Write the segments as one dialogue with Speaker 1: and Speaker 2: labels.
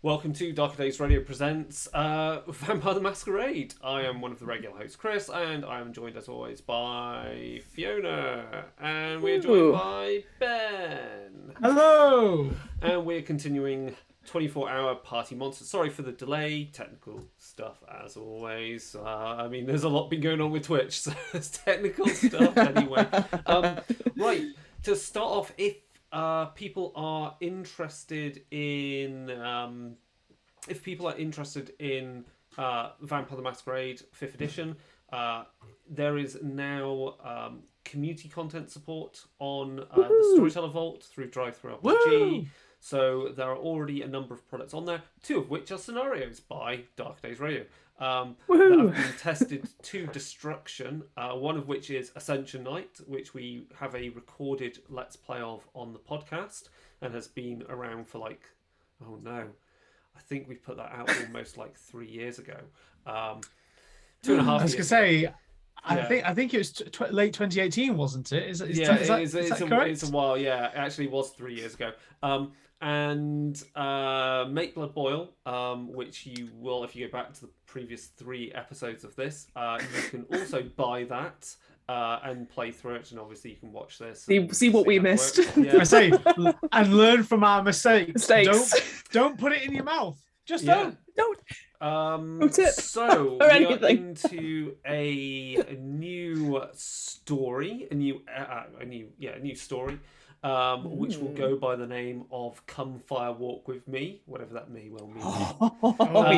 Speaker 1: Welcome to Darker Days Radio presents Vampire the Masquerade. I am one of the regular hosts, Chris, and I am joined as always by Fiona, and we're joined by Ben.
Speaker 2: Hello!
Speaker 1: And we're continuing 24-hour Party Monsters. Sorry for the delay, technical stuff as always. I mean, there's a lot been going on with Twitch, so there's technical stuff anyway. Right, to start off, if people are interested in Vampire the Masquerade 5th edition, there is now community content support on the Storyteller Vault through DriveThru RPG.
Speaker 2: Woo!
Speaker 1: So there are already a number of products on there, 2 of which are scenarios by Dark Days Radio that have been tested to destruction. One of which is Ascension Night, which we have a recorded Let's Play of on the podcast and has been around for I think we put that out almost 3 years ago. 2.5 years
Speaker 2: I was going to say,
Speaker 1: ago.
Speaker 2: I think it was late 2018, wasn't it? Is that correct?
Speaker 1: It's a while, yeah. It actually was 3 years ago. And Make Blood Boil, which you will, if you go back to the previous 3 episodes of this, you can also buy that and play through it, and obviously you can watch this.
Speaker 3: See what we missed.
Speaker 1: Yeah.
Speaker 2: I say, and learn from our mistakes. Don't put it in your mouth. Just don't.
Speaker 1: So we are into a new story, a new story, which will go by the name of "Come Fire Walk with Me," whatever that may well mean.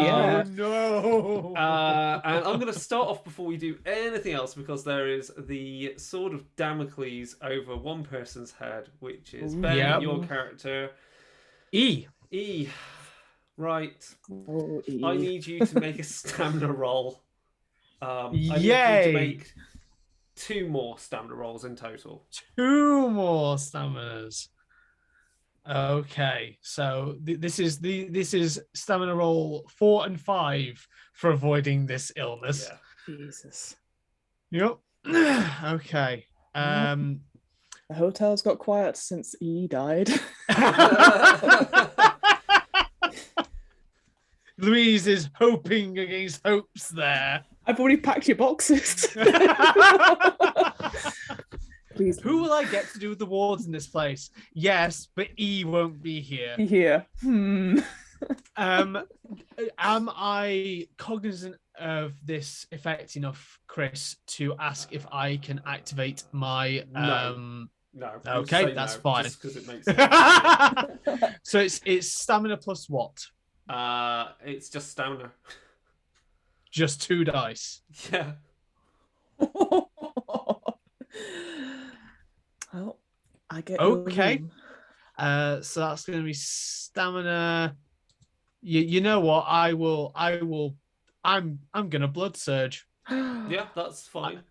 Speaker 3: Yeah.
Speaker 2: No.
Speaker 1: And I'm going to start off before we do anything else, because there is the sword of Damocles over one person's head, which is Ben, your character.
Speaker 2: E.
Speaker 1: Right.
Speaker 3: E.
Speaker 1: I need you to make a stamina roll. I need you
Speaker 2: Yay.
Speaker 1: to make 2 more stamina rolls in total.
Speaker 2: 2 more staminas. Okay, so this is stamina roll 4 and 5 for avoiding this illness.
Speaker 1: Yeah.
Speaker 3: Jesus.
Speaker 2: Yep. Okay.
Speaker 3: The hotel's got quiet since E died.
Speaker 2: Louise is hoping against hopes there.
Speaker 3: I've already packed your boxes. Please.
Speaker 2: Who will I get to do the wards in this place? Yes, but E won't be here.
Speaker 3: Here.
Speaker 2: Am I cognizant of this effect enough, Chris, to ask if I can activate my
Speaker 1: No.
Speaker 2: Okay, that's fine.
Speaker 1: Just because it makes sense.
Speaker 2: So it's stamina plus what?
Speaker 1: It's just stamina.
Speaker 2: Just 2 dice.
Speaker 1: Yeah.
Speaker 3: Well, I get
Speaker 2: Okay. So that's going to be stamina. You know what? I'm going to blood surge.
Speaker 1: Yeah, that's fine.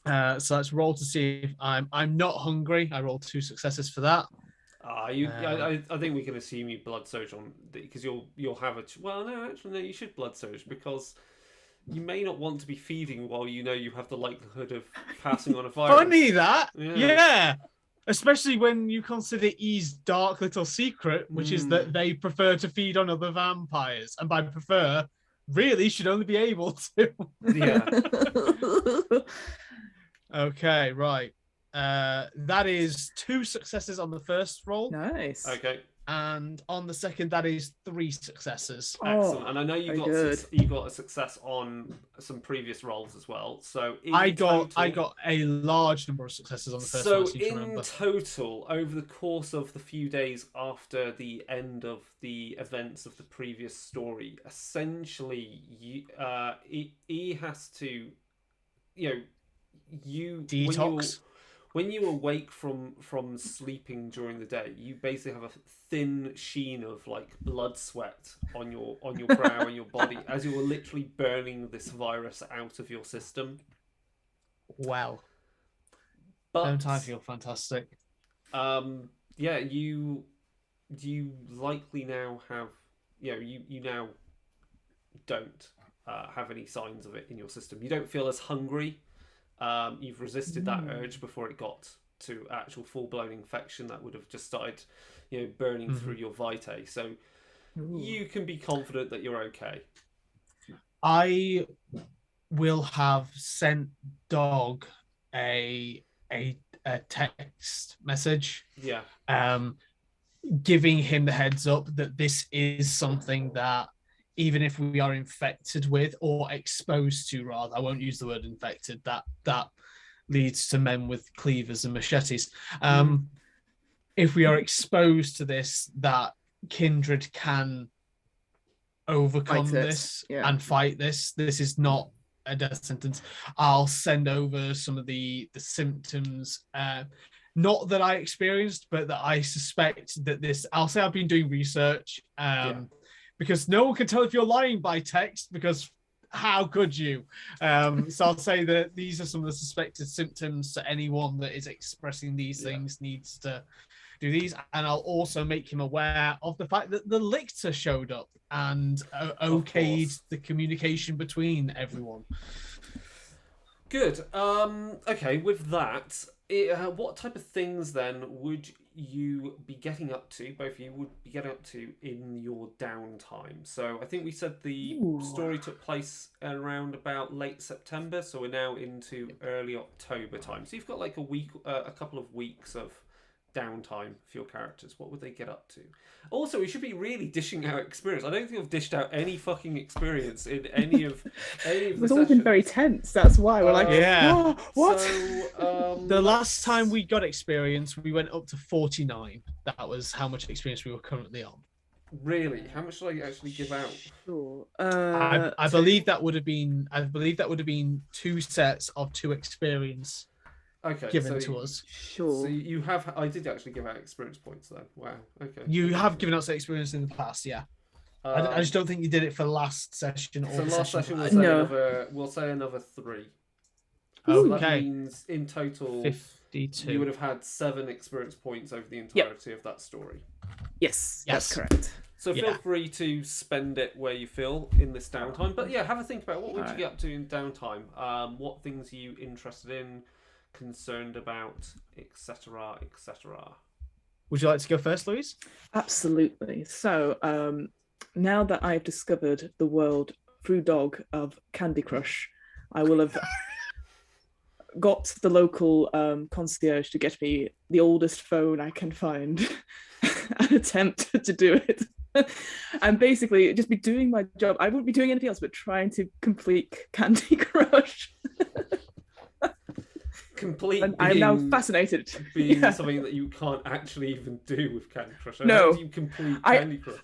Speaker 2: So let's roll to see if I'm not hungry. I rolled 2 successes for that.
Speaker 1: I think we can assume you blood surge on, because you'll have you should blood surge, because you may not want to be feeding while you know you have the likelihood of passing on a virus.
Speaker 2: Funny that, yeah. Especially when you consider E's dark little secret, which is that they prefer to feed on other vampires, and by prefer, really should only be able to.
Speaker 1: Yeah.
Speaker 2: Okay, right. That is 2 successes on the first roll.
Speaker 3: Nice.
Speaker 1: Okay.
Speaker 2: And on the second, that is 3 successes.
Speaker 1: Excellent. And I know you got a success on some previous rolls as well. So
Speaker 2: I got a large number of successes on the first one.
Speaker 1: So in total, over the course of the few days after the end of the events of the previous story, essentially, E has to,
Speaker 2: detox.
Speaker 1: When you awake from sleeping during the day, you basically have a thin sheen of blood sweat on your brow and your body, as you are literally burning this virus out of your system.
Speaker 2: Wow.
Speaker 1: But
Speaker 2: don't I feel fantastic?
Speaker 1: You likely now have you now don't have any signs of it in your system. You don't feel as hungry. You've resisted that urge before it got to actual full-blown infection that would have just started, burning through your vitae. So
Speaker 3: Ooh.
Speaker 1: you can be confident that you're okay.
Speaker 2: I will have sent Dog a text message,
Speaker 1: Yeah.
Speaker 2: giving him the heads up that this is something that even if we are infected with or exposed to, rather, I won't use the word infected, that leads to men with cleavers and machetes. If we are exposed to this, that Kindred can overcome this and fight this. This is not a death sentence. I'll send over some of the symptoms, not that I experienced, but that I suspect that this. I'll say I've been doing research, because no one can tell if you're lying by text, because how could you? So I'll say that these are some of the suspected symptoms. So anyone that is expressing these things needs to do these, and I'll also make him aware of the fact that the lictor showed up and okayed the communication between everyone.
Speaker 1: Good. Okay, with that, what type of things then would you be getting up to, both of you would be getting up to in your downtime? So I think we said the story took place around about late September, so we're now into early October time. So you've got like a couple of weeks of downtime for your characters. What would they get up to? Also, we should be really dishing out experience. I don't think I've dished out any fucking experience in any of
Speaker 3: It's all been very tense. That's why we're like, what?
Speaker 1: So,
Speaker 2: the last time we got experience, we went up to 49. That was how much experience we were currently on.
Speaker 1: Really? How much did I actually give out?
Speaker 3: Sure.
Speaker 2: I believe that would have been. I believe that would have been 2 sets of 2 experience. Given to us.
Speaker 3: Sure.
Speaker 1: So you have. I did actually give out experience points then. Wow. Okay.
Speaker 2: You have given us experience in the past, yeah. I just don't think you did it for last session. Or
Speaker 1: so last session we'll say another 3. So that means in total
Speaker 2: 52.
Speaker 1: You would have had 7 experience points over the entirety of that story.
Speaker 3: Yes, that's correct.
Speaker 1: So feel free to spend it where you feel in this downtime. But yeah, have a think about what would you get up to in downtime. What things are you interested in, concerned about, etc., etc.
Speaker 2: Would you like to go first, Louise?
Speaker 3: Absolutely. So now that I've discovered the world through Dog of Candy Crush, I will have got the local concierge to get me the oldest phone I can find and attempt to do it. And basically just be doing my job. I wouldn't be doing anything else but trying to complete Candy Crush.
Speaker 1: And
Speaker 3: I'm now fascinated.
Speaker 1: Being something that you can't actually even do with Candy Crush.
Speaker 3: No.
Speaker 1: How do you complete Candy Crush?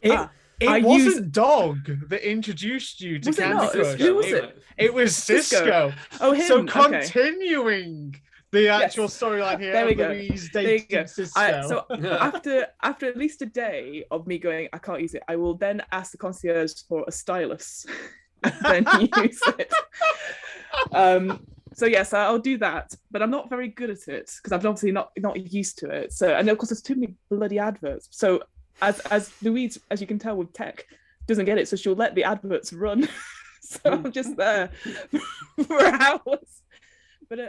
Speaker 2: It wasn't Dog that introduced you to Candy Crush.
Speaker 3: Who was it?
Speaker 2: It was Cisco.
Speaker 3: Oh, him.
Speaker 2: So continuing the actual storyline here.
Speaker 3: There we go.
Speaker 2: Louise
Speaker 3: dating
Speaker 2: Cisco.
Speaker 3: So after at least a day of me going, I can't use it, I will then ask the concierge for a stylus and then use it. So yes, I'll do that, but I'm not very good at it because I'm obviously not used to it. So, and of course there's too many bloody adverts. So as Louise, as you can tell with tech, doesn't get it, so she'll let the adverts run. So I'm just there for hours. But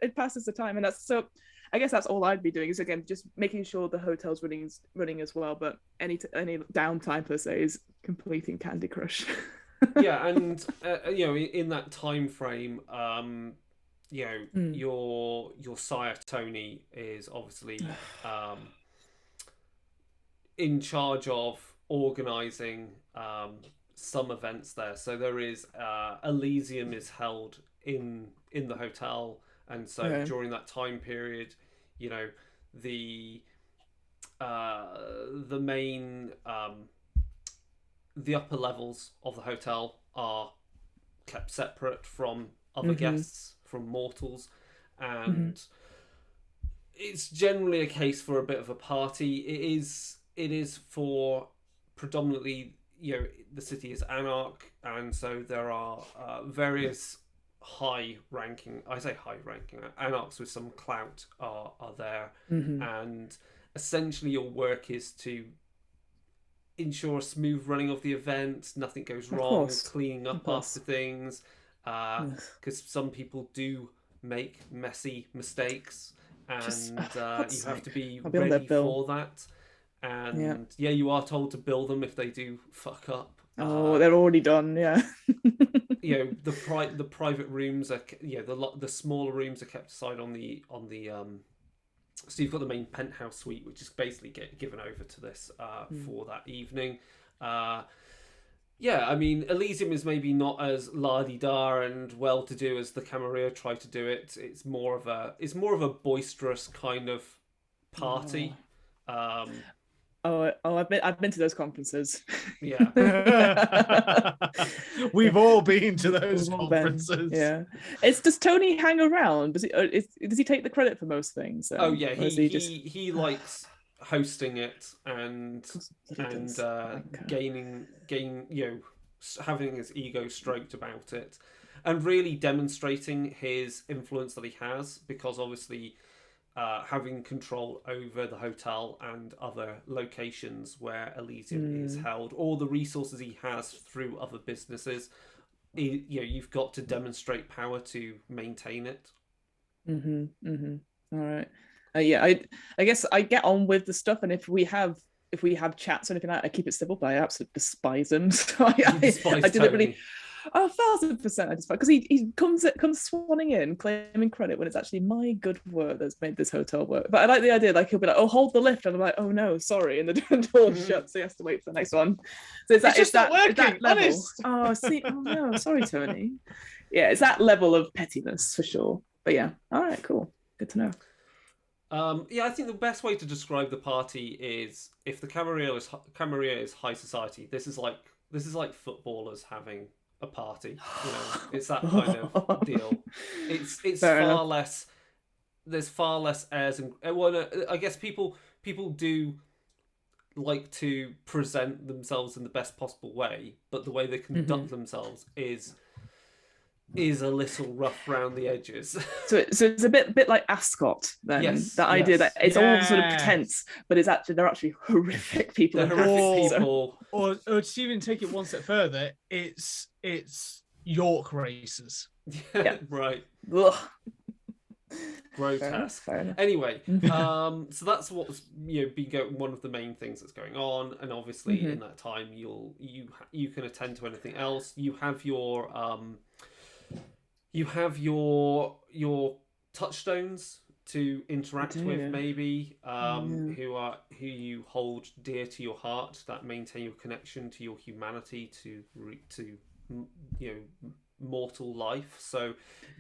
Speaker 3: it passes the time, and that's so. I guess that's all I'd be doing is again just making sure the hotel's running as well. But any downtime per se is completing Candy Crush.
Speaker 1: Yeah, and in that time frame, your sire Tony is obviously in charge of organising some events there. So there is Elysium is held in the hotel, and so during that time period, the main the upper levels of the hotel are kept separate from other guests, from mortals, and it's generally a case for a bit of a party. It is for predominantly, the city is anarch, and so there are various high-ranking anarchs with some clout are there, and essentially your work is to ensure a smooth running of the event, nothing goes wrong, cleaning up after things, because some people do make messy mistakes, and you have to be ready for that. and you are told to bill them if they do fuck up.
Speaker 3: Oh, they're already done. Yeah.
Speaker 1: The private rooms are the smaller rooms are kept aside on the so you've got the main penthouse suite, which is basically given over to this for that evening. I mean, Elysium is maybe not as la-di-da and well-to-do as the Camarilla try to do it. It's more of a boisterous kind of party.
Speaker 3: I've been to those conferences.
Speaker 1: Yeah.
Speaker 2: We've all been to those conferences.
Speaker 3: Yeah. Does Tony hang around? Does he take the credit for most things?
Speaker 1: He likes hosting it and having his ego stroked about it, and really demonstrating his influence that he has, because obviously having control over the hotel and other locations where Elysium is held, or the resources he has through other businesses, you've got to demonstrate power to maintain it.
Speaker 3: All right. I guess I get on with the stuff, and if we have chats or anything like that, I keep it civil, but I absolutely despise him. So I deliberately, 1,000% I despise, because he comes swanning in, claiming credit when it's actually my good work that's made this hotel work. But I like the idea, like he'll be like, "Oh, hold the lift," and I'm like, "Oh no, sorry," and the door shuts, so he has to wait for the next one. So it's that level.
Speaker 2: Honest.
Speaker 3: Oh, see, oh no, sorry, Tony. Yeah, it's that level of pettiness for sure. But yeah, all right, cool, good to know.
Speaker 1: I think the best way to describe the party is, if the Camarilla is high society, this is like footballers having a party. It's that kind of deal. It's
Speaker 3: Fair
Speaker 1: far
Speaker 3: enough.
Speaker 1: less. There's far less airs and I guess people do like to present themselves in the best possible way, but the way they conduct themselves is a little rough around the edges.
Speaker 3: So it's a bit like Ascot then.
Speaker 1: Yes,
Speaker 3: that idea that it's all sort of pretense, but they're actually horrific people.
Speaker 1: They're horrific people.
Speaker 2: Or to even take it one step further, it's York races.
Speaker 1: Yeah. Right.
Speaker 3: Ugh.
Speaker 1: Grotesque.
Speaker 3: Fair enough.
Speaker 1: Anyway, so that's what's been one of the main things that's going on, and obviously in that time you can attend to anything else. You have your touchstones to interact with, maybe who you hold dear to your heart, that maintain your connection to your humanity, to mortal life. So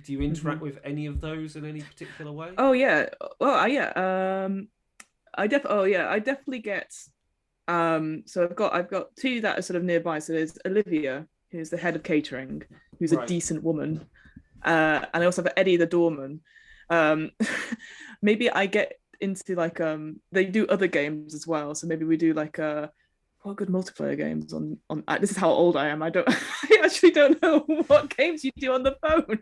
Speaker 1: do you interact with any of those in any particular way?
Speaker 3: I definitely get so I've got two that are sort of nearby. So there's Olivia, who's the head of catering, who's a decent woman, and I also have Eddie the doorman. Maybe I get into like they do other games as well, so maybe we do like what good multiplayer games on this is how old I am. I actually don't know what games you do on the phone.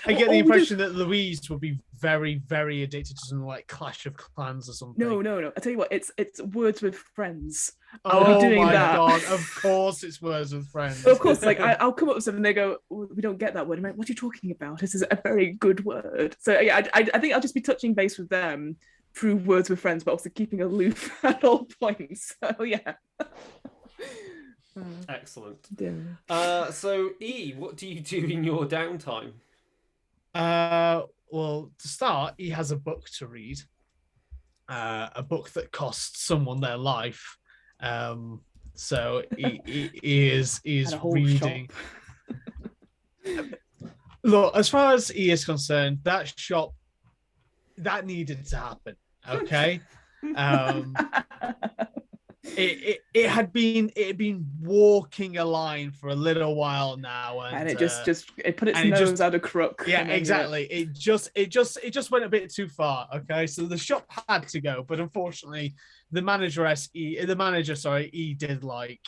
Speaker 2: I get the impression that Louise would be very, very addicted to something like Clash of Clans or something.
Speaker 3: No. I tell you what, it's Words with Friends.
Speaker 2: Oh my god! Of course, it's Words with Friends.
Speaker 3: Of course, like I'll come up with something, and they go, oh, "We don't get that word." I'm like, "What are you talking about? This is a very good word." So yeah, I think I'll just be touching base with them through Words with Friends, but also keeping aloof at all points. So yeah.
Speaker 1: Excellent. So E, what do you do in your downtime?
Speaker 2: Well, to start, he has a book to read. A book that costs someone their life. So he is reading. Look, as far as he is concerned, that shop that needed to happen. Okay. It had been walking a line for a little while now, and
Speaker 3: it just it put its nose out of crook.
Speaker 2: Yeah, exactly. It just went a bit too far. Okay, so the shop had to go, but unfortunately, the manager E did like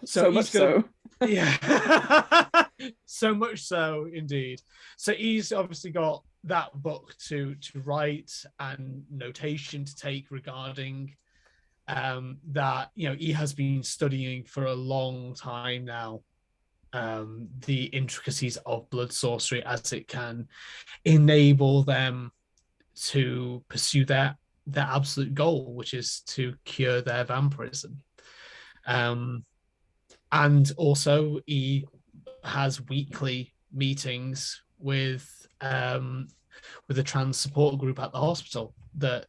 Speaker 3: so much so.
Speaker 2: Yeah, so much so indeed. So he's obviously got that book to write and notation to take regarding that he has been studying for a long time now, the intricacies of blood sorcery, as it can enable them to pursue their their absolute goal, which is to cure their vampirism. And also, he has weekly meetings with a trans support group at the hospital that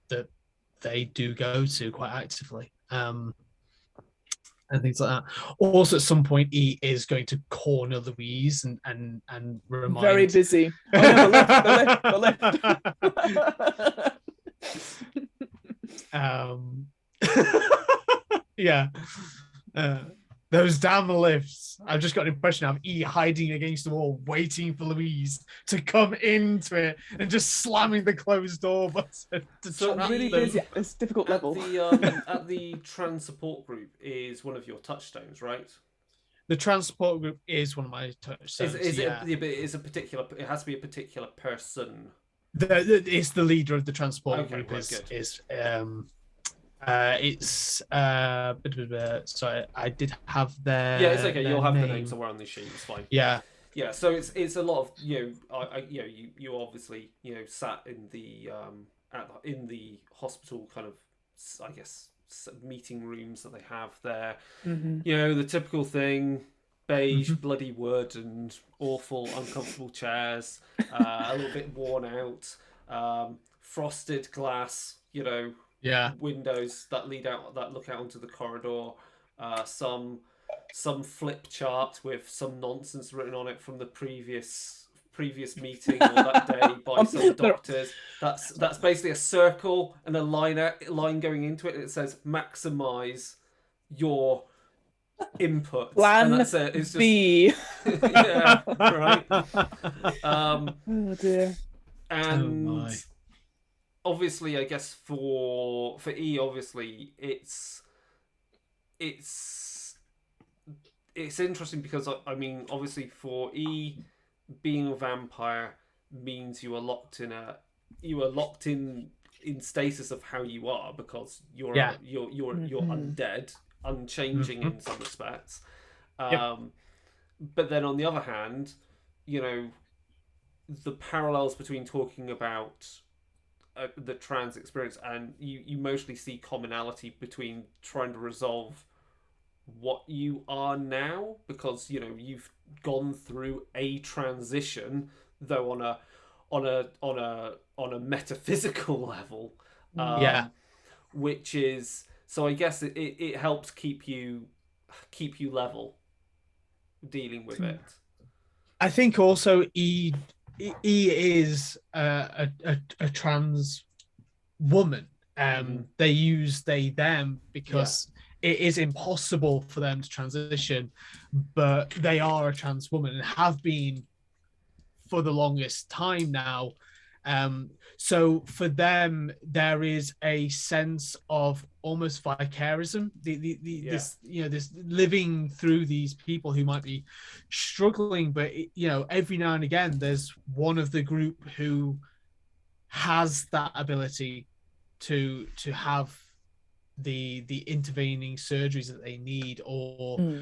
Speaker 2: they do go to quite actively. And things like that. Also, at some point, he is going to corner Louise and remind.
Speaker 3: Very busy. Oh no, the
Speaker 2: lift. Yeah. Those damn lifts. I've just got an impression of E hiding against the wall, waiting for Louise to come into it and just slamming the closed door button.
Speaker 3: So really busy at this difficult level.
Speaker 1: At the trans support group is one of your touchstones, right?
Speaker 2: The trans support group is one of my touchstones.
Speaker 1: It has to be a particular person.
Speaker 2: It's the leader of the trans support group. Sorry, I did have their.
Speaker 1: Yeah, it's okay. You'll have
Speaker 2: name.
Speaker 1: The name somewhere on the sheet. It's fine.
Speaker 2: Yeah.
Speaker 1: Yeah. So it's a lot of you obviously sat in the in the hospital kind of, I guess, meeting rooms that they have there.
Speaker 3: Mm-hmm.
Speaker 1: The typical thing: beige, bloody wood, and awful, uncomfortable chairs. A little bit worn out. Frosted glass. Windows that look out onto the corridor, some flip chart with some nonsense written on it from the previous meeting or that day by some doctors. That's basically a circle and a line going into it, and it says maximize your input.
Speaker 3: Plan
Speaker 1: and that's it. It's just,
Speaker 3: B.
Speaker 1: Yeah, right.
Speaker 3: Oh dear.
Speaker 1: And obviously, I guess for E, obviously it's interesting because I mean, obviously for E, being a vampire means you are locked in status of how you are, because you're undead, unchanging in some respects. But then on the other hand, the parallels between talking about the trans experience, and you mostly see commonality between trying to resolve what you are now, because you've gone through a transition, though on a metaphysical level, which is, so I guess it helps keep you level dealing with it.
Speaker 2: I think also E is a trans woman. They use they them because it is impossible for them to transition, but they are a trans woman and have been for the longest time now. So for them, there is a sense of almost vicarism. This living through these people who might be struggling, but every now and again, there's one of the group who has that ability to have the intervening surgeries that they need, or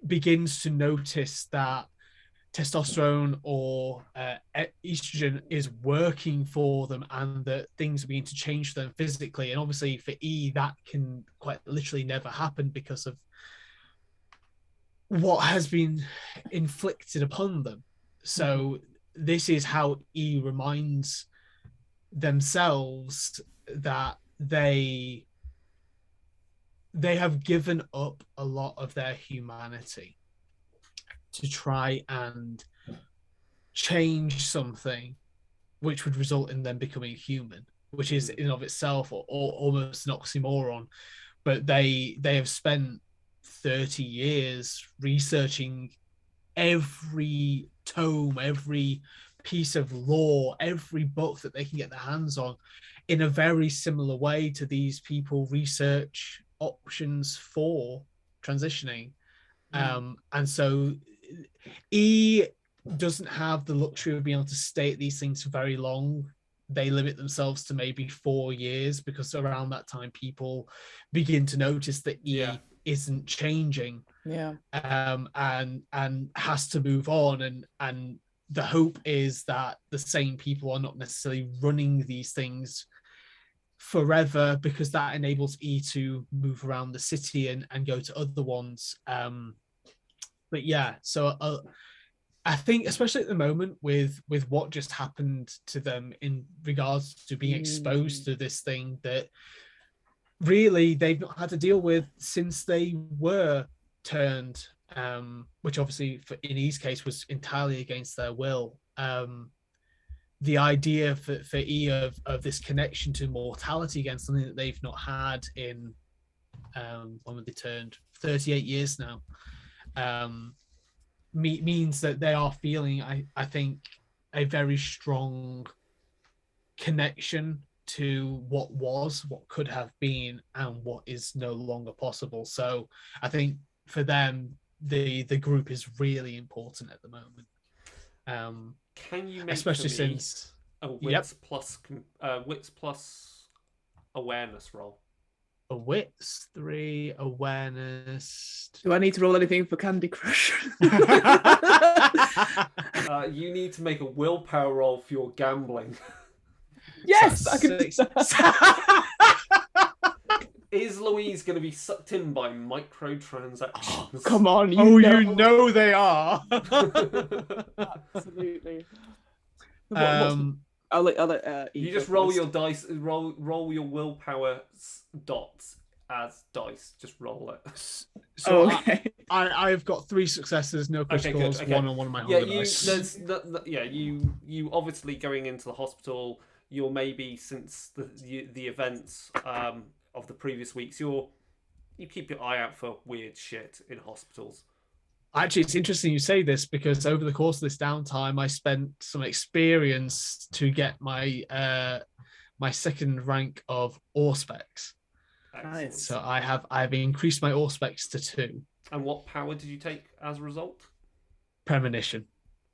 Speaker 2: begins to notice that testosterone or estrogen is working for them, and that things are beginning to change for them physically. And obviously for E, that can quite literally never happen because of what has been inflicted upon them. So this is how E reminds themselves that they have given up a lot of their humanity to try and change something which would result in them becoming human, which is in of itself or almost an oxymoron. But they have spent 30 years researching every tome, every piece of lore, every book that they can get their hands on, in a very similar way to these people research options for transitioning. And so E doesn't have the luxury of being able to stay at these things for very long. They limit themselves to maybe 4 years, because around that time people begin to notice that E isn't changing, and has to move on. And the hope is that the same people are not necessarily running these things forever because that enables E to move around the city and go to other ones. But yeah, so I think, especially at the moment, with what just happened to them in regards to being exposed to this thing that really they've not had to deal with since they were turned, which obviously in E's case was entirely against their will. The idea for E of this connection to mortality again, something that they've not had in when were they turned 38 years now, means that they are feeling, I think, a very strong connection to what was, what could have been, and what is no longer possible. So I think for them, the group is really important at the moment.
Speaker 1: Can you make
Speaker 2: especially
Speaker 1: for me
Speaker 2: since
Speaker 1: a wits plus awareness roll?
Speaker 2: A wits 3 awareness.
Speaker 3: Do I need to roll anything for Candy Crush?
Speaker 1: You need to make a willpower roll for your gambling.
Speaker 3: Yes, I can do that.
Speaker 1: Is Louise going to be sucked in by microtransactions?
Speaker 3: Come on,
Speaker 2: you know they are.
Speaker 3: Absolutely.
Speaker 2: I'll
Speaker 3: let
Speaker 1: you just roll your dice, roll your willpower dots as dice. Just roll it.
Speaker 2: So okay. I've got 3 successes, no criticals, okay. 1 on one of my hunger dice.
Speaker 1: You obviously going into the hospital. You're maybe since the events of the previous weeks, you keep your eye out for weird shit in hospitals.
Speaker 2: Actually, it's interesting you say this because over the course of this downtime, I spent some experience to get my my second rank of Auspex.
Speaker 1: Nice.
Speaker 2: So I've increased my Auspex to 2.
Speaker 1: And what power did you take as a result?
Speaker 2: Premonition.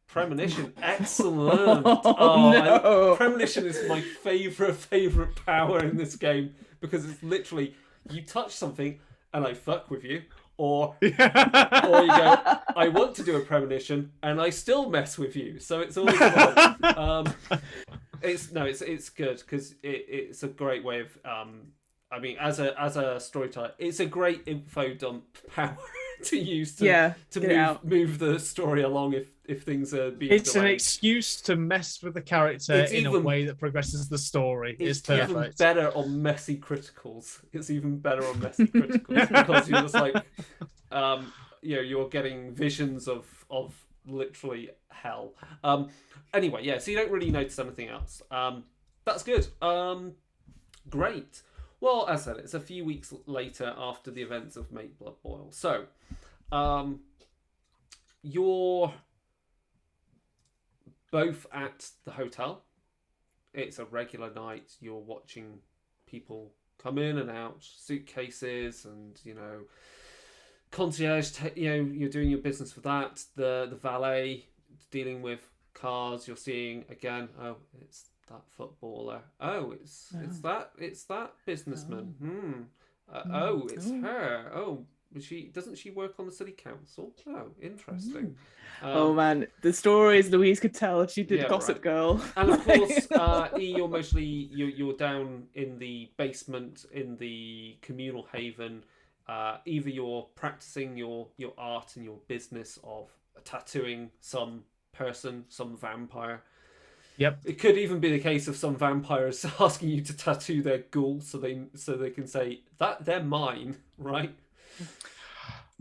Speaker 1: Premonition, excellent. No. Premonition is my favorite power in this game because it's literally you touch something and I fuck with you, or you go, I want to do a premonition and I still mess with you. So it's always fun. It's good because it's a great way of I mean, as a storyteller, it's a great info dump power to use to move the story along if things are being
Speaker 2: It's
Speaker 1: delayed.
Speaker 2: An excuse to mess with the character in a way that progresses the story. It's perfect.
Speaker 1: Even better on messy criticals. It's even better on messy criticals because you're just like, you're getting visions of literally hell. Anyway, yeah. So you don't really notice anything else. That's good. Great. Well, as I said, it's a few weeks later after the events of Make Blood Boil. So, you're both at the hotel. It's a regular night. You're watching people come in and out, suitcases, and concierge. You're doing your business with that. The valet dealing with cars. You're seeing again. Oh, it's that footballer. Oh, it's that businessman. It's her. Oh, doesn't she work on the city council? Oh, interesting.
Speaker 3: Oh man, the stories Louise could tell if she did Gossip Girl.
Speaker 1: And of course, you're mostly you're down in the basement in the communal haven. Either you're practicing your art and your business of tattooing some person, some vampire.
Speaker 2: Yep.
Speaker 1: It could even be the case of some vampires asking you to tattoo their ghoul so they can say that they're mine, right?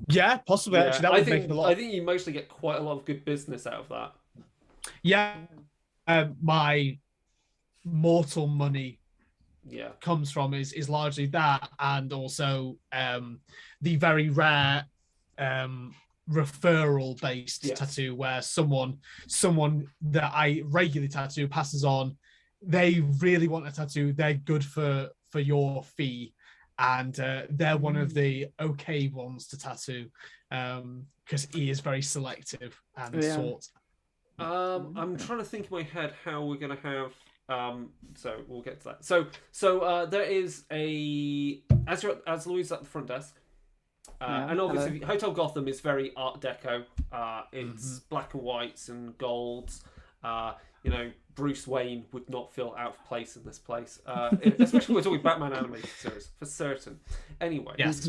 Speaker 2: Yeah, possibly.
Speaker 1: Yeah,
Speaker 2: actually, that would make a lot.
Speaker 1: I think you mostly get quite a lot of good business out of that.
Speaker 2: Yeah, my mortal money comes from is largely that, and also the very rare referral based tattoo where someone that I regularly tattoo passes on, they really want a tattoo, they're good for your fee, and they're one of the okay ones to tattoo because he is very selective and sought.
Speaker 1: I'm trying to think in my head how we're going to have so we'll get to that. So there is as Louise at the front desk. And obviously, Hotel Gotham is very Art Deco. It's black and whites and golds. Bruce Wayne would not feel out of place in this place, especially when we're talking Batman animated series, for certain. Anyway,
Speaker 2: Yes.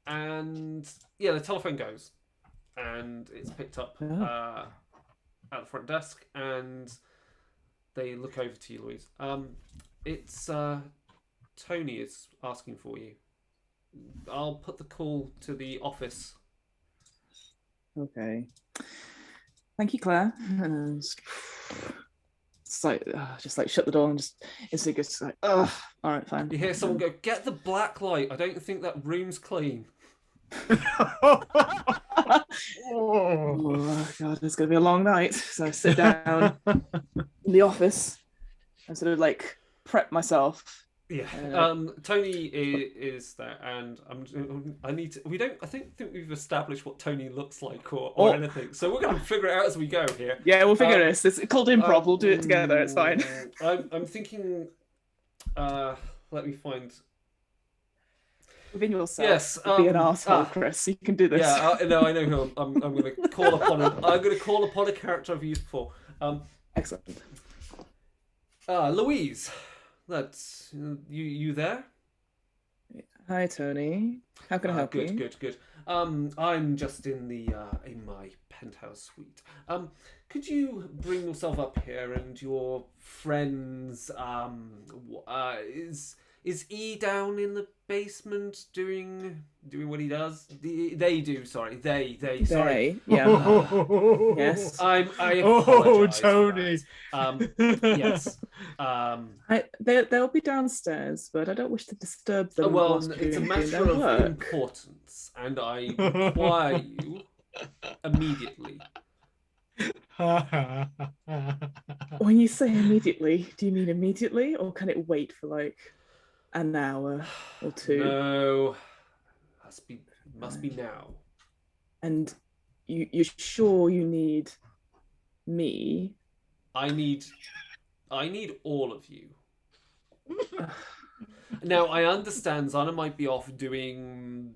Speaker 1: And yeah, the telephone goes, and it's picked up at the front desk, and they look over to you, Louise. It's Tony is asking for you. I'll put the call to the office.
Speaker 3: Okay. Thank you, Claire. And it's like, just like shut the door and it's like, all right, fine.
Speaker 1: You hear someone go, "Get the black light. I don't think that room's clean."
Speaker 3: Oh God, it's gonna be a long night. So I sit down in the office and sort of like prep myself.
Speaker 1: Yeah. Tony is there, and I need to. I think we've established what Tony looks like or anything. So we're gonna figure it out as we go here.
Speaker 3: Yeah, we'll figure this. It's called improv. We'll do it together. It's fine.
Speaker 1: I'm thinking. Let me find.
Speaker 3: Within yourself.
Speaker 1: Yes.
Speaker 3: Be an arsehole, Chris. You can do this.
Speaker 1: Yeah. No, I know who I'm going to call upon. I'm going to call upon a character I've used before.
Speaker 3: Excellent.
Speaker 1: Louise. That's you there?
Speaker 3: Hi, Tony. How can I help you?
Speaker 1: Good. I'm just in my penthouse suite. Could you bring yourself up here and your friends? Is E down in the basement doing what he does? They do. Sorry, they. Sorry.
Speaker 3: Yeah. Yes.
Speaker 1: I apologize.
Speaker 2: Tony.
Speaker 1: Yes.
Speaker 3: They'll be downstairs, but I don't wish to disturb them.
Speaker 1: Well, it's a matter of importance, and I require you immediately.
Speaker 3: When you say immediately, do you mean immediately, or can it wait for like an hour or two?
Speaker 1: No, must be now.
Speaker 3: And you're sure you need me?
Speaker 1: I need all of you. Now, I understand Xana might be off doing...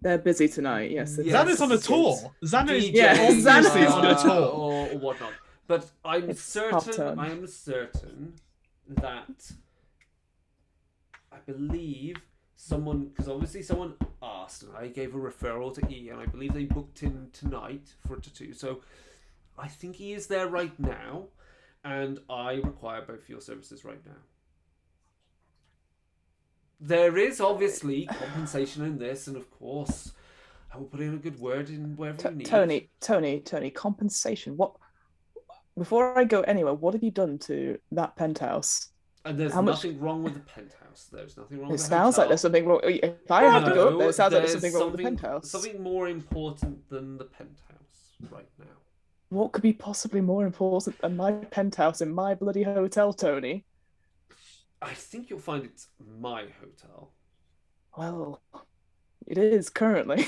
Speaker 3: They're busy tonight, yes.
Speaker 2: Xana's on a tour. Xana's
Speaker 3: Xana's
Speaker 2: on a tour.
Speaker 1: Or whatnot. But I'm certain that I believe someone, because obviously someone asked, and I gave a referral to E, and I believe they booked in tonight for a tattoo. So I think he is there right now, and I require both your services right now. There is obviously compensation in this, and of course, I will put in a good word in wherever you need.
Speaker 3: Tony, compensation. What? Before I go anywhere, what have you done to that penthouse?
Speaker 1: And there's nothing wrong with the penthouse. There's nothing wrong with the
Speaker 3: sounds
Speaker 1: hotel.
Speaker 3: like there's something wrong. If I have to go up there, it sounds like there's something wrong with the penthouse.
Speaker 1: Something more important than the penthouse right now.
Speaker 3: What could be possibly more important than my penthouse in my bloody hotel, Tony?
Speaker 1: I think you'll find it's my hotel.
Speaker 3: Well, it is currently.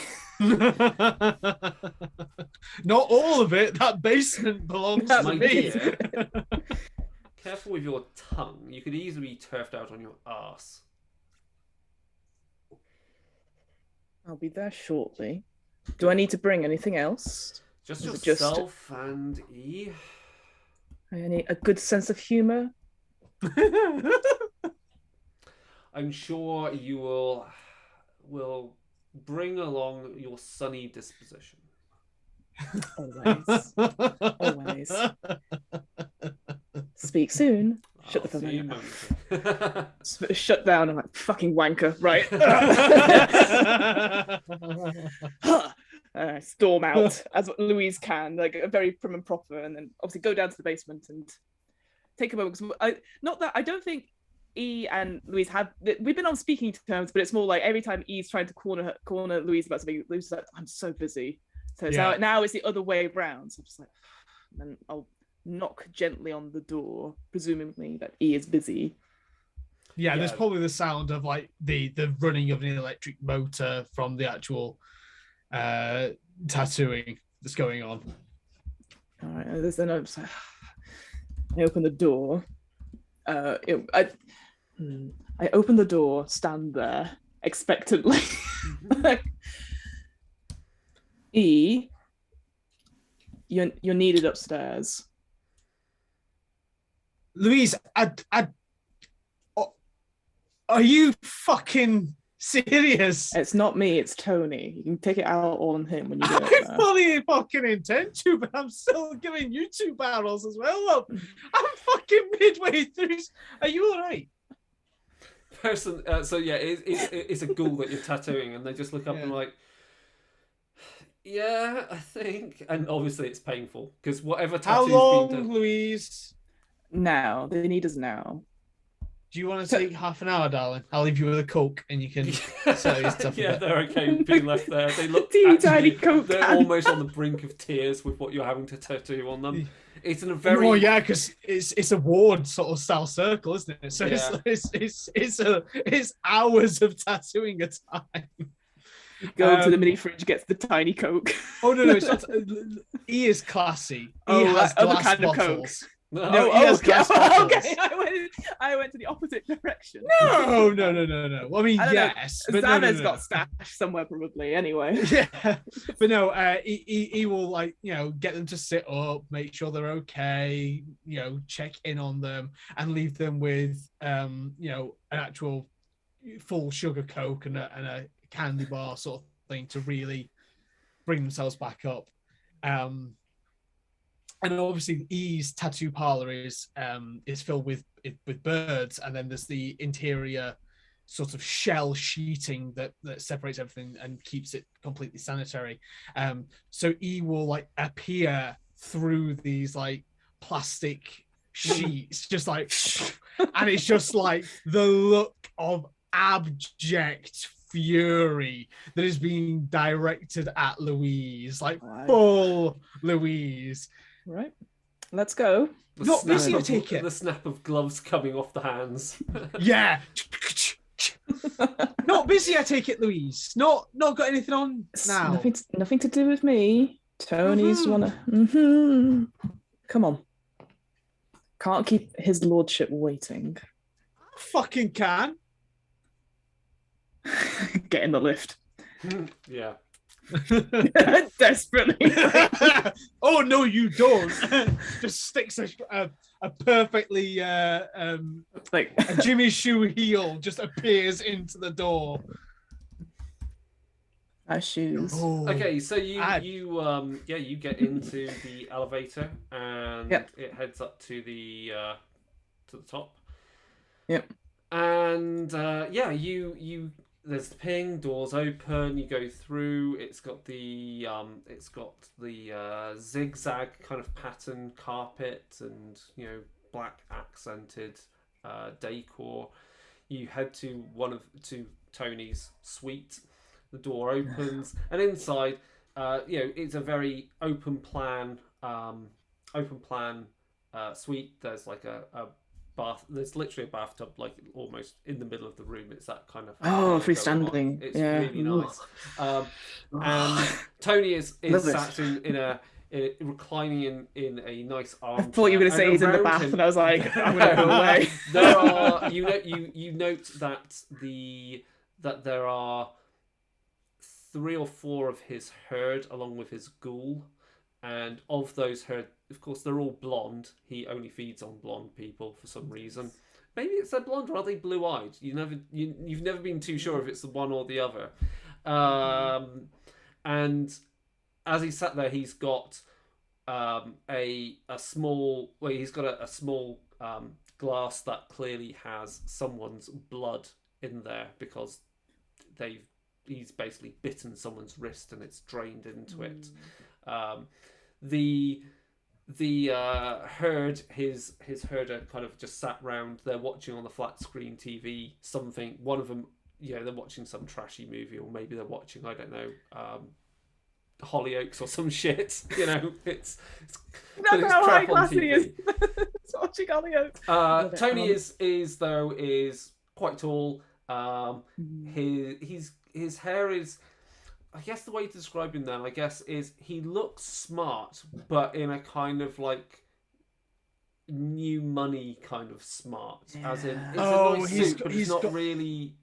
Speaker 2: Not all of it. That basement belongs to
Speaker 1: My
Speaker 2: me.
Speaker 1: dear, careful with your tongue. You could easily be turfed out on your arse.
Speaker 3: I'll be there shortly. Do I need to bring anything else?
Speaker 1: Just yourself and E.
Speaker 3: I need a good sense of humour.
Speaker 1: I'm sure you will bring along your sunny disposition.
Speaker 3: Always. Speak soon. Shut the phone. Shut down. I'm like, fucking wanker. Right. Storm out as Louise can, like very prim and proper, and then obviously go down to the basement and take a moment. I don't think E and Louise we've been on speaking terms, but it's more like every time E's trying to corner Louise about something, Louise is like, I'm so busy. So now it's the other way around. So I'm just like, and I'll knock gently on the door, presumably that E is busy.
Speaker 2: Yeah, there's probably the sound of like the running of an electric motor from the actual tattooing that's going on.
Speaker 3: All right, then I open the door. I open the door, stand there expectantly. E, You're needed upstairs.
Speaker 2: Louise, are you fucking serious?
Speaker 3: It's not me, it's Tony. You can take it out on him when you get
Speaker 2: I
Speaker 3: there.
Speaker 2: fully fucking intend to, but I'm still giving you 2 barrels as well. Look, I'm fucking midway through. Are you all right?
Speaker 1: Person. So yeah, it's a ghoul that you're tattooing, and they just look up and like, yeah, I think. And obviously, it's painful because whatever tattoo's
Speaker 2: How long,
Speaker 1: been done.
Speaker 2: Louise?
Speaker 3: Now. They need us now.
Speaker 2: Do you want to take half an hour, darling? I'll leave you with a Coke and you can sell your stuff.
Speaker 1: Yeah, they're okay with being left there. They look
Speaker 3: Teeny tiny Coke
Speaker 1: They're
Speaker 3: can.
Speaker 1: almost on the brink of tears with what you're having to tattoo on them. It's in a very
Speaker 2: because it's a ward sort of style circle, isn't it? So it's hours of tattooing a time.
Speaker 3: Go to the mini fridge, gets the tiny Coke.
Speaker 2: Oh no, it's not. He is classy. He has
Speaker 3: other
Speaker 2: glass
Speaker 3: kind of
Speaker 2: bottles.
Speaker 3: Cokes.
Speaker 2: No, he has glass bottles.
Speaker 3: Okay, I went to the opposite direction.
Speaker 2: No. Well, I mean,
Speaker 3: I don't know.
Speaker 2: yes, but
Speaker 3: Xana's
Speaker 2: no.
Speaker 3: got stashed somewhere probably. Anyway.
Speaker 2: Yeah, but no, he will like get them to sit up, make sure they're okay, check in on them, and leave them with an actual full sugar Coke and a candy bar sort of thing to really bring themselves back up. And obviously, E's tattoo parlor is filled with birds, and then there's the interior sort of shell sheeting that separates everything and keeps it completely sanitary. So E will like appear through these like plastic sheets, just like, and it's just like the look of abject fury that is being directed at Louise, like full Louise.
Speaker 3: Right, let's go.
Speaker 2: Not busy to take it.
Speaker 1: The snap of gloves coming off the hands.
Speaker 2: Yeah. Not busy, I take it, Louise. Not got anything on now.
Speaker 3: Nothing to do with me. Tony's wanna. Mm-hmm. Come on. Can't keep his lordship waiting.
Speaker 2: Fucking can.
Speaker 3: Get in the lift.
Speaker 1: Yeah.
Speaker 3: Desperately.
Speaker 2: Oh no, you don't. Just sticks a perfectly
Speaker 3: like
Speaker 2: a Jimmy Shoe heel just appears into the door.
Speaker 3: Our shoes.
Speaker 2: Oh.
Speaker 1: Okay, so you get into the elevator and it heads up to the top.
Speaker 3: Yep.
Speaker 1: And you there's the ping, doors open, you go through, it's got the zigzag kind of pattern carpet and black accented decor. You head to Tony's suite. The door opens and inside it's a very open plan suite. There's like a bath. There's literally a bathtub like almost in the middle of the room. It's that kind of
Speaker 3: freestanding.
Speaker 1: It's really nice. And Tony is sat in reclining in a nice armchair.
Speaker 3: I thought you were going to say he's in the bath, and I was like, I'm going to go away.
Speaker 1: There are you note that there are 3 or 4 of his herd along with his ghoul, and of those herd, of course, they're all blonde. He only feeds on blonde people for some reason. Maybe it's they're blonde or are they blue-eyed? You've never been too sure if it's the one or the other. And as he sat there, he's got a small glass that clearly has someone's blood in there because he's basically bitten someone's wrist and it's drained into it. The herd, his herder kind of just sat round. They're watching on the flat screen TV something. One of them, they're watching some trashy movie, or maybe they're watching, I don't know, Hollyoaks or some shit. It's
Speaker 3: that's how high class he is. It's watching Hollyoaks.
Speaker 1: Tony is quite tall. His hair is, I guess the way to describe him then, I guess, is he looks smart, but in a kind of like new money kind of smart. As in, it's a nice suit, but it's not really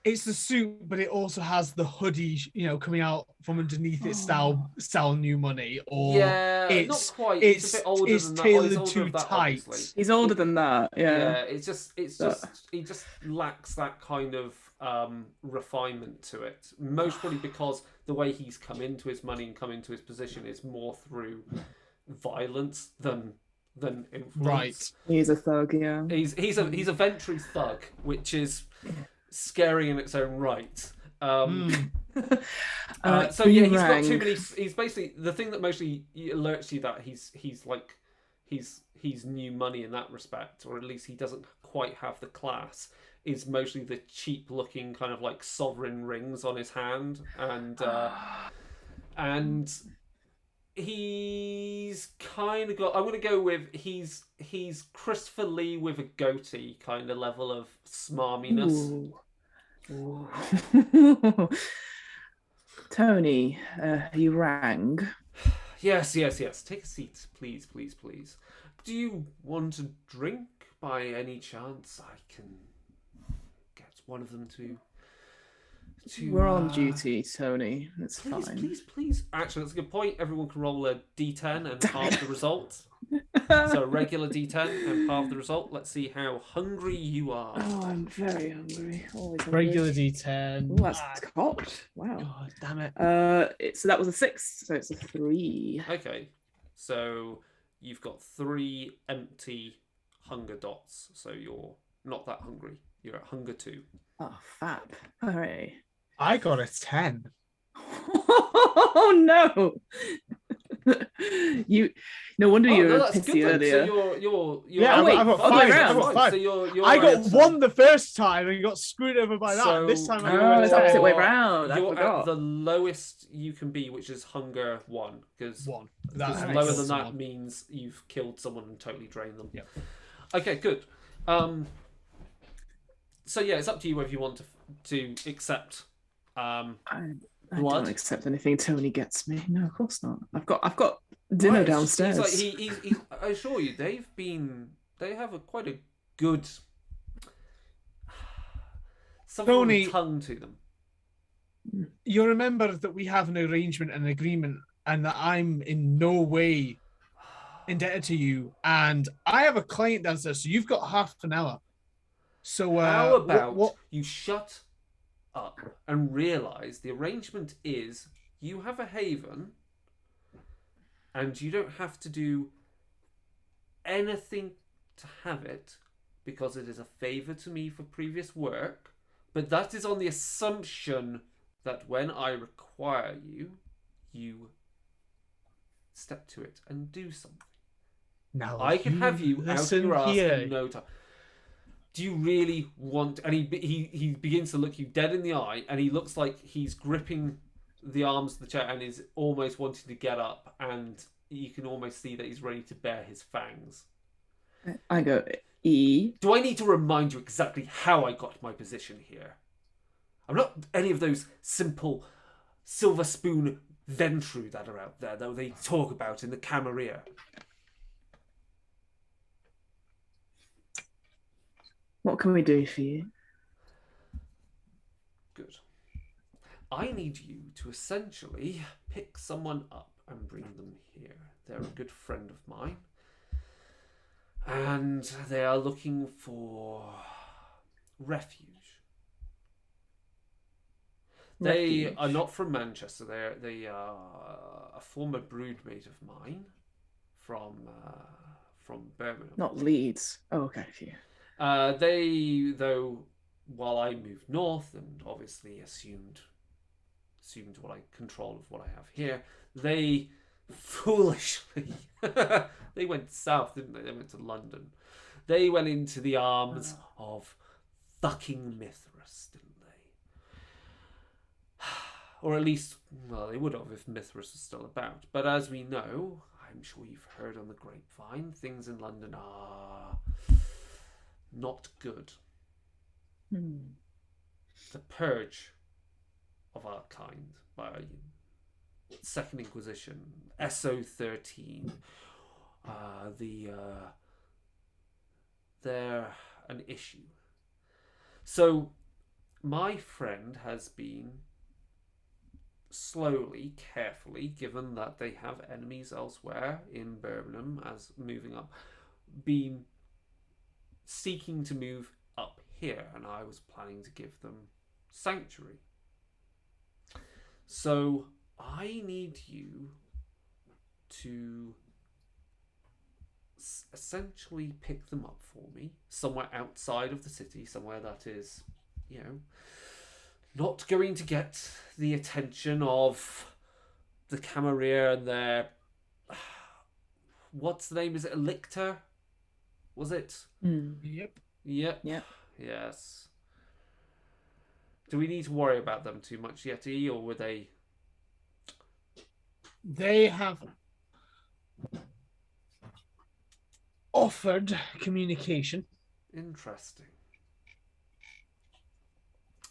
Speaker 2: It's the suit, but it also has the hoodie, coming out from underneath it, style new money, or
Speaker 1: Yeah, not quite. He's a bit older than that. Oh, he's
Speaker 2: tailored
Speaker 1: older
Speaker 2: too
Speaker 1: of that,
Speaker 2: tight.
Speaker 1: obviously.
Speaker 3: He's older than that.
Speaker 1: Yeah,
Speaker 3: Yeah.
Speaker 1: he just lacks that kind of refinement to it. Most probably because the way he's come into his money and come into his position is more through violence than influence.
Speaker 2: Right.
Speaker 3: He's a thug. Yeah.
Speaker 1: He's a Ventry thug, which is scary in its own right. So yeah, he's got too many. He's basically the thing that mostly alerts you that he's new money in that respect, or at least he doesn't quite have the class. Is mostly the cheap looking kind of like sovereign rings on his hand, and he's kind of got. I'm going to go with he's Christopher Lee with a goatee kind of level of smarminess.
Speaker 3: Ooh. Tony, you rang.
Speaker 1: Yes. Take a seat, please. Do you want a drink by any chance? I can get one of them to
Speaker 3: We're on duty, Tony. It's fine.
Speaker 1: Please. Actually, that's a good point. Everyone can roll a d10 and half the result. So a regular d10 and half the result. Let's see how hungry you are.
Speaker 3: Oh, I'm very hungry. Always hungry.
Speaker 2: Regular D10.
Speaker 3: Oh, that's cocked. Wow.
Speaker 2: God damn it.
Speaker 3: So that was a 6, so it's a 3.
Speaker 1: Okay. So you've got 3 empty hunger dots. So you're not that hungry. You're at hunger 2.
Speaker 3: Oh, fab. All right.
Speaker 2: I got a 10.
Speaker 3: Oh no! No wonder you were pissy earlier.
Speaker 1: So you're
Speaker 2: yeah.
Speaker 3: wait,
Speaker 2: I got
Speaker 3: other way
Speaker 2: 5.
Speaker 3: around.
Speaker 2: I got 5.
Speaker 1: So you're
Speaker 2: I got 1 the first time and got screwed over by that.
Speaker 1: So
Speaker 2: This time I
Speaker 3: Oh, it's
Speaker 2: got
Speaker 3: opposite
Speaker 2: 10.
Speaker 3: way round. I
Speaker 1: You're
Speaker 3: forgot.
Speaker 1: at the lowest you can be, which is hunger 1, because
Speaker 2: 1.
Speaker 1: lower than that means you've killed someone and totally drained them.
Speaker 2: Yeah.
Speaker 1: Okay, good. So yeah, it's up to you whether you want to accept.
Speaker 3: I
Speaker 1: blood.
Speaker 3: don't accept anything Tony gets me. No, of course not. I've got dinner downstairs.
Speaker 1: I assure you, they have quite a good
Speaker 2: Tony,
Speaker 1: tongue to them.
Speaker 2: You remember that we have an arrangement and an agreement, and that I'm in no way indebted to you, and I have a client downstairs, so you've got half an hour. So
Speaker 1: how about
Speaker 2: what?
Speaker 1: You shut up and realise the arrangement is you have a haven and you don't have to do anything to have it because it is a favour to me for previous work, but that is on the assumption that when I require you, you step to it and do something.
Speaker 2: Now
Speaker 1: I can have you out of your ass
Speaker 2: here.
Speaker 1: in no time. Do you really want? And he begins to look you dead in the eye, and he looks like he's gripping the arms of the chair and is almost wanting to get up, and you can almost see that he's ready to bare his fangs.
Speaker 3: I go, E.
Speaker 1: Do I need to remind you exactly how I got my position here? I'm not any of those simple silver spoon Ventru that are out there, though they talk about in the Camarilla.
Speaker 3: What can we do for you?
Speaker 1: Good. I need you to essentially pick someone up and bring them here. They're a good friend of mine. And they are looking for refuge. They are not from Manchester. They are a former broodmate of mine from Birmingham.
Speaker 3: Not Leeds. Oh, okay. Phew.
Speaker 1: They, though, while I moved north and obviously assumed what control of what I have here, they foolishly they went south, didn't they? They went to London. They went into the arms of fucking Mithras, didn't they? Or at least, well, they would have if Mithras was still about. But as we know, I'm sure you've heard on the grapevine, things in London are not good. The purge of our kind by Second Inquisition, SO13, they're an issue. So my friend has been slowly, carefully, given that they have enemies elsewhere in Birmingham as moving up, been seeking to move up here, and I was planning to give them sanctuary. So I need you to essentially pick them up for me somewhere outside of the city, somewhere that is, not going to get the attention of the Camarilla and their. What's the name? Is it Elictor? Was it?
Speaker 2: Yep.
Speaker 1: Yep.
Speaker 3: Yep.
Speaker 1: Yes. Do we need to worry about them too much yet, or were they?
Speaker 2: They have offered communication.
Speaker 1: Interesting.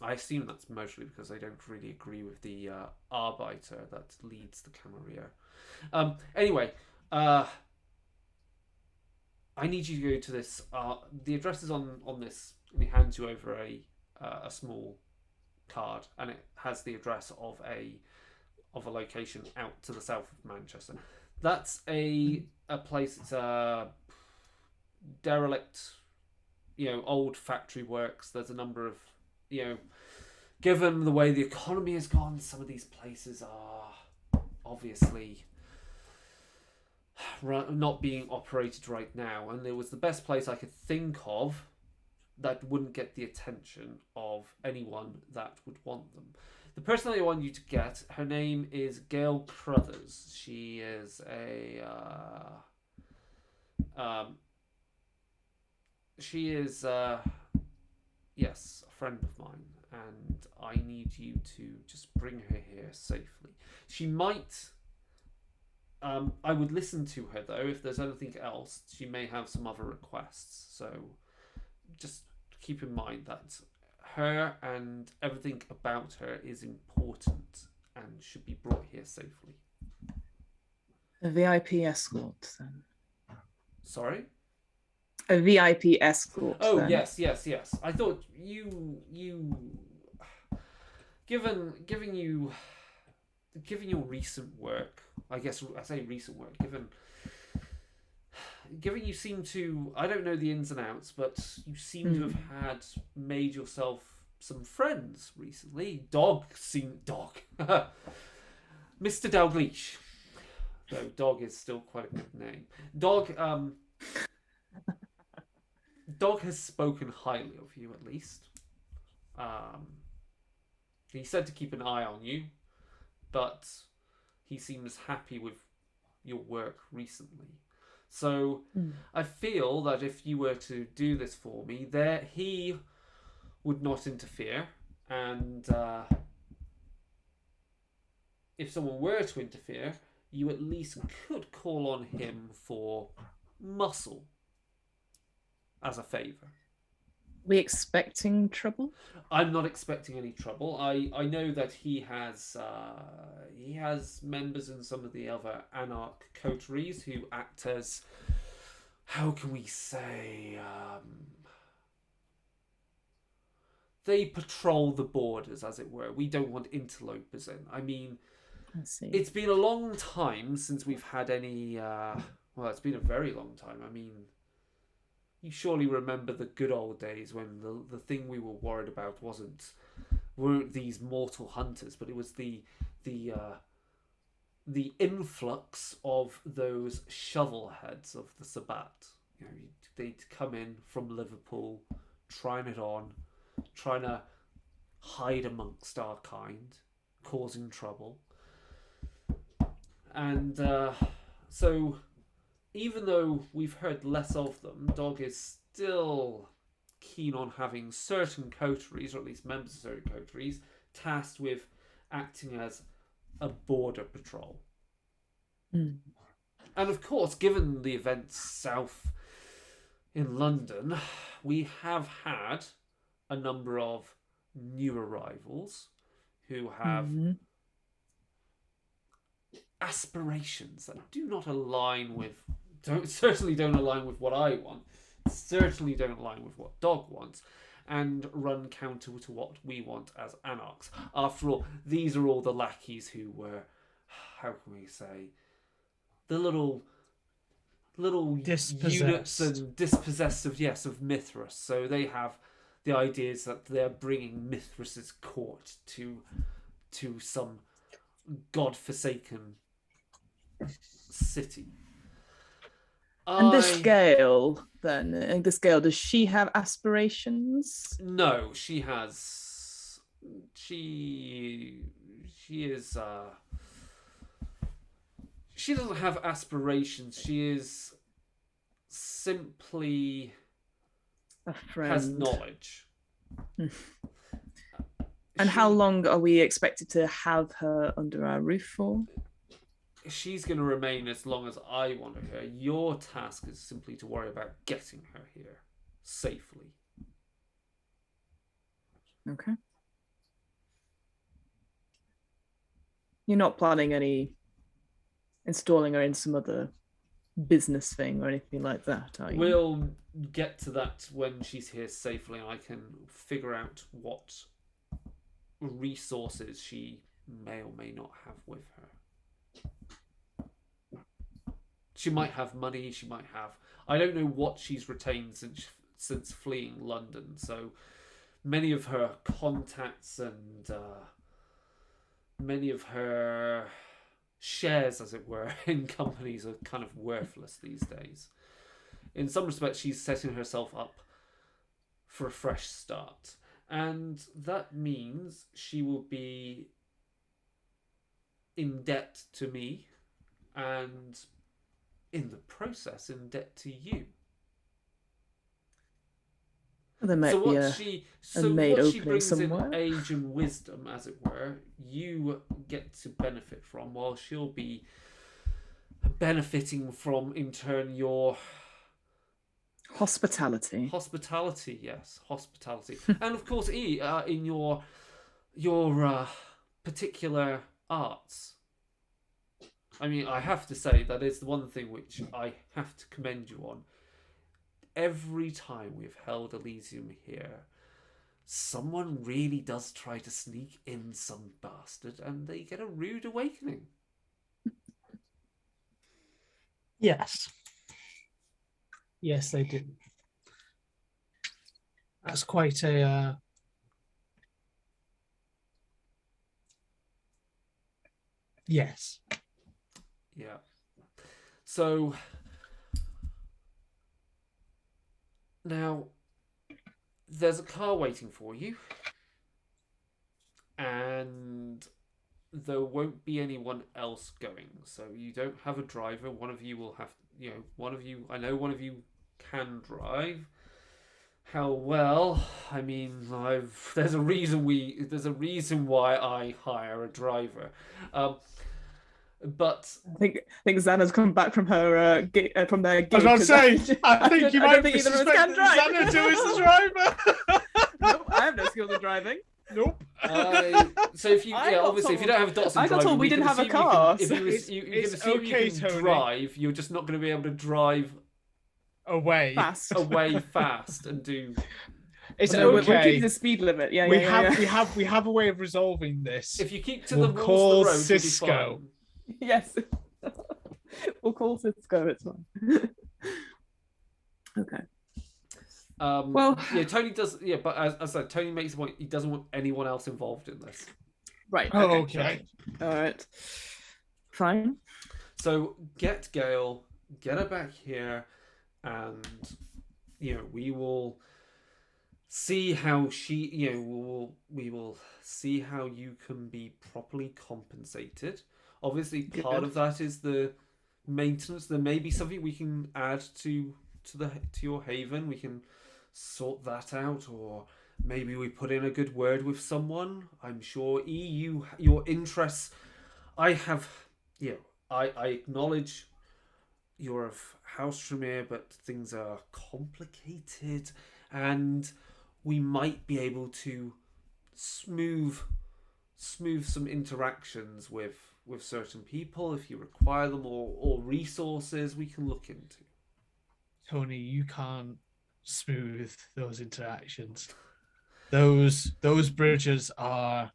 Speaker 1: I assume that's mostly because I don't really agree with the Arbeiter that leads the Camarilla. Anyway, I need you to go to this. The address is on this, and he hands you over a small card, and it has the address of a location out to the south of Manchester. That's a place. It's a derelict, old factory works. There's a number of, given the way the economy has gone, some of these places are obviously not being operated right now, and it was the best place I could think of that wouldn't get the attention of anyone that would want them. The person that I want you to get, her name is Gail Crothers. She is a yes, a friend of mine, and I need you to just bring her here safely. She might. I would listen to her though. If there's anything else, she may have some other requests. So just keep in mind that her and everything about her is important and should be brought here safely.
Speaker 3: A VIP escort, then.
Speaker 1: Sorry?
Speaker 3: A VIP escort.
Speaker 1: Oh,
Speaker 3: then.
Speaker 1: yes. I thought you given your recent work, I guess I say recent work, given you seem to, I don't know the ins and outs, but you seem to have made yourself some friends recently. Dog. Mr. Dalgleish. Though Dog is still quite a good name. Dog has spoken highly of you, at least. He said to keep an eye on you, but he seems happy with your work recently. So I feel that if you were to do this for me, he would not interfere, and if someone were to interfere, you at least could call on him for muscle as a favour.
Speaker 3: We expecting trouble?
Speaker 1: I'm not expecting any trouble. I know that he has members in some of the other anarch coteries who act as, how can we say, they patrol the borders, as it were. We don't want interlopers in. I mean,
Speaker 3: I see.
Speaker 1: It's been a long time since we've had any. Well, it's been a very long time. I mean, you surely remember the good old days when the thing we were worried about weren't these mortal hunters, but it was the influx of those shovel heads of the Sabbat. They'd come in from Liverpool, trying it on, trying to hide amongst our kind, causing trouble. And so, even though we've heard less of them, Dog is still keen on having certain coteries, or at least members of certain coteries, tasked with acting as a border patrol. And of course, given the events south in London, we have had a number of new arrivals who have aspirations that do not align with, certainly don't align with what I want, certainly don't align with what Dog wants. and run counter to what we want as anarchs. After all, these are all the lackeys who were, how can we say, the little units and dispossessed of Mithras. So they have the ideas that they're bringing Mithras's court to some godforsaken city.
Speaker 3: And this Gale, then, does she have aspirations?
Speaker 1: No, she has. She is. She doesn't have aspirations. She is simply
Speaker 3: a friend.
Speaker 1: Has knowledge.
Speaker 3: And how long are we expected to have her under our roof for?
Speaker 1: She's going to remain as long as I want her here. Your task is simply to worry about getting her here safely.
Speaker 3: Okay. You're not planning any installing her in some other business thing or anything like that, are you?
Speaker 1: We'll get to that when she's here safely, and I can figure out what resources she may or may not have with her. She might have money, she might have... I don't know what she's retained since fleeing London, so many of her contacts and many of her shares, as it were, in companies are kind of worthless these days. In some respects, she's setting herself up for a fresh start. And that means she will be in debt to me and in the process in debt to you.
Speaker 3: There might
Speaker 1: So
Speaker 3: be
Speaker 1: what she brings
Speaker 3: somewhere.
Speaker 1: in age and wisdom, as it were, you get to benefit from, while she'll be benefiting from, in turn, your
Speaker 3: hospitality.
Speaker 1: Hospitality, yes, hospitality, and of course, in your particular arts. I mean, I have to say that is the one thing which I have to commend you on. Every time we've held Elysium here, someone really does try to sneak in some bastard, and they get a rude awakening.
Speaker 2: Yes. Yes, they do. That's quite a... Yes.
Speaker 1: Yeah. So... Now, there's a car waiting for you, and there won't be anyone else going. So you don't have a driver. One of you will have, I know one of you can drive. How well? I mean, there's a reason why I hire a driver. But
Speaker 3: I think Xana's come back from her from their gig.
Speaker 2: I was about to say, I think you might be suspecting Xana too as the driver.
Speaker 3: Nope, I have no skills in driving.
Speaker 2: Nope.
Speaker 1: So if you, obviously, if you don't have Dotson driving,
Speaker 3: I got told we didn't have a car.
Speaker 1: If you can assume you can drive, you're just not going to be able to drive
Speaker 2: away
Speaker 3: fast
Speaker 1: and do.
Speaker 2: It's
Speaker 3: okay. We're keeping the speed limit. Yeah,
Speaker 2: we have a way of resolving this.
Speaker 1: If you keep to the rules of the road,
Speaker 2: Cisco.
Speaker 1: you'll be fine.
Speaker 3: Yes. We'll call Cisco, it's fine. Okay.
Speaker 1: Well, yeah, Tony does. Yeah, but as I said, Tony makes the point. He doesn't want anyone else involved in this.
Speaker 3: Right.
Speaker 2: Okay.
Speaker 3: All right. Fine.
Speaker 1: So get Gail, get her back here, and we will see how she. We will see how you can be properly compensated. Obviously, part of that is the maintenance. There may be something we can add to your haven. We can sort that out, or maybe we put in a good word with someone. I'm sure your interests. I acknowledge you're of House Tremere, but things are complicated, and we might be able to smooth some interactions with certain people if you require them, or resources we can look into.
Speaker 2: Tony, you can't smooth those interactions. those bridges are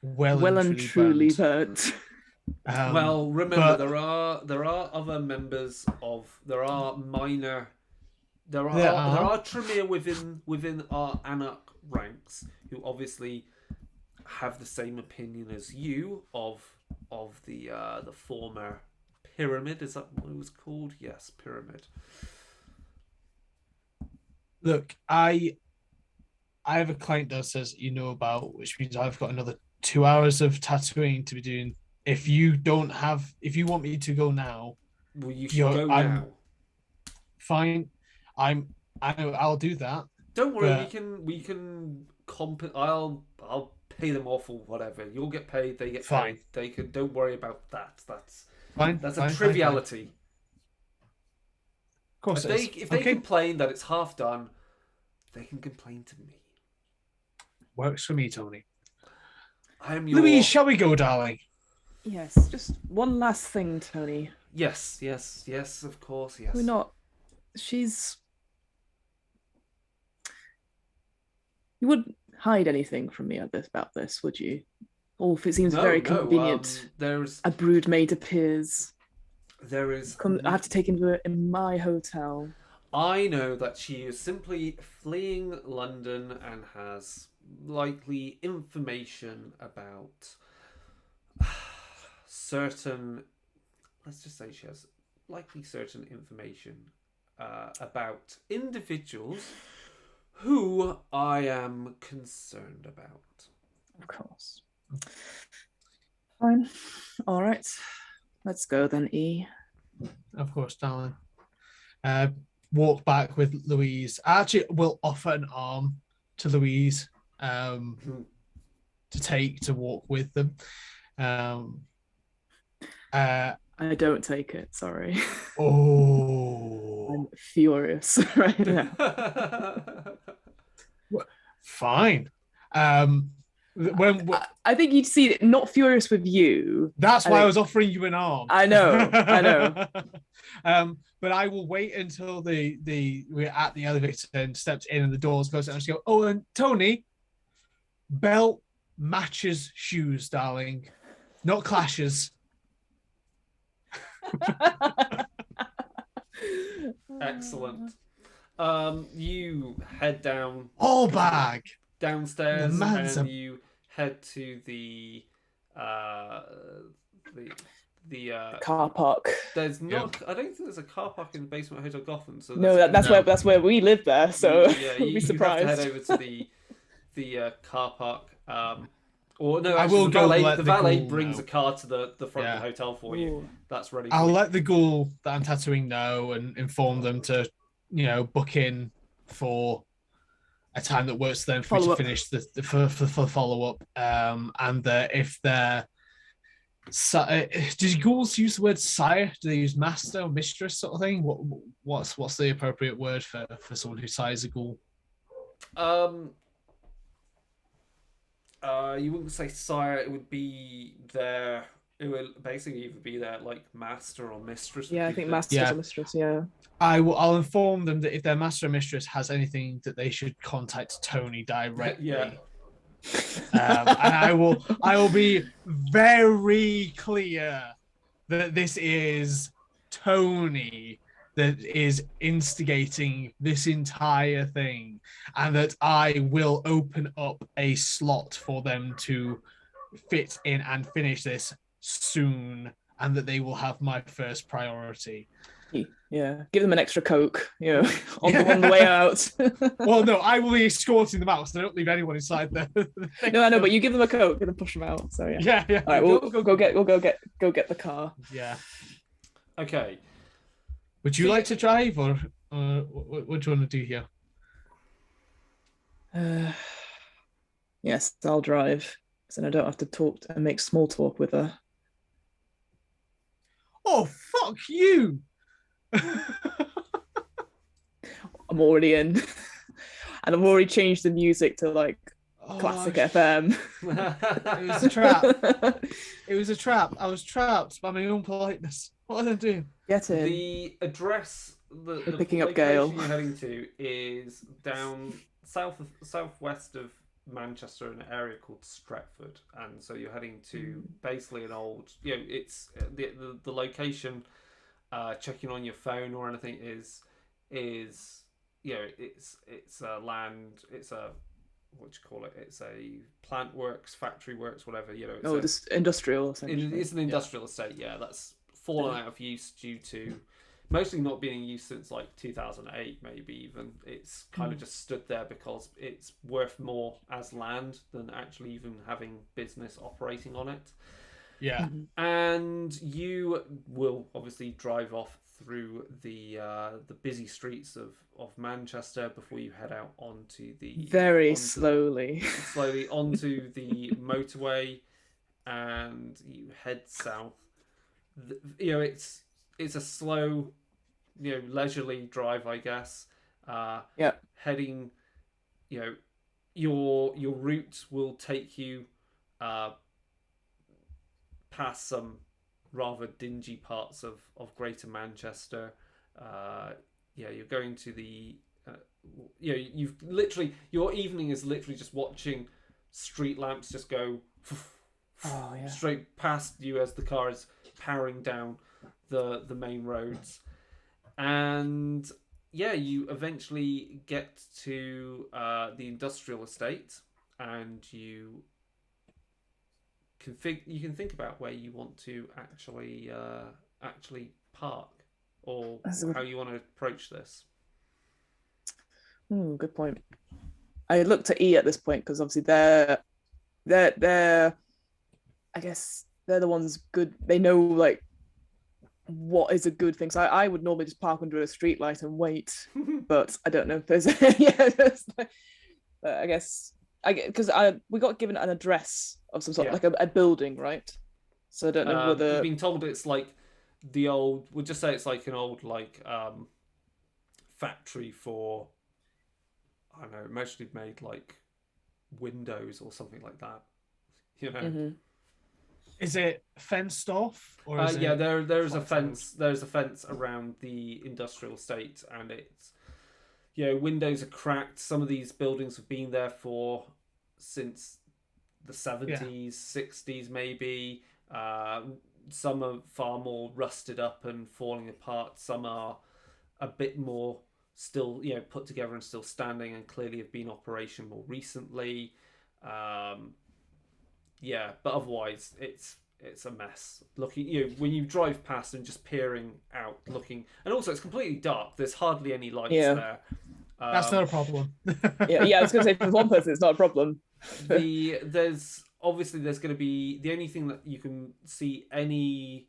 Speaker 2: well
Speaker 3: and
Speaker 2: and
Speaker 3: truly
Speaker 2: burnt.
Speaker 3: burnt.
Speaker 1: Well, remember
Speaker 2: but
Speaker 1: there are other members of there are minor there
Speaker 2: there
Speaker 1: are
Speaker 2: are
Speaker 1: Tremere within our Anak ranks who obviously have the same opinion as you of the former pyramid. Is that what it was called? Yes, pyramid.
Speaker 2: look, I have a client that says you know about, which means I've got another 2 hours of tattooing to be doing. If you want me to go now,
Speaker 1: Well, you should go now.
Speaker 2: Fine. I'll do that.
Speaker 1: Don't worry,
Speaker 2: but
Speaker 1: we can I'll pay them off or whatever. You'll get paid, they get
Speaker 2: Fine.
Speaker 1: paid. They can don't worry about that.
Speaker 2: fine.
Speaker 1: That's
Speaker 2: fine,
Speaker 1: a triviality.
Speaker 2: Fine. Of course,
Speaker 1: If they complain that it's half done, they can complain to me.
Speaker 2: Works for me, Tony.
Speaker 1: I am your
Speaker 2: Louise, shall we go, darling?
Speaker 3: Yes, just one last thing, Tony.
Speaker 1: Yes, of course, yes.
Speaker 3: We're not. She's. You wouldn't hide anything from me about this, would you? Or if it seems very convenient,
Speaker 1: there's
Speaker 3: a broodmaid appears.
Speaker 1: there is.
Speaker 3: I have to take him to in my hotel.
Speaker 1: I know that she is simply fleeing London and has likely information about certain. Let's just say she has likely certain information about individuals who I am concerned about.
Speaker 3: Of course. Fine. All right. Let's go then, E.
Speaker 2: Of course, darling. Walk back with Louise. I actually will offer an arm to Louise to walk with them.
Speaker 3: I don't take it. Sorry.
Speaker 2: Oh,
Speaker 3: I'm furious right now.
Speaker 2: Fine.
Speaker 3: I think you'd see it, not furious with you.
Speaker 2: That's why I was offering you an arm.
Speaker 3: I know.
Speaker 2: But I will wait until we're at the elevator and steps in and the doors close and I just go, oh, and Tony, belt matches shoes, darling, not clashes.
Speaker 1: Excellent. You head down
Speaker 2: all bag
Speaker 1: downstairs and you head to the
Speaker 3: car park.
Speaker 1: There's not. Yep. I don't think there's a car park in the basement of Hotel Gotham. So
Speaker 3: no, that's where we live there. So you'll be surprised.
Speaker 1: You have to head over to the car park. Or no,
Speaker 2: actually, I will
Speaker 1: the valet brings a car to the front of the hotel for you.
Speaker 3: Ooh.
Speaker 1: That's ready.
Speaker 2: I'll let the ghoul that I'm tattooing know and inform them to, book in for a time that works for them for me to finish for follow up. And if they're do ghouls use the word sire? Do they use master or mistress sort of thing? What's the appropriate word for someone who sires a ghoul?
Speaker 1: You wouldn't say sire. It would be their. It would basically either be their like master or mistress.
Speaker 3: Yeah, I think master or mistress. Yeah.
Speaker 2: I'll inform them that if their master or mistress has anything, that they should contact Tony directly.
Speaker 1: Yeah.
Speaker 2: And I will be very clear that this is Tony that is instigating this entire thing, and that I will open up a slot for them to fit in and finish this soon, and that they will have my first priority.
Speaker 3: Yeah, give them an extra Coke, on the way out.
Speaker 2: Well, no, I will be escorting them out, so they don't leave anyone inside there.
Speaker 3: No, I know, but you give them a Coke and then push them out. So yeah.
Speaker 2: Yeah.
Speaker 3: All right, we'll go get the car.
Speaker 2: Yeah.
Speaker 1: Okay.
Speaker 2: Would you like to drive, or what do you want to do here?
Speaker 3: Yes, I'll drive, so then I don't have to talk and make small talk with her.
Speaker 2: Oh, fuck you!
Speaker 3: I'm already in, and I've already changed the music to like classic FM.
Speaker 2: It was a trap. It was a trap. I was trapped by my own politeness. What did I do?
Speaker 3: Get in.
Speaker 1: The address, the
Speaker 3: picking up Gale.
Speaker 1: You're heading to is southwest of Manchester in an area called Stretford, and so you're heading to basically an old, it's the location. Checking on your phone or anything is it's a land, it's a, what do you call it? It's a plant works, factory works, whatever.
Speaker 3: It's industrial. Essentially.
Speaker 1: It's an industrial estate. Yeah, that's fallen out of use due to mostly not being in use since like 2008, maybe even. It's kind of just stood there because it's worth more as land than actually even having business operating on it.
Speaker 2: Yeah.
Speaker 1: And you will obviously drive off through the busy streets of Manchester before you head out onto the
Speaker 3: slowly
Speaker 1: onto the motorway, and you head south. It's a slow, leisurely drive, I guess. Heading, your route will take you past some rather dingy parts of Greater Manchester. You're going to the your evening is literally just watching street lamps just go straight past you as the car is powering down the main roads. And you eventually get to the industrial estate, and you can think about where you want to actually park, or how you want to approach this.
Speaker 3: Good point. I looked at E at this point because obviously they're I guess they're the ones good. They know like what is a good thing. So I would normally just park under a street light and wait, but I don't know if there's I guess because we got given an address of some sort, like a building, right? So I don't know whether
Speaker 1: we've been told it's like the old. We'll just say it's like an old factory for, I don't know, mostly made like windows or something like that.
Speaker 2: Is it fenced off? Or is
Speaker 1: there's a fence. There's a fence around the industrial estate, and it's windows are cracked. Some of these buildings have been there since the 70s, 60s, maybe. Some are far more rusted up and falling apart. Some are a bit more still, put together and still standing, and clearly have been operational more recently. But otherwise it's a mess. Looking, when you drive past and just peering out, looking, and also it's completely dark. There's hardly any lights there.
Speaker 2: That's not a problem.
Speaker 3: I was going to say, for one person, it's not a problem.
Speaker 1: There's going to be, the only thing that you can see any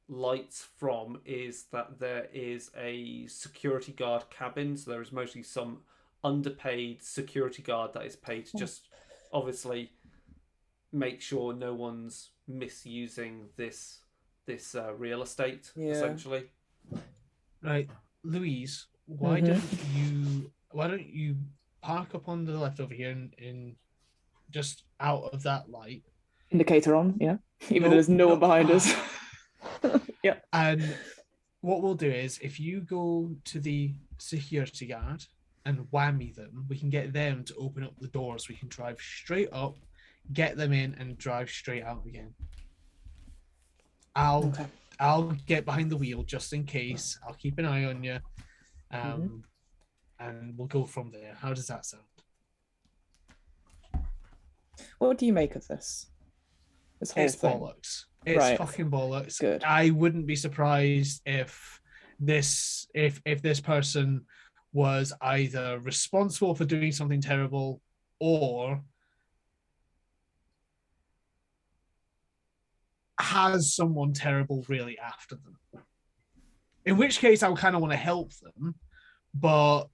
Speaker 1: lights from is that there is a security guard cabin. So there is mostly some underpaid security guard that is paid to just obviously make sure no one's misusing this real estate, essentially.
Speaker 2: Right, Louise, why don't you park up on the left over here and just out of that light,
Speaker 3: indicator on, even though there's no one behind us.
Speaker 2: And what we'll do is, if you go to the security guard and whammy them, we can get them to open up the doors. We can drive straight up, get them in, and drive straight out again. I'll get behind the wheel just in case. I'll keep an eye on you, and we'll go from there. How does that sound?
Speaker 3: What do you make of this? This whole thing?
Speaker 2: Bollocks. It's fucking bollocks.
Speaker 3: Good.
Speaker 2: I wouldn't be surprised if this person was either responsible for doing something terrible or has someone terrible really after them. In which case, I would kind of want to help them. But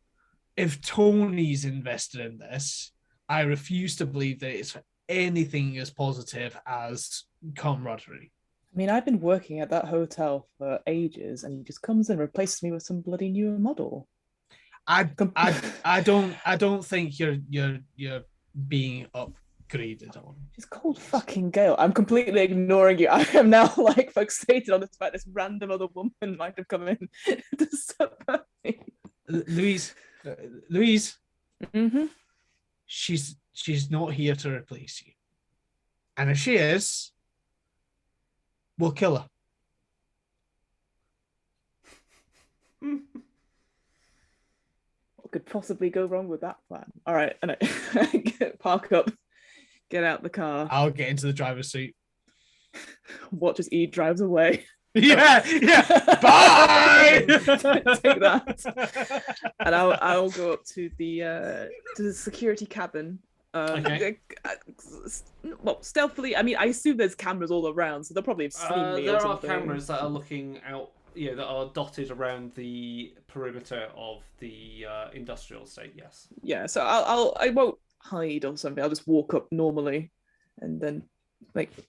Speaker 2: if Tony's invested in this, I refuse to believe that it's anything as positive as camaraderie.
Speaker 3: I mean, I've been working at that hotel for ages, and he just comes and replaces me with some bloody newer model.
Speaker 2: I don't think you're being upgraded on.
Speaker 3: She's called fucking Gail. I'm completely ignoring you. I am now like fixated on the fact this random other woman might have come in to support me.
Speaker 2: Louise.
Speaker 3: Mm-hmm.
Speaker 2: she's not here to replace you. And if she is, we'll kill her.
Speaker 3: What could possibly go wrong with that plan? All right, and I park up, get out the car.
Speaker 2: I'll get into the driver's seat.
Speaker 3: Watch as E drives away.
Speaker 2: Yeah. Bye.
Speaker 3: Take that. And I'll go up to the security cabin.
Speaker 1: Okay.
Speaker 3: Well, stealthily. I mean, I assume there's cameras all around, so they'll probably have seen me.
Speaker 1: There
Speaker 3: or
Speaker 1: are
Speaker 3: something.
Speaker 1: cameras that are looking out, that are dotted around the perimeter of the industrial estate. Yes.
Speaker 3: Yeah, so I won't hide or something. I'll just walk up normally, and then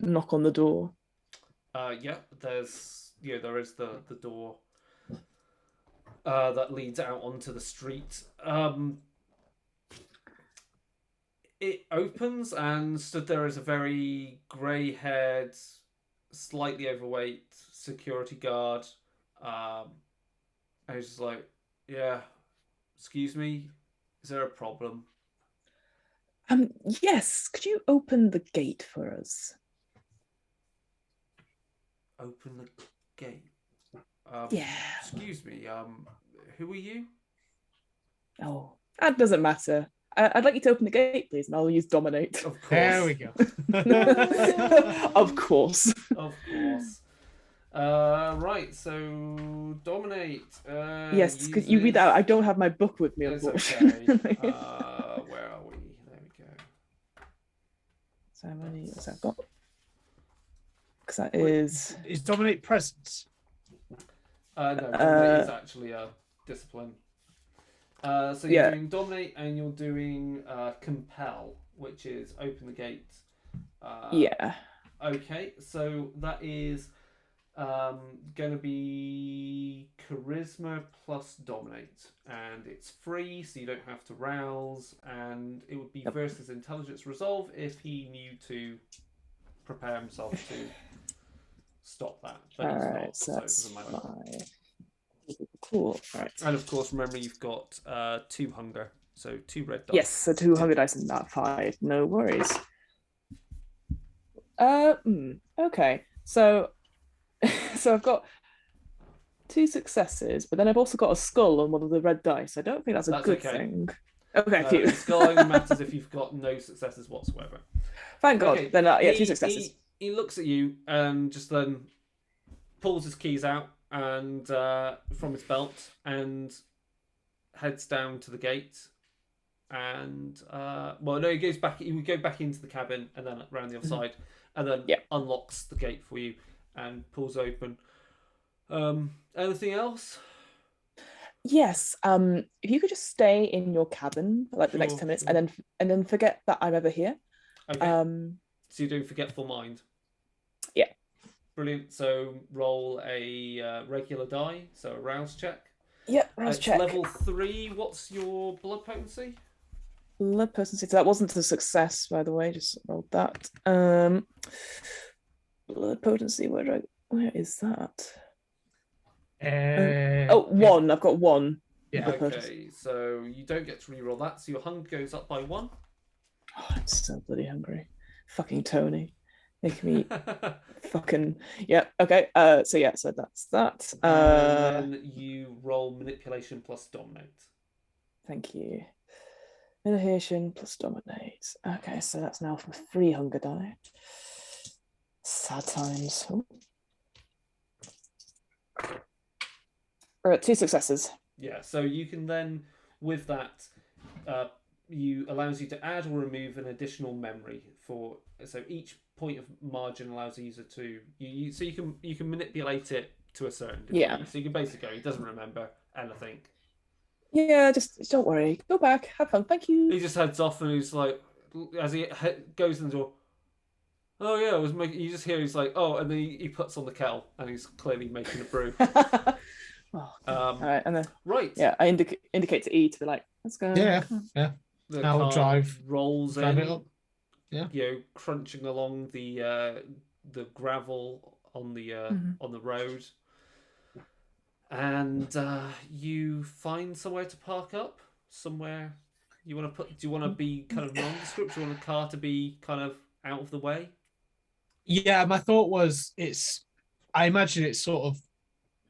Speaker 3: knock on the door.
Speaker 1: There is the door that leads out onto the street. It opens, and stood there is a very grey-haired, slightly overweight security guard. And he's just like, "Yeah, excuse me, is there a problem?"
Speaker 3: Yes. Could you open the gate for us?
Speaker 1: Open the gate.
Speaker 3: Yeah.
Speaker 1: Excuse me. Who are you?
Speaker 3: Oh, that doesn't matter. I'd like you to open the gate, please, and I'll use dominate.
Speaker 1: Of course.
Speaker 2: There we go.
Speaker 3: Of course.
Speaker 1: Of course. Right. So dominate.
Speaker 3: Yes. Could you read that out? I don't have my book with me,
Speaker 1: It's
Speaker 3: unfortunately.
Speaker 1: okay. Where are we? There we go.
Speaker 3: So how many has that got? Because that is
Speaker 2: dominate presence.
Speaker 1: No, dominate is actually a discipline. So you're doing dominate, and you're doing compel, which is open the gate.
Speaker 3: yeah.
Speaker 1: Okay, so that is going to be charisma plus dominate, and it's free, so you don't have to rouse, and it would be versus intelligence resolve if he knew to prepare himself to stop that. But he's
Speaker 3: Alright,
Speaker 1: not,
Speaker 3: so
Speaker 1: so it
Speaker 3: that's
Speaker 1: doesn't matter.
Speaker 3: 5. Cool. Right.
Speaker 1: And of course, remember you've got 2 hunger, so 2 red dice.
Speaker 3: Yes, so 2 hunger dice and that 5. No worries. Okay. So I've got 2 successes, but then I've also got a skull on one of the red dice. I don't think that's a good thing. Okay, phew.
Speaker 1: The skull only matters if you've got no successes whatsoever.
Speaker 3: Thank God.
Speaker 1: Okay.
Speaker 3: Then 2 successes.
Speaker 1: He looks at you and just then pulls his keys out and from his belt and heads down to the gate. And he goes back. He would go back into the cabin and then around the other side, and then unlocks the gate for you and pulls open. Anything else?
Speaker 3: Yes. If you could just stay in your cabin for the next 10 minutes, and then forget that I'm ever here.
Speaker 1: Okay. So you're doing forgetful mind.
Speaker 3: Yeah.
Speaker 1: Brilliant. So roll a regular die, so a rouse check.
Speaker 3: Yeah, rouse check.
Speaker 1: Level 3. What's your blood potency?
Speaker 3: Blood potency. So that wasn't a success, by the way. Just rolled that. Blood potency. Where is that? 1. I've got 1.
Speaker 2: Yeah.
Speaker 1: Okay, so you don't get to reroll that, so your hunger goes up by 1.
Speaker 3: Oh, I'm so bloody hungry. Fucking Tony. Making me fucking... Yeah, okay. So that's that.
Speaker 1: And then you roll manipulation plus dominate.
Speaker 3: Thank you. Manipulation plus dominate. Okay, so that's now for 3 hunger die. Sad times. All right, 2 successes.
Speaker 1: Yeah, so you can then, with that, allows you to add or remove an additional memory for. So each point of margin allows the user to so you can manipulate it to a certain degree.
Speaker 3: Yeah.
Speaker 1: So you can basically go. He doesn't remember anything.
Speaker 3: Yeah, just don't worry. Go back, have fun. Thank you.
Speaker 1: He just heads off and he's like, as he goes in the door. Oh yeah, I was making. You just hear he's like, oh, and then he puts on the kettle and he's clearly making a brew.
Speaker 3: All right, and then
Speaker 1: yeah,
Speaker 3: I indicate to E to be like, let's go.
Speaker 2: Yeah.
Speaker 1: The
Speaker 2: I'll
Speaker 1: car
Speaker 2: drive
Speaker 1: in.
Speaker 2: it up. Yeah.
Speaker 1: Crunching along the gravel on the on the road, and you find somewhere to park up, somewhere You want to put? Do you want to be kind of nondescript? Do you want the car to be kind of out of the way?
Speaker 2: Yeah, my thought was I imagine it's sort of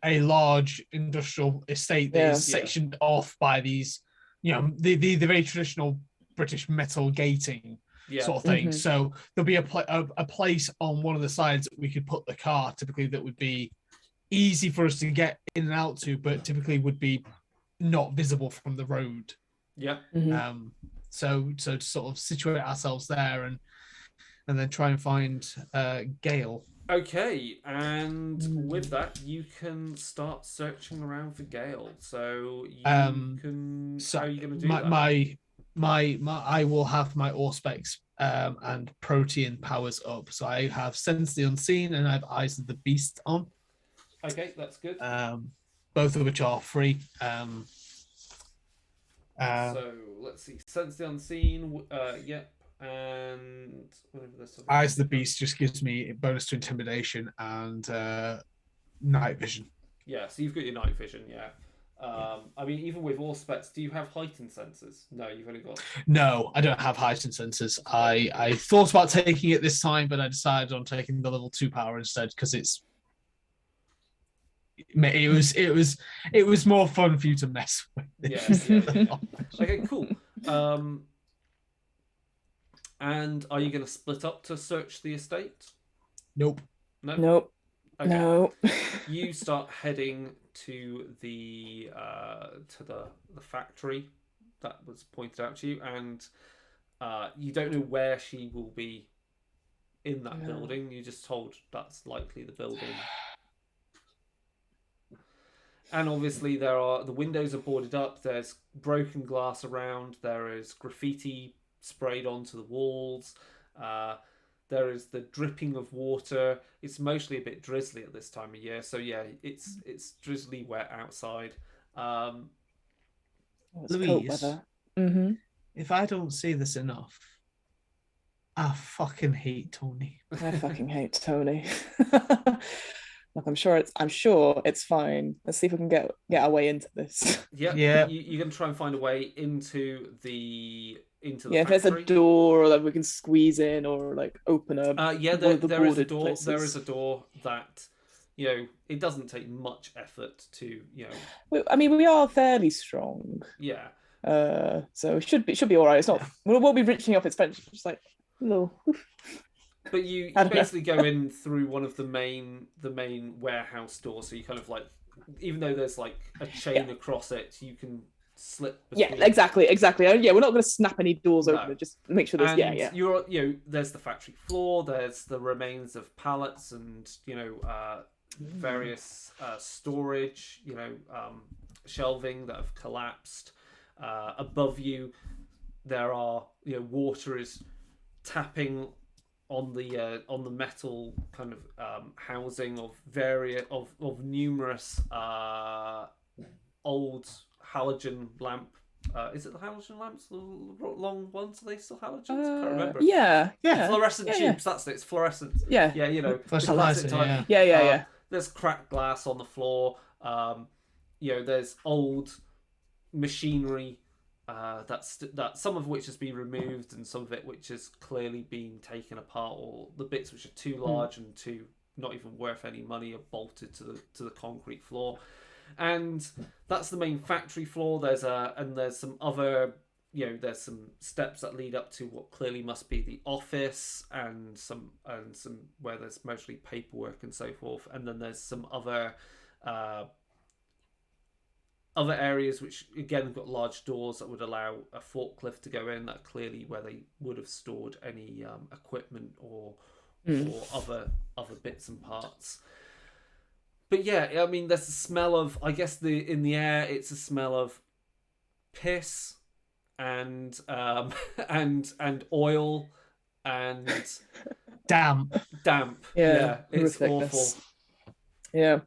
Speaker 2: a large industrial estate that is
Speaker 1: Yeah.
Speaker 2: sectioned off by these, the very traditional British metal gating
Speaker 1: Yeah.
Speaker 2: sort of thing.
Speaker 3: Mhm.
Speaker 2: So there'll be a place on one of the sides that we could put the car, typically that would be easy for us to get in and out to, but typically would be not visible from the road.
Speaker 1: Yeah.
Speaker 3: Mhm.
Speaker 2: So to sort of situate ourselves there and then try and find Gale.
Speaker 1: Okay, and with that, you can start searching around for Gale. So you can.
Speaker 2: So
Speaker 1: how are you going to do
Speaker 2: my,
Speaker 1: that?
Speaker 2: my I will have my Auspex and protean powers up. So I have Sense the Unseen and I have Eyes of the Beast on.
Speaker 1: Okay, that's good.
Speaker 2: Both of which are free.
Speaker 1: So let's see. Sense the Unseen. Yep. And whatever this.
Speaker 2: Eyes of the Beast just gives me a bonus to intimidation and night vision.
Speaker 1: Yeah, so you've got your night vision. Yeah. I mean, even with Auspex, do you have heightened senses? No, you've only got.
Speaker 2: No, I don't have heightened senses. I thought about taking it this time, but I decided on taking the level 2 power instead because it was more fun for you to mess with.
Speaker 1: Yeah. Okay, cool. And are you going to split up to search the estate?
Speaker 2: Nope.
Speaker 1: No.
Speaker 3: Nope.
Speaker 1: Okay.
Speaker 3: No.
Speaker 1: You start heading to the factory that was pointed out to you, and you don't know where she will be in that building. You're just told that's likely the building. And obviously the windows are boarded up, there's broken glass around, there is graffiti sprayed onto the walls, there is the dripping of water. It's mostly a bit drizzly at this time of year, so yeah, it's drizzly wet outside.
Speaker 2: Louise, if I don't see this enough, I fucking hate Tony.
Speaker 3: I fucking hate Tony. Like, I'm sure it's fine. Let's see if we can get our way into this.
Speaker 1: Yeah. You're gonna try and find a way into the factory.
Speaker 3: If there's a door that we can squeeze in or like open up.
Speaker 1: There is a door.
Speaker 3: Places.
Speaker 1: There is a door that it doesn't take much effort to
Speaker 3: I mean, we are fairly strong.
Speaker 1: Yeah.
Speaker 3: So it should be all right. It's not. We'll be reaching up its French. Just like no.
Speaker 1: But you basically go in through one of the main warehouse doors. So you kind of like, even though there's like a chain across it, you can slip between.
Speaker 3: Yeah, exactly. Yeah, we're not going to snap any doors open. Just make sure there's
Speaker 1: there's the factory floor. There's the remains of pallets and various storage. Shelving that have collapsed. Above you, there are water is tapping on the metal kind of housing of numerous old halogen lamp. Is it the halogen lamps? The long ones? Are they still halogens? I can't remember.
Speaker 3: Yeah.
Speaker 1: Fluorescent tubes. That's it. It's fluorescent.
Speaker 3: Yeah.
Speaker 1: Yeah.
Speaker 2: Classic type.
Speaker 3: Yeah.
Speaker 1: There's cracked glass on the floor. There's old machinery. That some of which has been removed and some of it which has clearly been taken apart, or the bits which are too large and too not even worth any money are bolted to the concrete floor. And that's the main factory floor. There's some other there's some steps that lead up to what clearly must be the office and some where there's mostly paperwork and so forth. And then there's some other areas which again have got large doors that would allow a forklift to go in, that clearly where they would have stored any equipment or other bits and parts. But yeah, I mean, there's a smell of, I guess in the air it's a smell of piss and oil and
Speaker 2: damp.
Speaker 1: Yeah, it's
Speaker 3: awful. Yeah.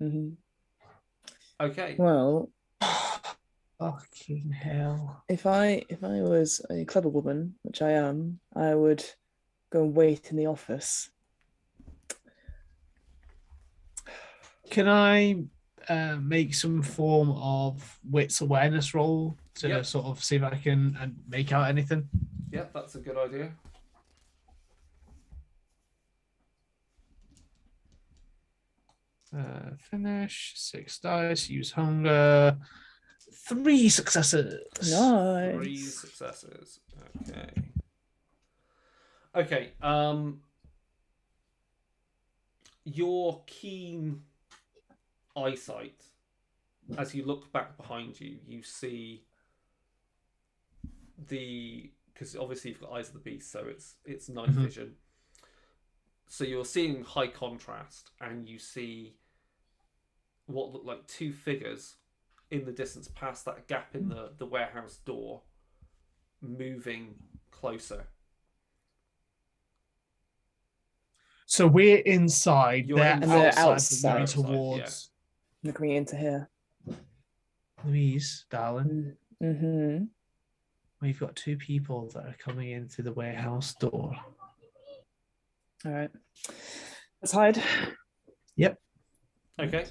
Speaker 3: Mm-hmm.
Speaker 1: Okay.
Speaker 3: Well,
Speaker 2: fucking hell.
Speaker 3: If I was a clever woman, which I am, I would go and wait in the office.
Speaker 2: Can I make some form of wits awareness roll to sort of see if I can make out anything.
Speaker 1: Yeah, that's a good idea.
Speaker 2: Finish 6 dice. Use hunger. 3 successes.
Speaker 3: Nice.
Speaker 1: 3 successes. Okay. Okay. Your keen eyesight, as you look back behind you, you see because obviously you've got eyes of the beast, so it's night vision. So you're seeing high contrast, and you see what look like 2 figures in the distance past that gap in the warehouse door, moving closer.
Speaker 2: So we're inside.
Speaker 1: You're
Speaker 2: They're
Speaker 1: inside.
Speaker 3: And they're
Speaker 2: outside,
Speaker 3: outside.
Speaker 2: moving towards.
Speaker 3: They're coming into here.
Speaker 2: Louise, darling,
Speaker 3: Mm-hmm.
Speaker 2: we've got 2 people that are coming in through the warehouse door.
Speaker 3: All right. Let's hide.
Speaker 2: Yep.
Speaker 1: Okay.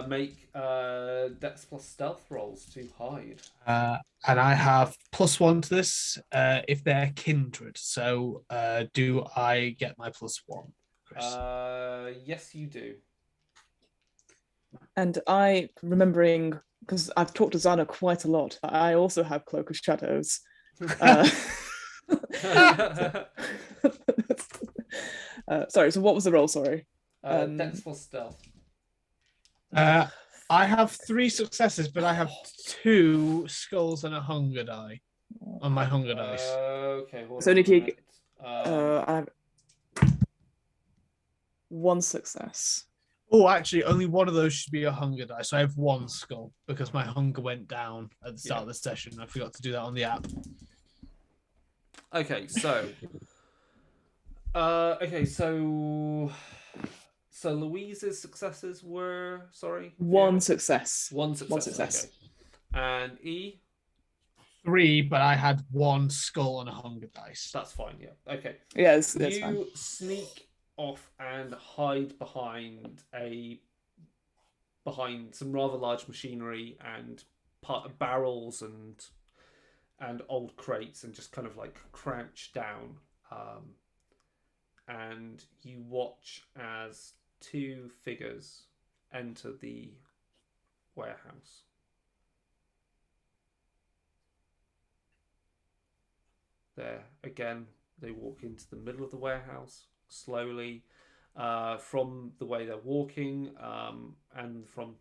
Speaker 1: Make Dex plus stealth rolls to hide.
Speaker 2: And I have +1 to this if they're kindred. So do I get my +1, Chris?
Speaker 1: Yes, you do.
Speaker 3: And I, remembering, because I've talked to Zana quite a lot, that I also have Cloak of Shadows. Sorry, so what was the roll? Sorry.
Speaker 1: Dex plus stealth.
Speaker 2: I have 3 successes, but I have 2 skulls and a hunger die on my hunger dice.
Speaker 1: Okay.
Speaker 3: So if you I have 1 success.
Speaker 2: Oh, actually, only one of those should be a hunger die. So I have 1 skull because my hunger went down at the start of the session. I forgot to do that on the app.
Speaker 1: Okay, so so Louise's successes were
Speaker 3: 1 success.
Speaker 1: 1 success.
Speaker 3: 1 success.
Speaker 1: Okay. And E?
Speaker 2: 3, but I had 1 skull and a hunger dice.
Speaker 1: That's fine, yeah. Okay.
Speaker 3: Yeah, that's fine.
Speaker 1: You sneak off and hide behind some rather large machinery and barrels and old crates, and just kind of like crouch down, and you watch as 2 figures enter the warehouse. There again, they walk into the middle of the warehouse slowly. From the way they're walking, and from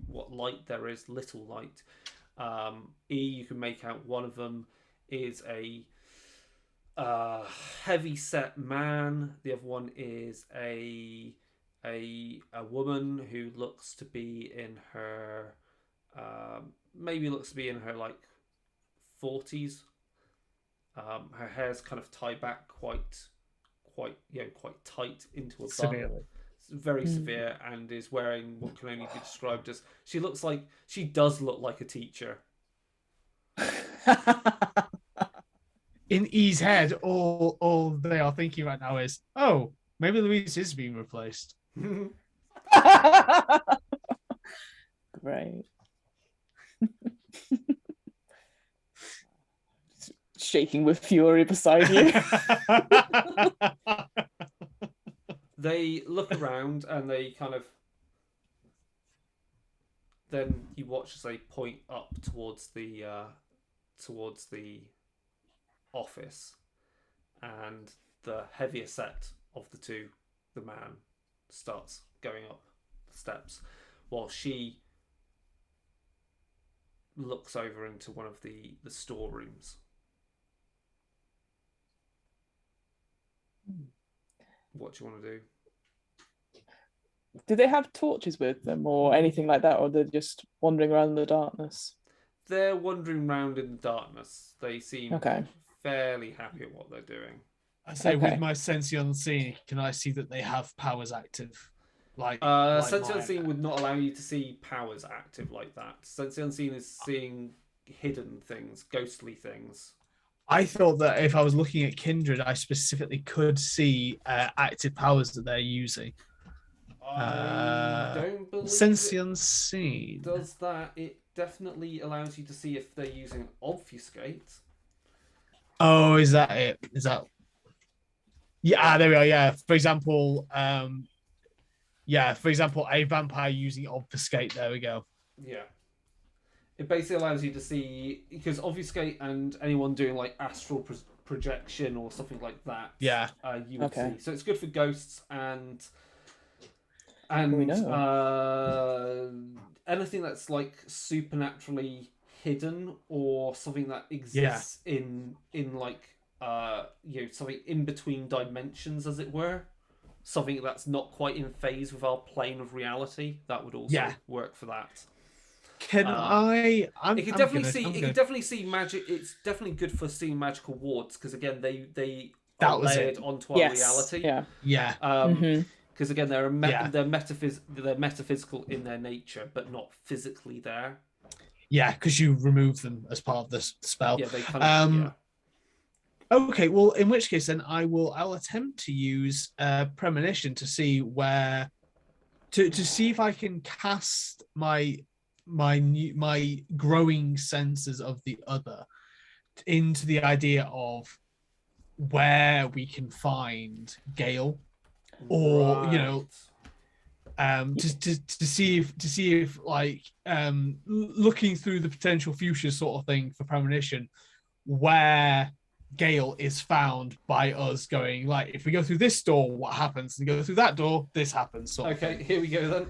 Speaker 1: what light there is, little light. You can make out one of them is a heavy set man. The other one is a woman who looks to be in her like 40s. Her hair's kind of tied back quite tight into a bun.
Speaker 2: Severely.
Speaker 1: It's very severe, and is wearing what can only be described as, she does look like a teacher.
Speaker 2: In E's head, all they are thinking right now is, oh, maybe Louise is being replaced.
Speaker 3: Great. Shaking with fury beside you.
Speaker 1: They look around, and they kind of, then you watch as they point up towards the office, and the heavier set of the 2, the man, starts going up the steps, while she looks over into one of the storerooms. What do you want to do?
Speaker 3: Do they have torches with them or anything like that, or they're just wandering around in the darkness?
Speaker 1: They're wandering around in the darkness. They seem
Speaker 3: Okay.
Speaker 1: fairly happy at what they're doing.
Speaker 2: I say,
Speaker 3: Okay.
Speaker 2: with my sense unseen, can I see that they have powers active?
Speaker 1: Sense Unseen would not allow you to see powers active like that. Sense Unseen is seeing hidden things, ghostly things.
Speaker 2: I thought that if I was looking at Kindred, I specifically could see active powers that they're using.
Speaker 1: I don't believe
Speaker 2: Sense the
Speaker 1: it
Speaker 2: unseen.
Speaker 1: does that. It definitely allows you to see if they're using obfuscate.
Speaker 2: Oh, is that it? Is that? Yeah, there we are. Yeah, for example, a vampire using obfuscate. There we go.
Speaker 1: Yeah. It basically allows you to see, because obfuscate and anyone doing like astral projection or something like that,
Speaker 2: Yeah.
Speaker 1: you would
Speaker 3: Okay.
Speaker 1: see. So it's good for ghosts and
Speaker 3: We know.
Speaker 1: anything that's like supernaturally hidden or something that
Speaker 2: Yeah.
Speaker 1: exists in like something in between dimensions, as it were. Something that's not quite in phase with our plane of reality. That would also work for that.
Speaker 2: Can
Speaker 1: It could definitely see magic. It's definitely good for seeing magical wards because again, they are layered onto our reality.
Speaker 3: Yeah.
Speaker 2: Yeah.
Speaker 1: Because again, they're metaphysical in their nature, but not physically there.
Speaker 2: Yeah, because you remove them as part of the spell.
Speaker 1: Yeah, they kind of. Yeah.
Speaker 2: Okay, well, in which case then I'll attempt to use premonition to see where to see if I can cast my growing senses of the other into the idea of where we can find Gale, or to see if like looking through the potential future sort of thing for premonition, where Gale is found by us going, like, if we go through this door, what happens? And go through that door, this happens.
Speaker 1: Okay, here we go then.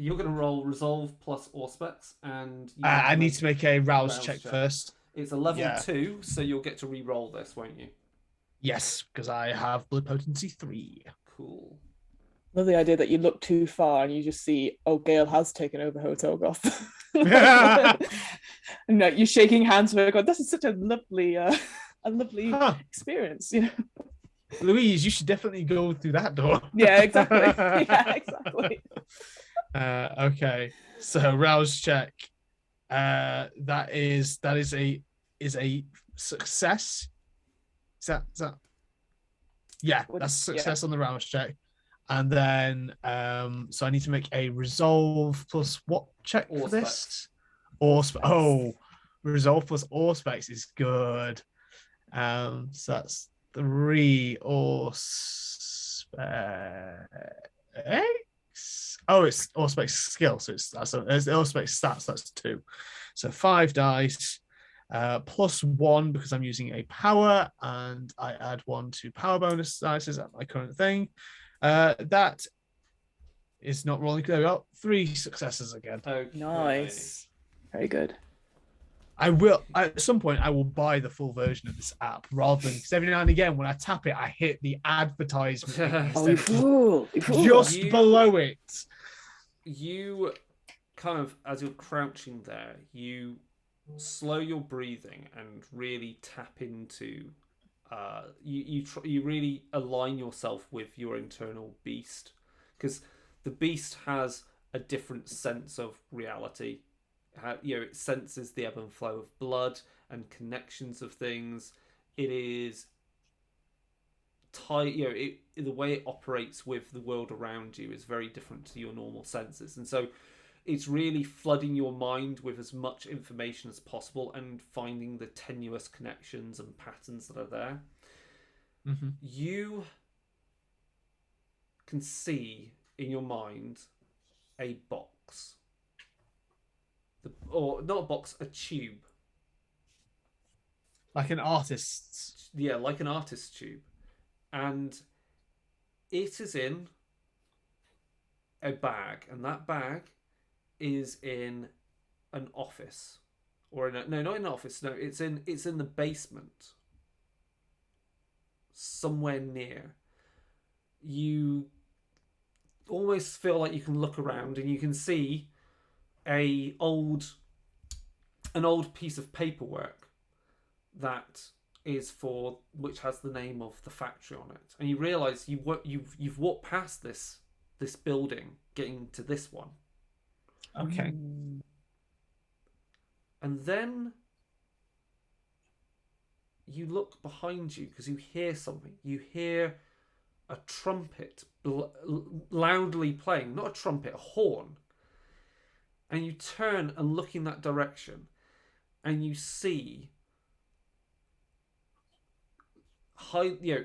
Speaker 1: You're going to roll Resolve plus Auspex, and
Speaker 2: I need to make a rouse check first.
Speaker 1: It's a level 2, so you'll get to re-roll this, won't you?
Speaker 2: Yes, because I have Blood Potency 3.
Speaker 1: Cool.
Speaker 3: Love the idea that you look too far and you just see, oh, Gale has taken over Hotel Goth. And you're shaking hands with her. God, this is such a lovely experience, you know.
Speaker 2: Louise, you should definitely go through that door.
Speaker 3: Yeah, exactly. Yeah, exactly.
Speaker 2: Okay, so rouse check. That is a success. Is that? Yeah, that's success on the rouse check. And then, so I need to make a resolve plus what check for this? Resolve plus Auspex is good. So that's 3 Auspex. Oh, it's Auspex skill, so it's Auspex stats. That's 2. So 5 dice. Plus 1 because I'm using a power, and I add 1 to power bonus dice at my current thing. That is not rolling. There we go. 3 successes again.
Speaker 1: Okay.
Speaker 3: Nice. Very good.
Speaker 2: I will at some point. I will buy the full version of this app rather than, because every now and again when I tap it, I hit the advertisement.
Speaker 3: Oh, you fool!
Speaker 2: Just below it.
Speaker 1: You kind of, as you're crouching there, you slow your breathing and really tap into. You really align yourself with your internal beast, because the beast has a different sense of reality. It senses the ebb and flow of blood and connections of things. It is tied. The way it operates with the world around you is very different to your normal senses, and so it's really flooding your mind with as much information as possible and finding the tenuous connections and patterns that are there.
Speaker 2: Mm-hmm.
Speaker 1: You can see in your mind a box. Or not a box, a tube.
Speaker 2: Like an artist's.
Speaker 1: Yeah, like an artist's tube. And it is in a bag, and that bag is in an office. Or not in an office, no, it's in the basement. Somewhere near. You almost feel like you can look around and you can see an old piece of paperwork that is which has the name of the factory on it, and you realise you've walked past this building getting to this one.
Speaker 2: Okay.
Speaker 1: And then you look behind you because you hear something. You hear a trumpet loudly playing, not a trumpet, a horn. And you turn and look in that direction, and you see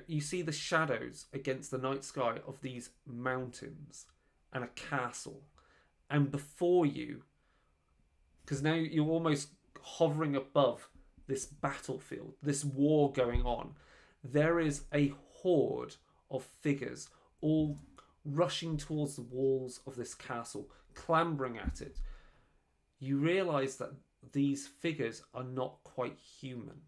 Speaker 1: you see the shadows against the night sky of these mountains and a castle. And before you, because now you're almost hovering above this battlefield, this war going on, there is a horde of figures all rushing towards the walls of this castle, clambering at it. You realise that these figures are not quite human.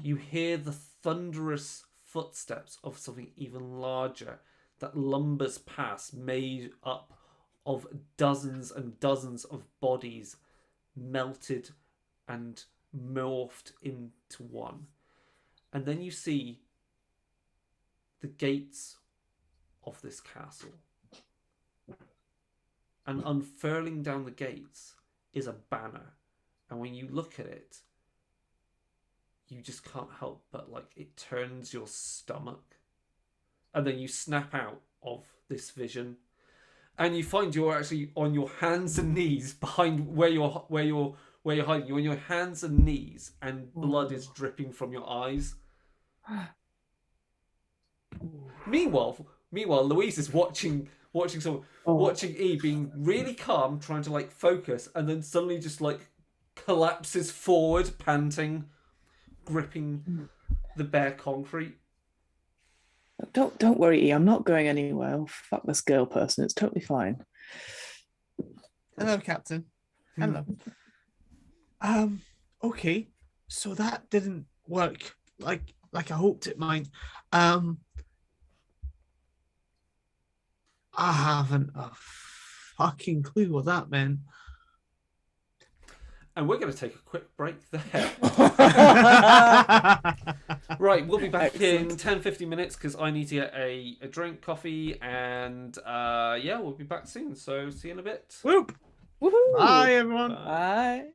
Speaker 1: You hear the thunderous footsteps of something even larger that lumbers past, made up of dozens and dozens of bodies melted and morphed into one. And then you see the gates of this castle. And unfurling down the gates is a banner. And when you look at it, you just can't help but it turns your stomach. And then you snap out of this vision, and you find you're actually on your hands and knees behind where you're hiding. You're on your hands and knees, and blood is dripping from your eyes. Meanwhile, Louise is watching E being really calm, trying to focus, and then suddenly just collapses forward, panting, gripping the bare concrete.
Speaker 3: Don't worry, E. I'm not going anywhere. I'll fuck this girl person. It's totally fine.
Speaker 2: Hello, Captain. Hello. Okay. So that didn't work like I hoped it might. I haven't a fucking clue what that meant.
Speaker 1: And we're going to take a quick break there. Right, we'll be back in 10-15 minutes because I need to get a drink, coffee, and we'll be back soon. So see you in a bit.
Speaker 2: Whoop.
Speaker 3: Woohoo!
Speaker 2: Bye, everyone.
Speaker 3: Bye.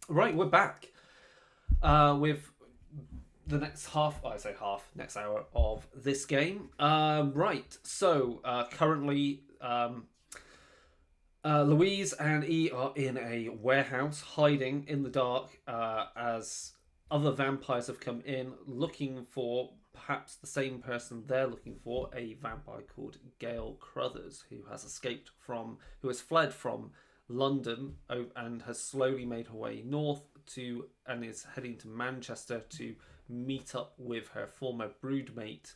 Speaker 1: Right, we're back with the next next hour of this game. Right, so currently Louise and E are in a warehouse hiding in the dark as other vampires have come in looking for perhaps the same person they're looking for, a vampire called Gail Crothers, who has fled from London and has slowly made her way north and is heading to Manchester to meet up with her former broodmate,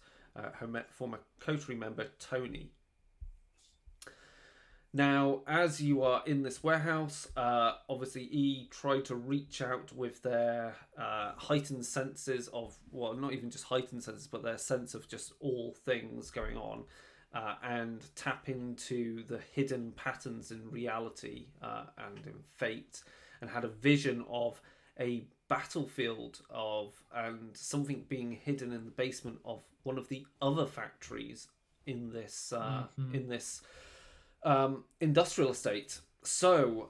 Speaker 1: former coterie member Tony. Now, as you are in this warehouse, obviously E tried to reach out with their heightened senses of, well, not even just heightened senses, but their sense of just all things going on, and tap into the hidden patterns in reality and in fate, and had a vision of a battlefield and something being hidden in the basement of one of the other factories in this industrial estate. So,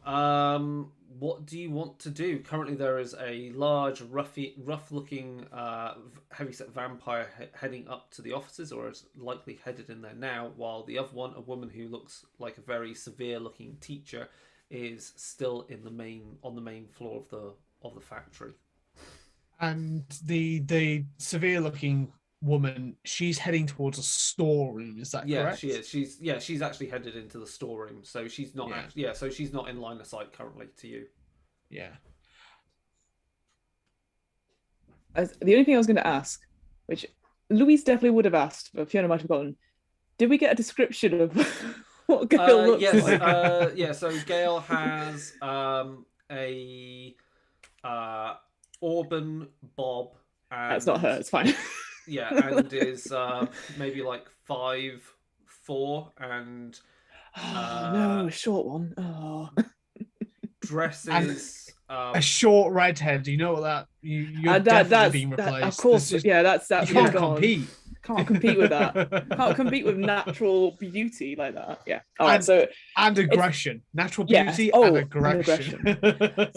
Speaker 1: what do you want to do? Currently, there is a large, rough-looking, heavyset vampire heading up to the offices, or is likely headed in there now, while the other one, a woman who looks like a very severe-looking teacher, is still on the main floor of the factory.
Speaker 2: And the severe-looking woman, she's heading towards a storeroom. Is that correct?
Speaker 1: She is. She's actually headed into the storeroom, so she's not. So she's not in line of sight currently to you.
Speaker 2: Yeah.
Speaker 3: The only thing I was going to ask, which Louise definitely would have asked, but Fiona might have gotten, did we get a description of what Gail looks like?
Speaker 1: So Gail has a auburn bob. And,
Speaker 3: that's not her. It's fine.
Speaker 1: Yeah, and is maybe like 5'4" and
Speaker 3: no, a short one. Oh.
Speaker 1: Dresses
Speaker 2: a short redhead. Do you know what that? You're definitely being replaced.
Speaker 3: Of course, that's
Speaker 2: you can't compete.
Speaker 3: Can't compete with that. Can't compete with natural beauty like that. Yeah. All right.
Speaker 2: And aggression, natural beauty and aggression.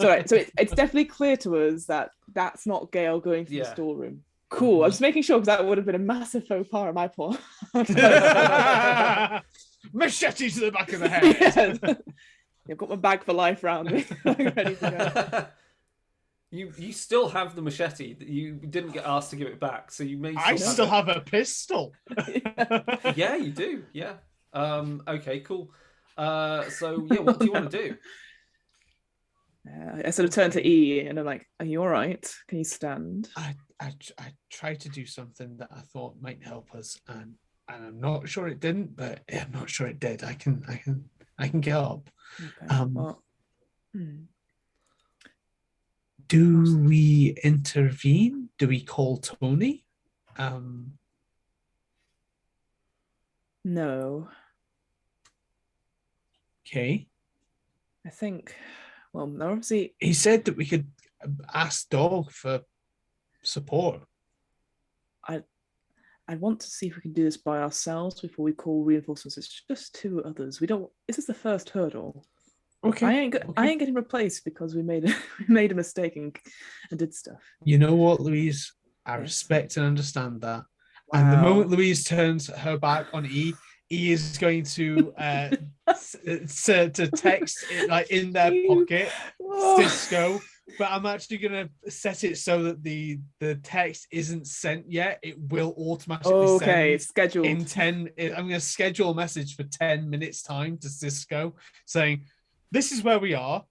Speaker 3: So it's definitely clear to us that that's not Gail going to the storeroom. Cool. I'm just making sure because that would have been a massive faux pas on my part.
Speaker 2: Machete to the back of the head.
Speaker 3: Yes. I've got my bag for life round me. I'm ready to
Speaker 1: go. You still have the machete. You didn't get asked to give it back, so you may.
Speaker 2: I still have a pistol.
Speaker 1: Yeah, you do. Yeah. Okay. Cool. So yeah, what do you want to do?
Speaker 3: I sort of turn to E and I'm like, "Are you all right? Can you stand?"
Speaker 2: I tried to do something that I thought might help us, and I'm not sure it didn't, but I'm not sure it did. I can get up.
Speaker 3: Okay.
Speaker 2: Do we intervene? Do we call Tony?
Speaker 3: No.
Speaker 2: Okay.
Speaker 3: I think. Well, obviously
Speaker 2: he said that we could ask Dog for support.
Speaker 3: I want to see if we can do this by ourselves before we call reinforcements. It's just two others. This is the first hurdle.
Speaker 2: Okay.
Speaker 3: I ain't getting replaced because we made a mistake and did stuff.
Speaker 2: You know what, Louise? I respect and understand that. Wow. And the moment Louise turns her back on E is going to text it like in their pocket, Cisco. But I'm actually going to set it so that the text isn't sent yet. It will automatically send.
Speaker 3: It's scheduled.
Speaker 2: I'm going to schedule a message for 10 minutes time to Cisco saying, this is where we are.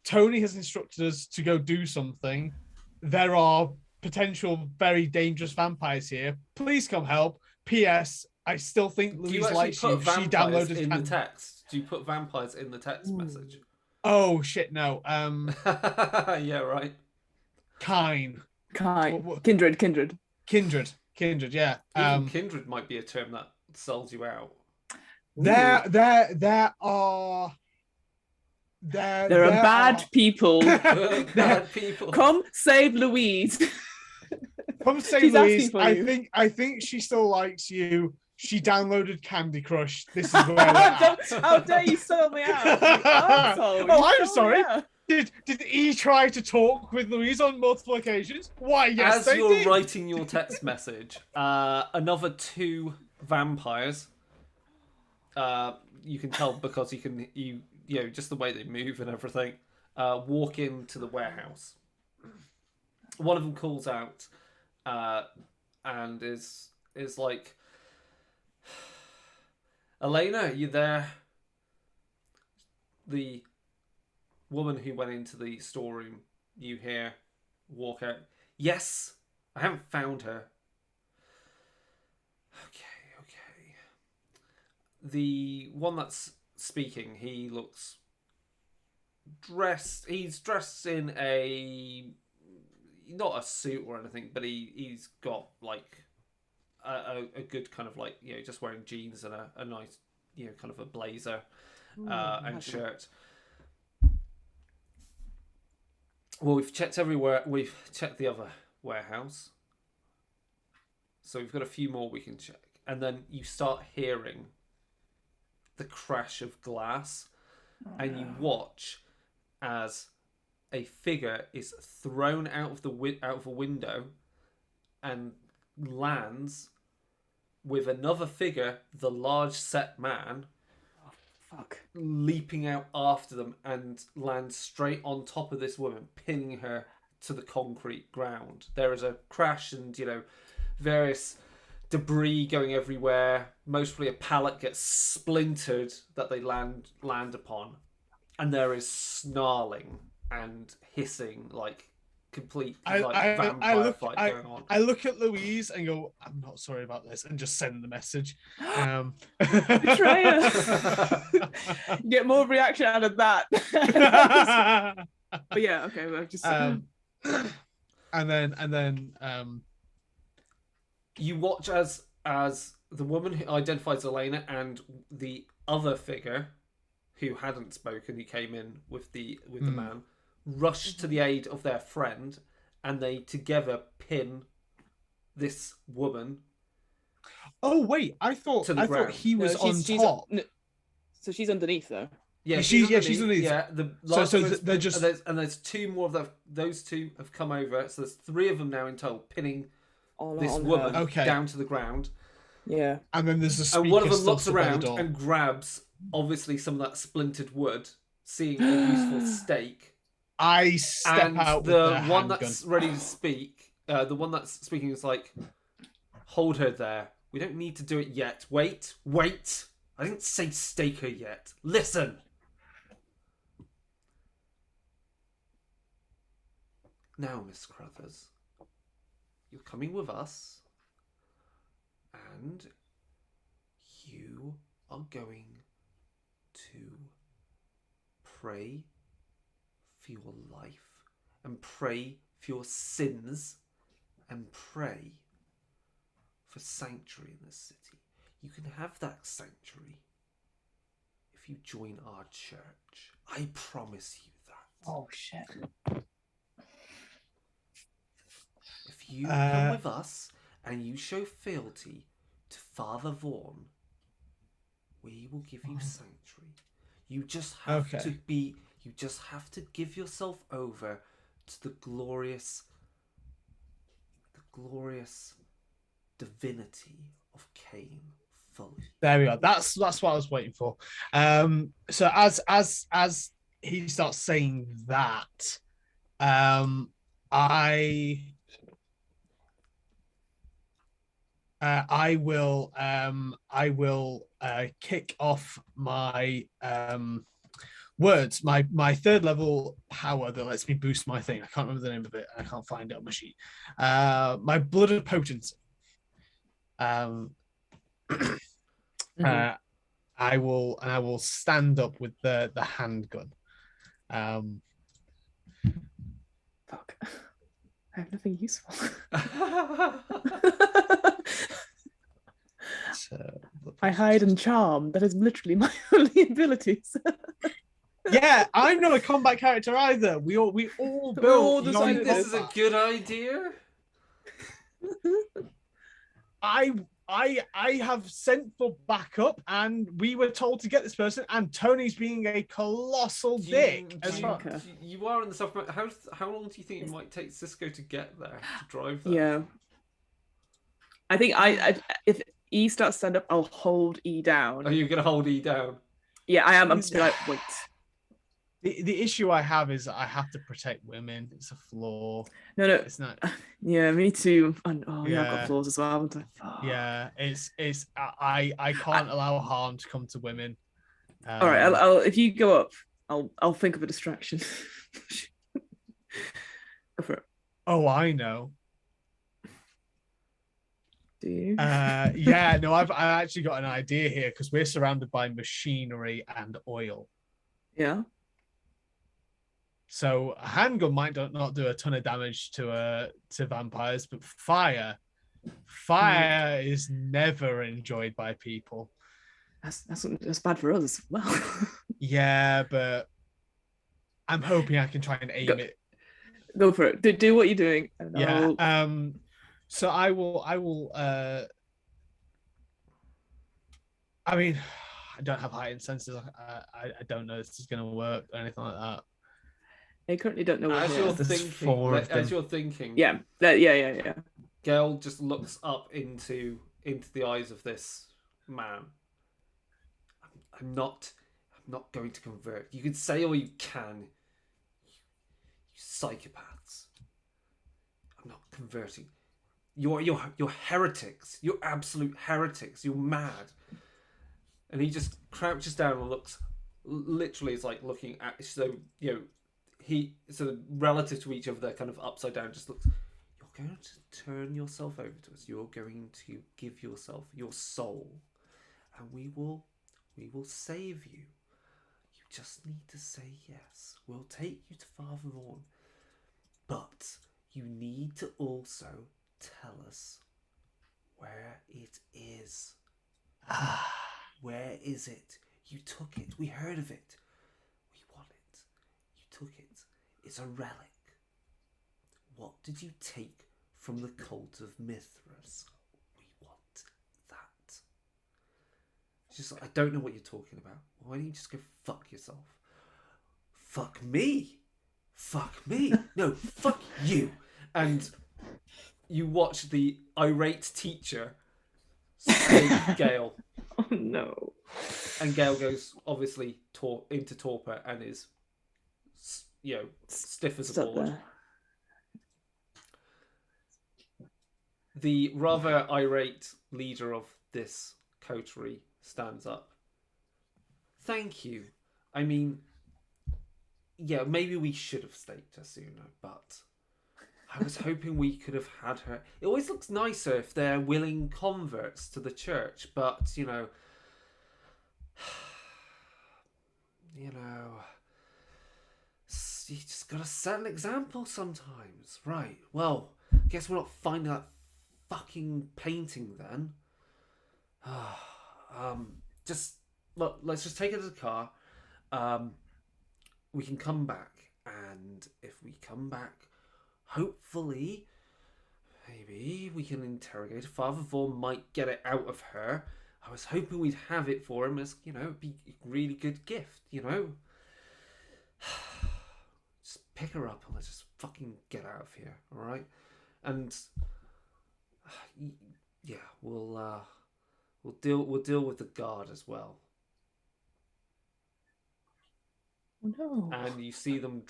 Speaker 2: Tony has instructed us to go do something. There are potential very dangerous vampires here. Please come help. P.S. I still think Louise likes you. She downloaded
Speaker 1: in the text. Do you put vampires in the text message?
Speaker 2: Oh shit, no.
Speaker 1: Yeah, right.
Speaker 2: Kindred. Yeah.
Speaker 1: Even kindred might be a term that sells you out.
Speaker 2: There are
Speaker 3: bad people.
Speaker 1: Bad people.
Speaker 3: Come save Louise.
Speaker 2: Come save Louise. I think she still likes you. She downloaded Candy Crush. This is where we're at.
Speaker 3: How dare you sell me out?
Speaker 2: I'm sorry. Did he try to talk with Louise on multiple occasions? Why, yes,
Speaker 1: As
Speaker 2: they
Speaker 1: you're
Speaker 2: did.
Speaker 1: writing your text message, another 2 vampires. You can tell because you know just the way they move and everything. Walk into the warehouse. One of them calls out, and is like, "Elena, you there?" The woman who went into the storeroom, you hear, walk out. "Yes, I haven't found her." Okay. The one that's speaking, he looks dressed. He's dressed in not a suit or anything, but he's got like a good kind of like, you know, just wearing jeans and a nice, you know, kind of a blazer and shirt. Well, we've checked everywhere. We've checked the other warehouse, so we've got a few more we can check. And then you start hearing the crash of glass, and you watch as a figure is thrown out of a window and lands with another figure, the large set man, leaping out after them and lands straight on top of this woman, pinning her to the concrete ground. There is a crash and, you know, various debris going everywhere. Mostly a pallet gets splintered that they land upon, and there is snarling and hissing, like complete vampire fight going on.
Speaker 2: I look at Louise and go, "I'm not sorry about this," and just send the message.
Speaker 3: Betrayer. Get more reaction out of that. But yeah, okay, well, just
Speaker 2: and then
Speaker 1: you watch as the woman who identifies Elena and the other figure who hadn't spoken, who came in with the man, rush to the aid of their friend, and they together pin this woman.
Speaker 2: Oh wait, I thought he was on top.
Speaker 3: So she's underneath though.
Speaker 1: Yeah,
Speaker 2: she's underneath.
Speaker 1: Yeah,
Speaker 2: they're just
Speaker 1: there's 2 more of those 2 have come over. So there's 3 of them now in total pinning this woman down to the ground.
Speaker 3: Yeah,
Speaker 2: and then there's the speaker,
Speaker 1: and one of them looks around and grabs obviously some of that splintered wood, seeing a useful stake.
Speaker 2: I step out with
Speaker 1: the one that's ready to speak. The one that's speaking is like, "Hold her there. We don't need to do it yet. Wait. I didn't say stake her yet. Listen." Now, Miss Crothers, you're coming with us, and you are going to pray for your life, and pray for your sins, and pray for sanctuary in this city. You can have that sanctuary if you join our church. I promise you that.
Speaker 3: Oh shit.
Speaker 1: If you come with us and you show fealty to Father Vaughan, we will give you sanctuary. You just have you just have to give yourself over to the glorious divinity of Cain fully.
Speaker 2: There we are. That's what I was waiting for. So as he starts saying that, I will kick off my words, my 3rd level power that lets me boost my thing. I can't remember the name of it. I can't find it on my sheet. My blood of potency. I will stand up with the handgun.
Speaker 3: Fuck. I have nothing useful. I hide and charm. That is literally my only abilities.
Speaker 2: Yeah, I'm not a combat character either. We all build.
Speaker 1: This is a good idea.
Speaker 2: I I have sent for backup, and we were told to get this person, and Tony's being a colossal dick.
Speaker 1: You are in the South. How long do you think it might take Cisco to get there, to drive there?
Speaker 3: Yeah. I think if E starts stand up, I'll hold E down.
Speaker 1: Are you going to hold E down?
Speaker 3: Yeah, I am. I'm just like, wait.
Speaker 2: The issue I have is I have to protect women. It's a flaw.
Speaker 3: No,
Speaker 2: it's not.
Speaker 3: Yeah, me too. And I've got flaws as well, haven't I? Oh.
Speaker 2: Yeah, I can't allow harm to come to women.
Speaker 3: All right, I'll if you go up, I'll think of a distraction. Go for it.
Speaker 2: Oh, I know.
Speaker 3: Do you?
Speaker 2: Yeah, no, I actually got an idea here because we're surrounded by machinery and oil.
Speaker 3: Yeah.
Speaker 2: So a handgun might not do a ton of damage to vampires, but fire is never enjoyed by people.
Speaker 3: That's bad for us as well.
Speaker 2: Yeah, but I'm hoping I can try and aim it.
Speaker 3: Go for it. Do what you're doing.
Speaker 2: Yeah. So I will. I mean, I don't have heightened senses. I don't know if this is going to work or anything like that.
Speaker 3: I currently don't know what
Speaker 1: as you're thinking.
Speaker 3: Yeah.
Speaker 1: Gail just looks up into the eyes of this man. I'm not going to convert. You can say all you can. You psychopaths. I'm not converting. You're heretics. You're absolute heretics. You're mad. And he just crouches down and looks. Literally, it's like looking at. So he sort of relative to each other, they're kind of upside down. Just looks. You're going to turn yourself over to us. You're going to give yourself your soul, and we will save you. You just need to say yes. We'll take you to Father Vaughan, but you need to also tell us where it is. Where is it? You took it. We heard of it. We want it. You took it. It's a relic. What did you take from the cult of Mithras? We want that. It's just like, I don't know what you're talking about. Why don't you just go fuck yourself? Fuck me. Fuck me. No, fuck you. And you watch the irate teacher save Gale.
Speaker 3: Oh no.
Speaker 1: And Gale goes obviously into torpor and is stiff as a board. The rather irate leader of this coterie stands up. Thank you. I mean, yeah, maybe we should have staked her sooner, but I was hoping we could have had her. It always looks nicer if they're willing converts to the church, but, you just gotta set an example sometimes. Right, well, guess we're not finding that fucking painting then. Let's just take it to the car. We can come back, and if we come back, hopefully, maybe we can interrogate. Father Vaughan might get it out of her. I was hoping we'd have it for him as, be a really good gift, Just pick her up and let's just fucking get out of here, all right? And yeah, we'll deal with the guard as well.
Speaker 3: Oh, no.
Speaker 1: And you see them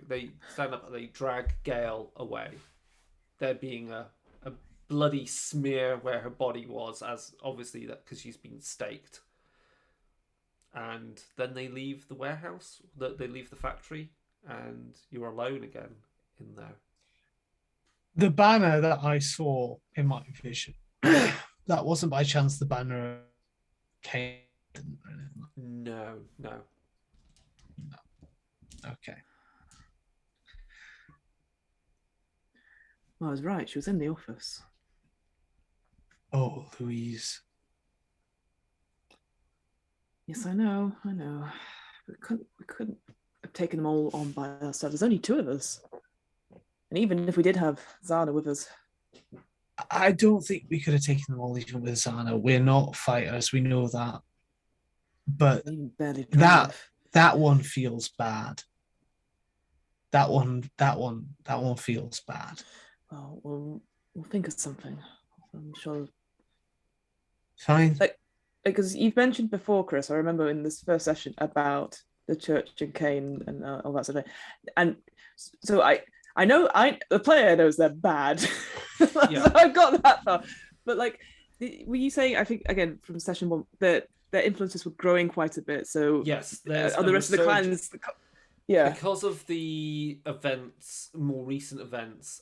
Speaker 1: they stand up and they drag Gale away. There being a bloody smear where her body was, as obviously that because she's been staked. And then they leave the warehouse, they leave the factory, and you're alone again in there.
Speaker 2: The banner that I saw in my vision, that wasn't by chance the banner came.
Speaker 1: No.
Speaker 2: Okay.
Speaker 3: Well, I was right. She was in the office.
Speaker 2: Oh, Louise.
Speaker 3: Yes, I know. We couldn't have taken them all on by ourselves. There's only two of us. And even if we did have Zana with us.
Speaker 2: I don't think we could have taken them all even with Zana. We're not fighters, we know that. But
Speaker 3: You barely
Speaker 2: that
Speaker 3: drive.
Speaker 2: that one feels bad. That one feels bad.
Speaker 3: Well, we'll think of something. I'm sure.
Speaker 2: Fine.
Speaker 3: Like, because you've mentioned before, Chris, I remember in this first session about the church and Cain and all that sort of thing. And so I know the player knows they're bad.
Speaker 1: Yeah.
Speaker 3: So I've got that far. But like, were you saying, I think again from session one, that their influences were growing quite a bit? So
Speaker 1: Yes, there's
Speaker 3: on the rest of the clans, yeah.
Speaker 1: Because of the events, more recent events,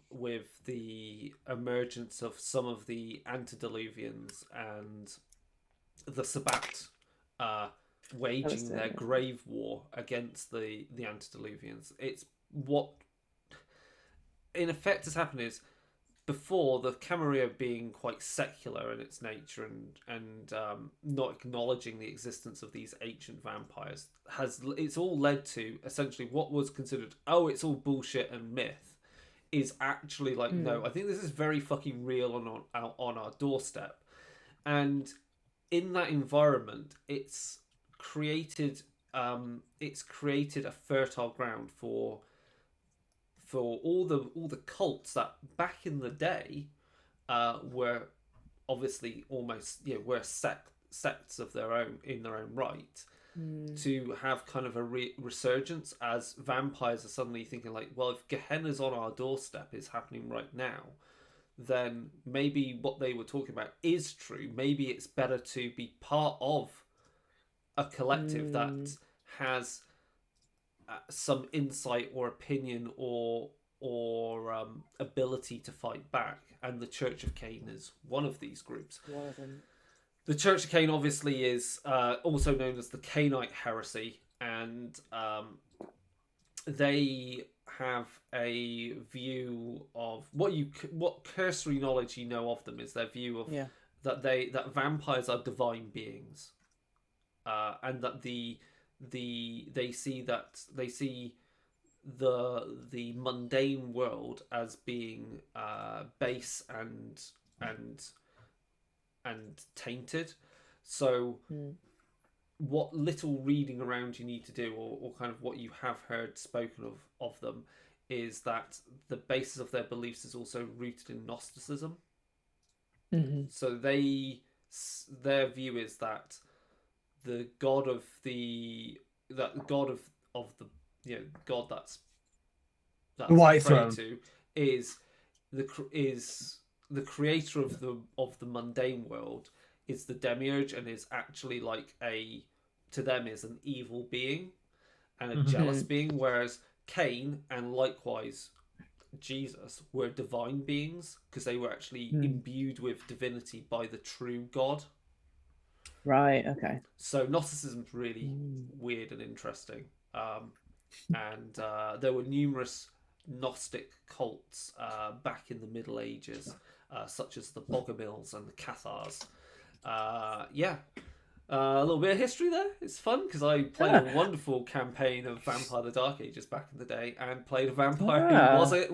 Speaker 1: with the emergence of some of the antediluvians and the Sabbat waging their grave war against the antediluvians, it's what in effect has happened is before the Camarilla being quite secular in its nature and not acknowledging the existence of these ancient vampires it's all led to essentially what was considered it's all bullshit and myth is actually like no, I think this is very fucking real on our doorstep. And in that environment it's created a fertile ground for all the cults that back in the day were obviously almost were sects of their own in their own right, to have kind of a resurgence as vampires are suddenly thinking like, well, if Gehenna's on our doorstep is happening right now, then maybe what they were talking about is true. Maybe it's better to be part of a collective that has some insight or opinion or ability to fight back, and the Church of Cain is one of these groups. The Church of Cain obviously is also known as the Cainite heresy, and they have a view of what cursory knowledge you know of them is their view of that vampires are divine beings, and that they see the mundane world as being base and tainted. So what little reading around you need to do, or kind of what you have heard spoken of them, is that the basis of their beliefs is also rooted in Gnosticism. So their view is that the god of the God that's
Speaker 2: the White Throne
Speaker 1: to is the creator of the mundane world, is the demiurge, and is actually like to them is an evil being and a jealous being, whereas Cain and likewise Jesus were divine beings because they were actually imbued with divinity by the true God.
Speaker 3: Right, okay.
Speaker 1: So Gnosticism's really weird and interesting. And there were numerous Gnostic cults back in the Middle Ages, such as the Bogomils and the Cathars. A little bit of history there. It's fun because I played a wonderful campaign of Vampire the Dark Ages back in the day, and played a vampire who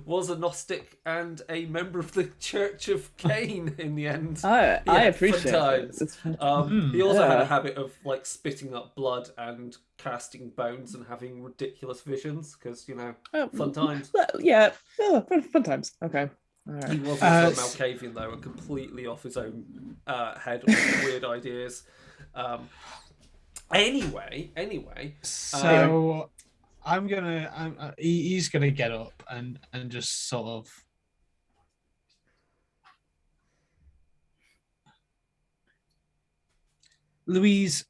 Speaker 1: was a Gnostic and a member of the Church of Cain in the end.
Speaker 3: I appreciate it.
Speaker 1: He also had a habit of like spitting up blood and casting bones and having ridiculous visions because fun times.
Speaker 3: Fun times. Okay.
Speaker 1: He was also Malkavian though, and completely off his own head with weird ideas. Anyway.
Speaker 2: So he's gonna get up and just sort of Louise,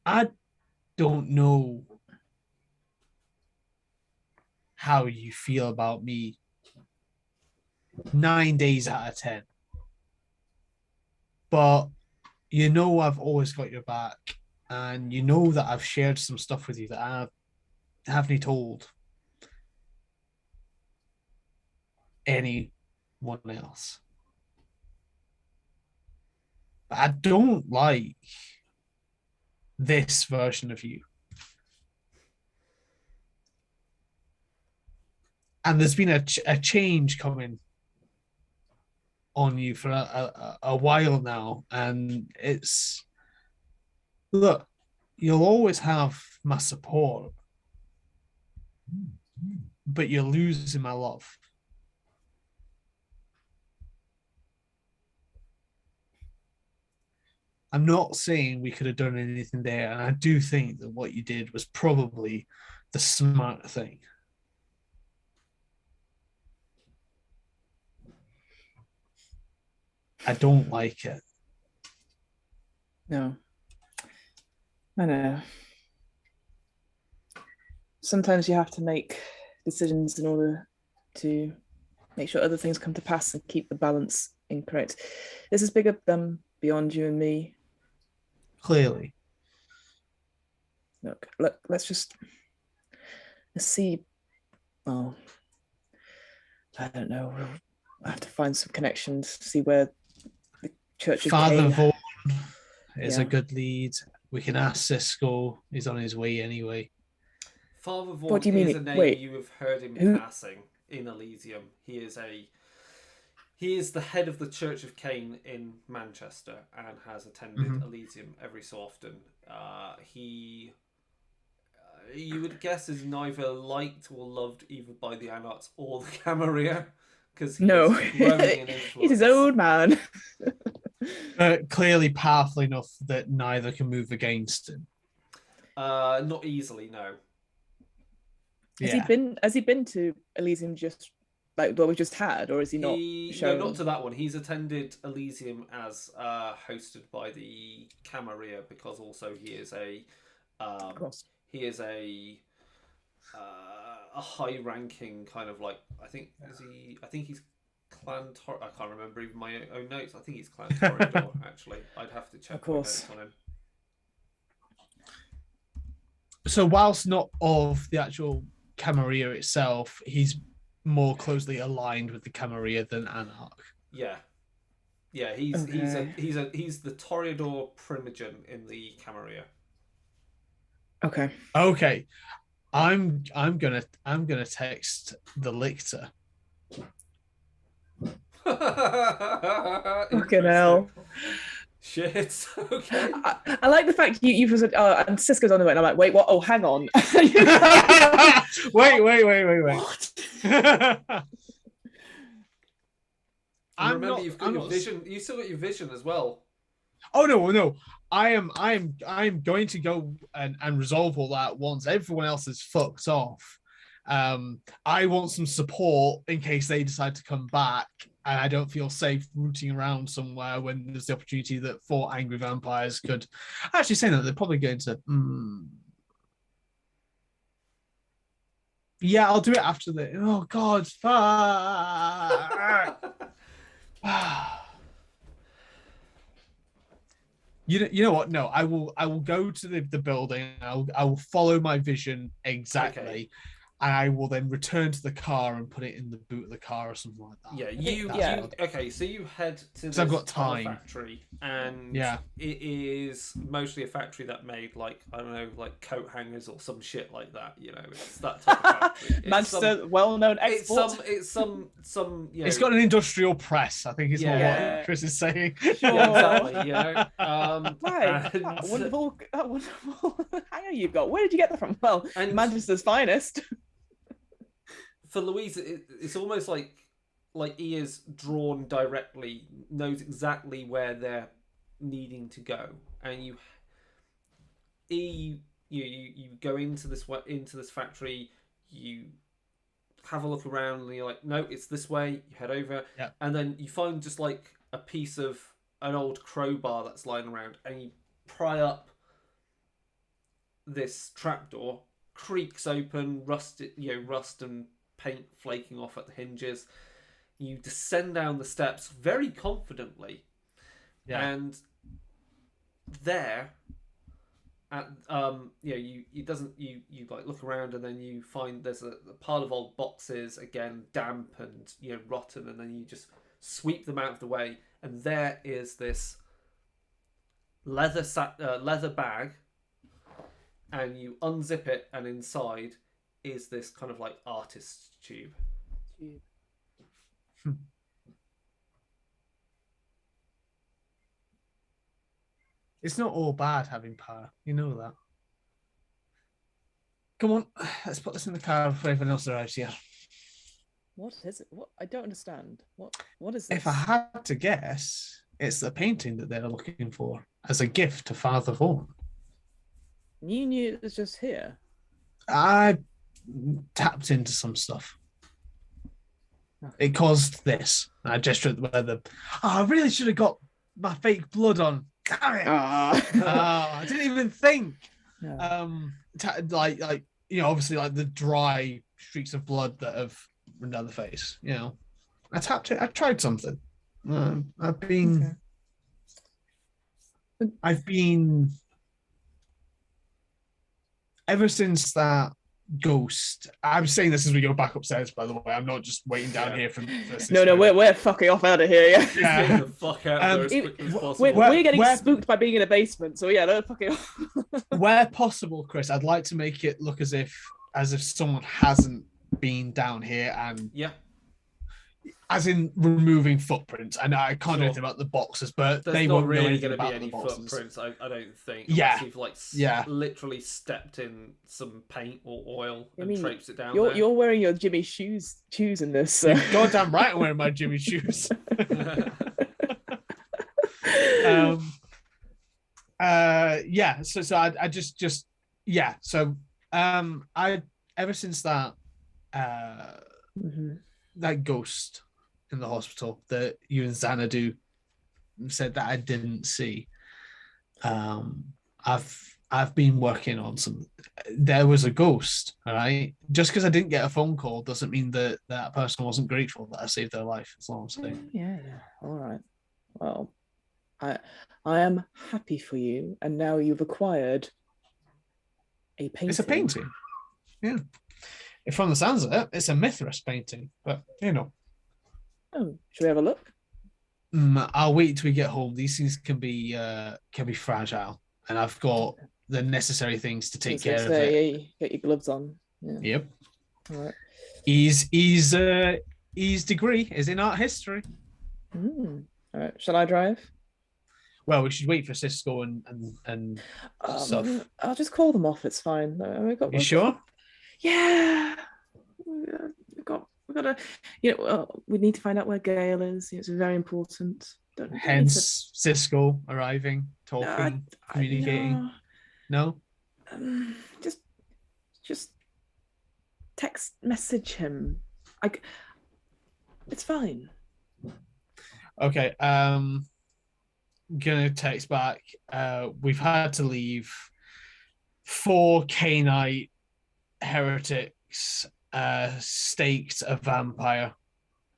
Speaker 2: I don't know how you feel about me 9 days out of 10. But I've always got your back, and that I've shared some stuff with you that I haven't told anyone else. But I don't like this version of you. and there's been a change coming on you for a while now, and it's look, you'll always have my support, but you're losing my love. I'm not saying we could have done anything there, and I do think that what you did was probably the smart thing. I don't like it.
Speaker 3: No. I know. Sometimes you have to make decisions in order to make sure other things come to pass and keep the balance incorrect. This is bigger than beyond you and me.
Speaker 2: Clearly.
Speaker 3: Look, let's see. Oh, I don't know. We'll have to find some connections, see where the Church of
Speaker 2: Father
Speaker 3: Cain...
Speaker 2: Vaughan is a good lead. We can ask Cisco. He's on his way anyway.
Speaker 1: Father Vaughan
Speaker 3: what do you mean?
Speaker 1: is a name
Speaker 3: Wait,
Speaker 1: you have heard him passing in Elysium. He is the head of the Church of Cain in Manchester and has attended Elysium every so often. You would guess is neither liked or loved either by the Anarts or the Camarilla, because he's
Speaker 3: his own man.
Speaker 2: Clearly powerful enough that neither can move against him.
Speaker 1: Not easily, no.
Speaker 3: Has he been to Elysium just like what we just had, or is he not shown?
Speaker 1: No, not to that one. He's attended Elysium as hosted by the Camarilla, because also he is a high-ranking kind of like I think he's Clan I can't remember even my own notes. I think he's Clan Toreador. Actually, I'd have to check my notes on him.
Speaker 2: So whilst not of the actual Camarilla itself, he's more closely aligned with the Camarilla than Anarch.
Speaker 1: Yeah, he's the Toreador primogen in the Camarilla.
Speaker 2: Okay. I'm gonna text the Lictor.
Speaker 3: Fucking hell.
Speaker 1: Shit. Okay.
Speaker 3: I like the fact you've said, and Cisco's on the way, and I'm like, wait, what? Oh, hang on.
Speaker 2: wait.
Speaker 1: Remember, you've got your vision. You still got your vision as well.
Speaker 2: Oh no. I'm going to go and resolve all that once everyone else is fucked off. I want some support in case they decide to come back, and I don't feel safe rooting around somewhere when there's the opportunity that 4 angry vampires could actually say that they're probably going to. Yeah, I'll do it after the. Oh God, fuck. You know what? No, I will go to the building. I will follow my vision exactly. Okay. And I will then return to the car and put it in the boot of the car or something like that.
Speaker 1: Okay, so you head to this factory, and it is mostly a factory that made like coat hangers or some shit like that. You know, it's that type of factory.
Speaker 3: Manchester, well-known export.
Speaker 1: It's some.
Speaker 2: It's got an industrial press. I think is what Chris is saying.
Speaker 3: Sure.
Speaker 1: Yeah, exactly. You know,
Speaker 3: right. That wonderful hanger you've got. Where did you get that from? Well, Manchester's finest.
Speaker 1: For Louise, it's almost like he is drawn directly, knows exactly where they're needing to go, and you go into this factory, you have a look around, and you're like, no, it's this way. You head over, and then you find just like a piece of an old crowbar that's lying around, and you pry up this trapdoor, creaks open, rust and paint flaking off at the hinges. You descend down the steps very confidently, and there, at you like look around, and then you find there's a pile of old boxes, again damp and rotten, and then you just sweep them out of the way, and there is this leather bag, and you unzip it, and inside is this kind of like artist's tube,
Speaker 3: Tube.
Speaker 2: It's not all bad having power. You know that. Come on, let's put this in the car before everyone else arrives here.
Speaker 3: What is it? What? I don't understand. What is this?
Speaker 2: If I had to guess, it's the painting that they're looking for as a gift to Father Vaughan.
Speaker 3: You knew it was just here.
Speaker 2: I tapped into some stuff. It caused this. I gestured where the. Oh, I really should have got my fake blood on. Damn it! I didn't even think.
Speaker 3: Yeah.
Speaker 2: Like obviously like the dry streaks of blood that have run down the face. I tapped it. I tried something. I've been ever since that ghost. I'm saying this as we go back upstairs, by the way. I'm not just waiting down here for this.
Speaker 3: No, we're fucking off out of here. Yeah.
Speaker 1: Getting the fuck out of there as quickly as possible.
Speaker 3: We're getting spooked by being in a basement, so yeah, no fucking off.
Speaker 2: Where possible, Chris, I'd like to make it look as if someone hasn't been down here and as in removing footprints. And I can't do anything about the boxes, but they won't
Speaker 1: really
Speaker 2: going to
Speaker 1: be any footprints. I don't think.
Speaker 2: Yeah,
Speaker 1: Unless you've literally stepped in some paint or oil and traipsed it down.
Speaker 3: You're wearing your Jimmy shoes in this. So.
Speaker 2: You're goddamn right, I'm wearing my Jimmy shoes. So I just So I ever since that that ghost in the hospital that you and Xanadu said that I didn't see. I've been working on some. There was a ghost, all right. Just because I didn't get a phone call doesn't mean that that person wasn't grateful that I saved their life. That's all I'm saying.
Speaker 3: Yeah. All right. Well, I am happy for you, and now you've acquired a painting.
Speaker 2: It's a painting. Yeah. From the sounds of it, it's a Mithras painting, but
Speaker 3: Oh, should we have a look?
Speaker 2: I'll wait till we get home. These things can be fragile, and I've got the necessary things to take care of it.
Speaker 3: Yeah, get your gloves on. Yeah.
Speaker 2: Yep.
Speaker 3: All right.
Speaker 2: His degree is in art history.
Speaker 3: All right. Shall I drive?
Speaker 2: Well, we should wait for Cisco and stuff.
Speaker 3: I'll just call them off. It's fine.
Speaker 2: You sure?
Speaker 3: Yeah. We've got to. We need to find out where Gail is. It's very important.
Speaker 2: Hence, Cisco arriving, talking, communicating. No.
Speaker 3: Just text message him. It's fine.
Speaker 2: Okay. Gonna text back. We've had to leave. 4 Cainite heretics staked a vampire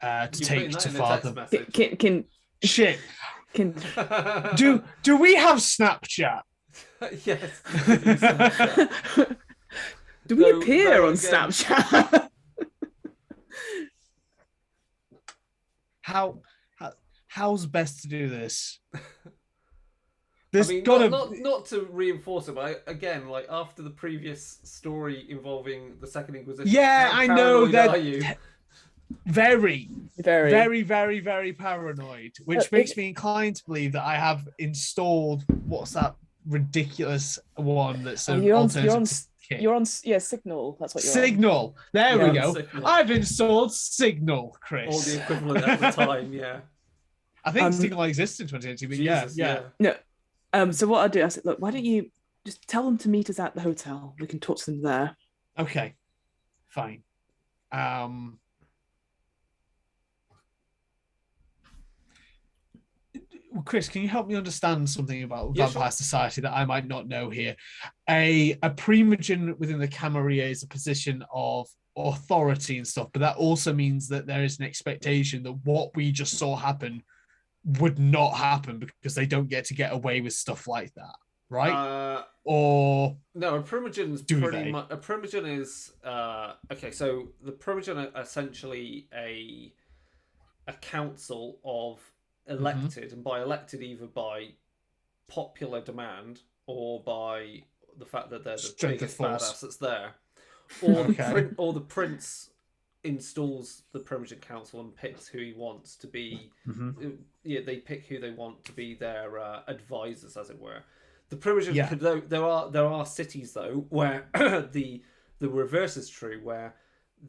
Speaker 2: to take to Father.
Speaker 3: Can
Speaker 2: shit.
Speaker 3: Can
Speaker 2: do we have Snapchat?
Speaker 1: Yes.
Speaker 3: Do we appear on Snapchat?
Speaker 2: How's best to do this?
Speaker 1: Not to reinforce it, but again, like after the previous story involving the Second Inquisition.
Speaker 2: Yeah, I know that.
Speaker 1: Are you?
Speaker 2: Very, very, very, very paranoid, which makes me inclined to believe that I have installed what's that ridiculous one that's
Speaker 3: you're on Signal. That's what you're
Speaker 2: Signal.
Speaker 3: On.
Speaker 2: There we go. Signal. I've installed Signal, Chris.
Speaker 1: Or the equivalent at the time, yeah.
Speaker 2: I think Signal existed in 2018, but yeah.
Speaker 3: No. So what I'll do, I said, look, why don't you just tell them to meet us at the hotel? We can talk to them there.
Speaker 2: Okay. Fine. Chris, can you help me understand something about Vampire Society that I might not know here? A primogen within the Camarilla is a position of authority and stuff, but that also means that there is an expectation that what we just saw happen would not happen because they don't get to get away with stuff like that, right? Or
Speaker 1: no, a primogen is pretty much. A primogen is okay. So the primogen are essentially a council of elected, and by elected either by popular demand or by the fact that they're the biggest badass that's there, or or the prince installs the Primogen Council and picks who he wants to be. Yeah, they pick who they want to be their advisors, as it were. The Primogen, there are cities though where the reverse is true, where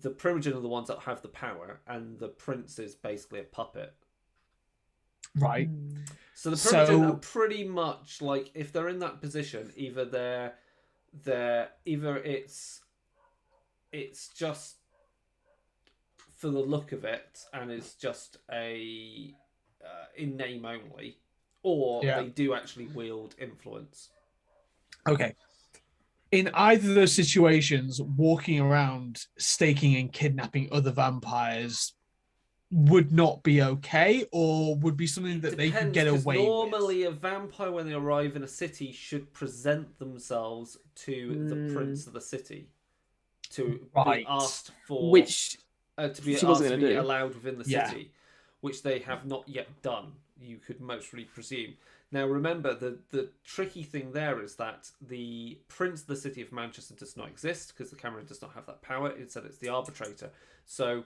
Speaker 1: the Primogen are the ones that have the power, and the prince is basically a puppet.
Speaker 2: Right.
Speaker 1: So the Primogen are pretty much like, if they're in that position, either it's just for the look of it, and it's just a in name only, or they do actually wield influence.
Speaker 2: Okay. In either of those situations, walking around staking and kidnapping other vampires would not be okay, or would be something that they could get away with.
Speaker 1: Normally, a vampire, when they arrive in a city, should present themselves to the prince of the city to be asked for, to be allowed within the city, which they have not yet done. You could mostly presume. Now, remember, the tricky thing there is that the Prince of the City of Manchester does not exist, because the Cameron does not have that power. Instead, it's the Arbitrator. So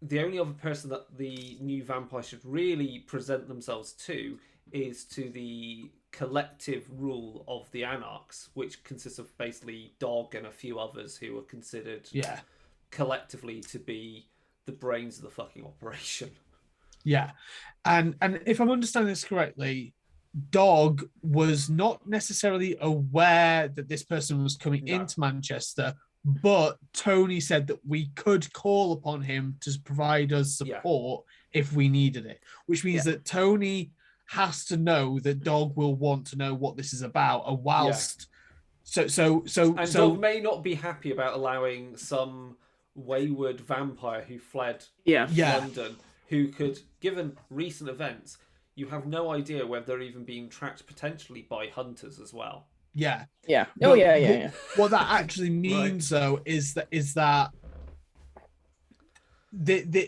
Speaker 1: the only other person that the new vampire should really present themselves to is to the collective rule of the Anarchs, which consists of basically Dog and a few others who are considered collectively to be the brains of the fucking operation.
Speaker 2: Yeah. And if I'm understanding this correctly, Dog was not necessarily aware that this person was coming into Manchester, but Tony said that we could call upon him to provide us support if we needed it, which means that Tony has to know that Dog will want to know what this is about. And whilst Dog
Speaker 1: may not be happy about allowing some wayward vampire who fled London, who could, given recent events, you have no idea whether they're even being tracked potentially by hunters as well.
Speaker 3: Yeah.
Speaker 2: What that actually means, though, is that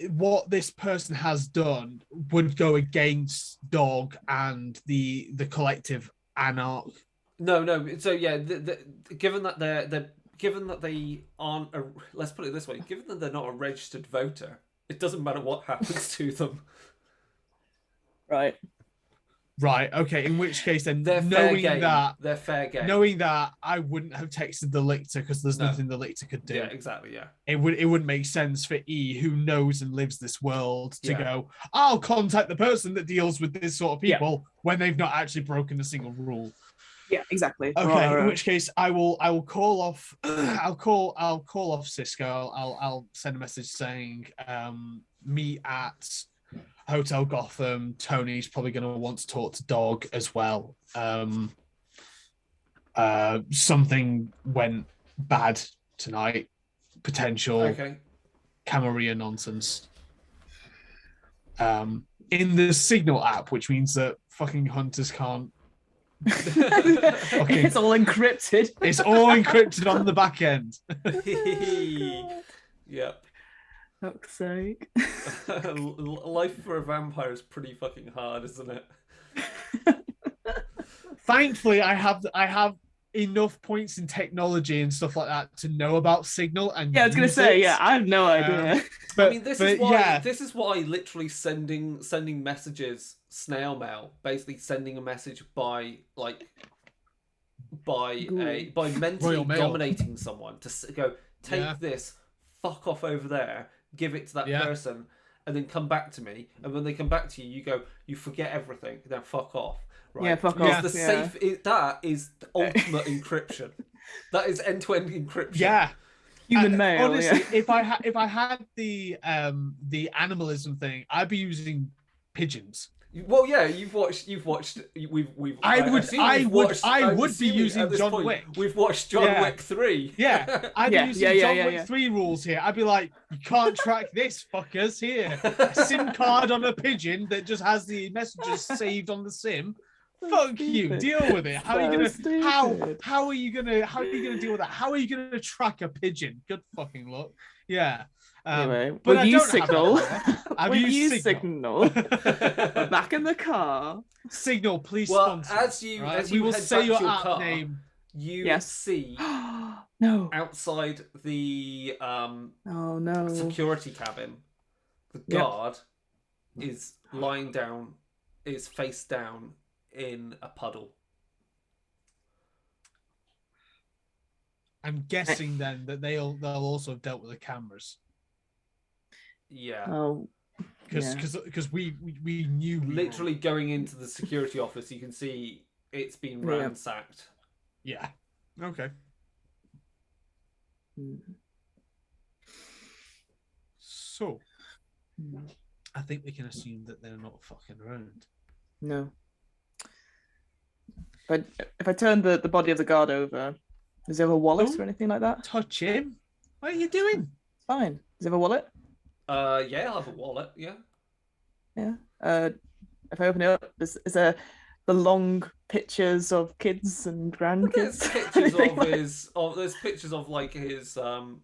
Speaker 2: what this person has done would go against Dog and the collective Anarch.
Speaker 1: No. So given that they aren't, let's put it this way: given that they're not a registered voter, it doesn't matter what happens to them.
Speaker 2: Right. Okay. In which case, then
Speaker 1: they're fair game.
Speaker 2: Knowing that, I wouldn't have texted the Lictor, because there's nothing the Lictor could do.
Speaker 1: Yeah, exactly. Yeah.
Speaker 2: It wouldn't make sense for E, who knows and lives this world, to go, I'll contact the person that deals with this sort of people when they've not actually broken a single rule.
Speaker 3: Yeah, exactly.
Speaker 2: Okay. In which case, I will call off. I'll call off Cisco. I'll send a message saying, meet at Hotel Gotham. Tony's probably going to want to talk to Dog as well. Something went bad tonight. Potential Camarilla nonsense. In the Signal app, which means that fucking hunters can't.
Speaker 3: It's all encrypted.
Speaker 2: It's all encrypted on the back end.
Speaker 1: Yep.
Speaker 3: Fuck's sake.
Speaker 1: Life for a vampire is pretty fucking hard, isn't it?
Speaker 2: Thankfully, I have enough points in technology and stuff like that to know about Signal. And
Speaker 3: I was going to say, I have no idea.
Speaker 2: But,
Speaker 1: I mean, this is why literally sending messages, snail mail, basically sending a message by mentally dominating someone to go, take this, fuck off over there, give it to that person, and then come back to me. And when they come back to you, you go, you forget everything, then fuck off. Right?
Speaker 3: Yeah, fuck off.
Speaker 1: That is the ultimate encryption. That is end-to-end encryption.
Speaker 2: Yeah.
Speaker 3: Human mail.
Speaker 2: Honestly, if I had the animalism thing, I'd be using pigeons.
Speaker 1: Well, yeah, you've watched. I
Speaker 2: would be using John Wick.
Speaker 1: We've watched John Wick 3.
Speaker 2: Yeah, I'd be using John Wick 3 rules here. I'd be like, you can't track this, fuckers. Here, a SIM card on a pigeon that just has the messages saved on the SIM. Fuck you. Deal with it. How are you gonna deal with that? How are you gonna track a pigeon? Good fucking luck. Yeah.
Speaker 3: Anyway,
Speaker 2: but I
Speaker 3: use Signal.
Speaker 2: I've used
Speaker 3: Signal. Back in the car.
Speaker 2: Signal, please
Speaker 1: well,
Speaker 2: sponsor.
Speaker 1: as you
Speaker 2: we will
Speaker 1: head
Speaker 2: say
Speaker 1: back
Speaker 2: your
Speaker 1: to your
Speaker 2: app
Speaker 1: car,
Speaker 2: name.
Speaker 1: You see
Speaker 3: No.
Speaker 1: outside the
Speaker 3: Oh no.
Speaker 1: security cabin, the guard is lying down, is face down in a puddle.
Speaker 2: I'm guessing then that they'll also have dealt with the cameras.
Speaker 1: Yeah.
Speaker 3: Oh.
Speaker 2: Because we knew
Speaker 1: Literally going into the security office, you can see it's been ransacked.
Speaker 2: Yeah. Okay. So, I think we can assume that they're not fucking around.
Speaker 3: No. But if I turn the body of the guard over, does he have a wallet or anything like that?
Speaker 2: Touch him. What are you doing?
Speaker 3: Fine. Does he have a wallet?
Speaker 1: Yeah, I'll have a wallet. Yeah.
Speaker 3: Yeah. If I open it up, is there the long pictures of kids and grandkids?
Speaker 1: There's pictures of like his a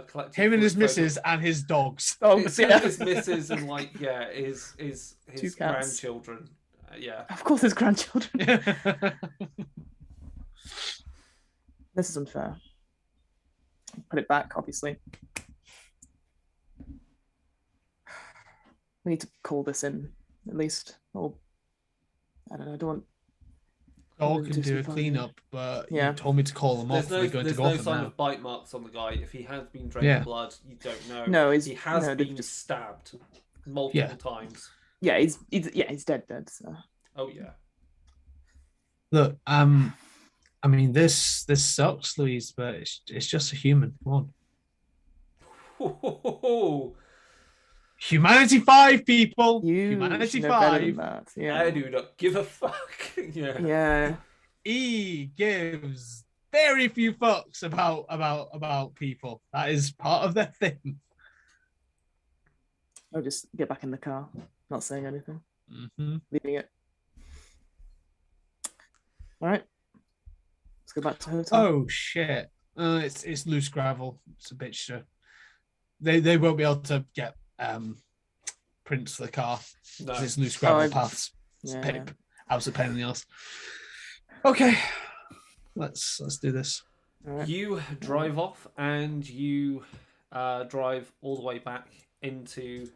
Speaker 1: collective.
Speaker 2: Him and his missus and his dogs.
Speaker 3: Dogs,
Speaker 1: him and his missus and like his grandchildren. Yeah.
Speaker 3: Of course, his grandchildren. This is unfair. Put it back, obviously. We need to call this in, at least. Or I don't know. I don't want.
Speaker 2: Dog can do a cleanup, but you told me to call them off.
Speaker 1: There's no sign of bite marks on the guy. If he has been drinking blood, you don't know.
Speaker 3: No,
Speaker 1: he has been stabbed multiple times.
Speaker 3: Yeah, he's dead. So.
Speaker 1: Oh yeah.
Speaker 2: Look, I mean, this sucks, Louise, but it's just a human. Come on. Humanity 5, people. Humanity 5.
Speaker 1: Yeah. I do not give a fuck.
Speaker 3: Yeah.
Speaker 2: He gives very few fucks about people. That is part of their thing.
Speaker 3: I'll just get back in the car, not saying anything, leaving it. All right. Let's go back to the hotel.
Speaker 2: Oh shit! It's loose gravel. It's a bit shit. They won't be able to get prints for the car. No. It's loose gravel paths. It's a pain in the ass. Okay, let's do this.
Speaker 1: Right. You drive off and you drive all the way back into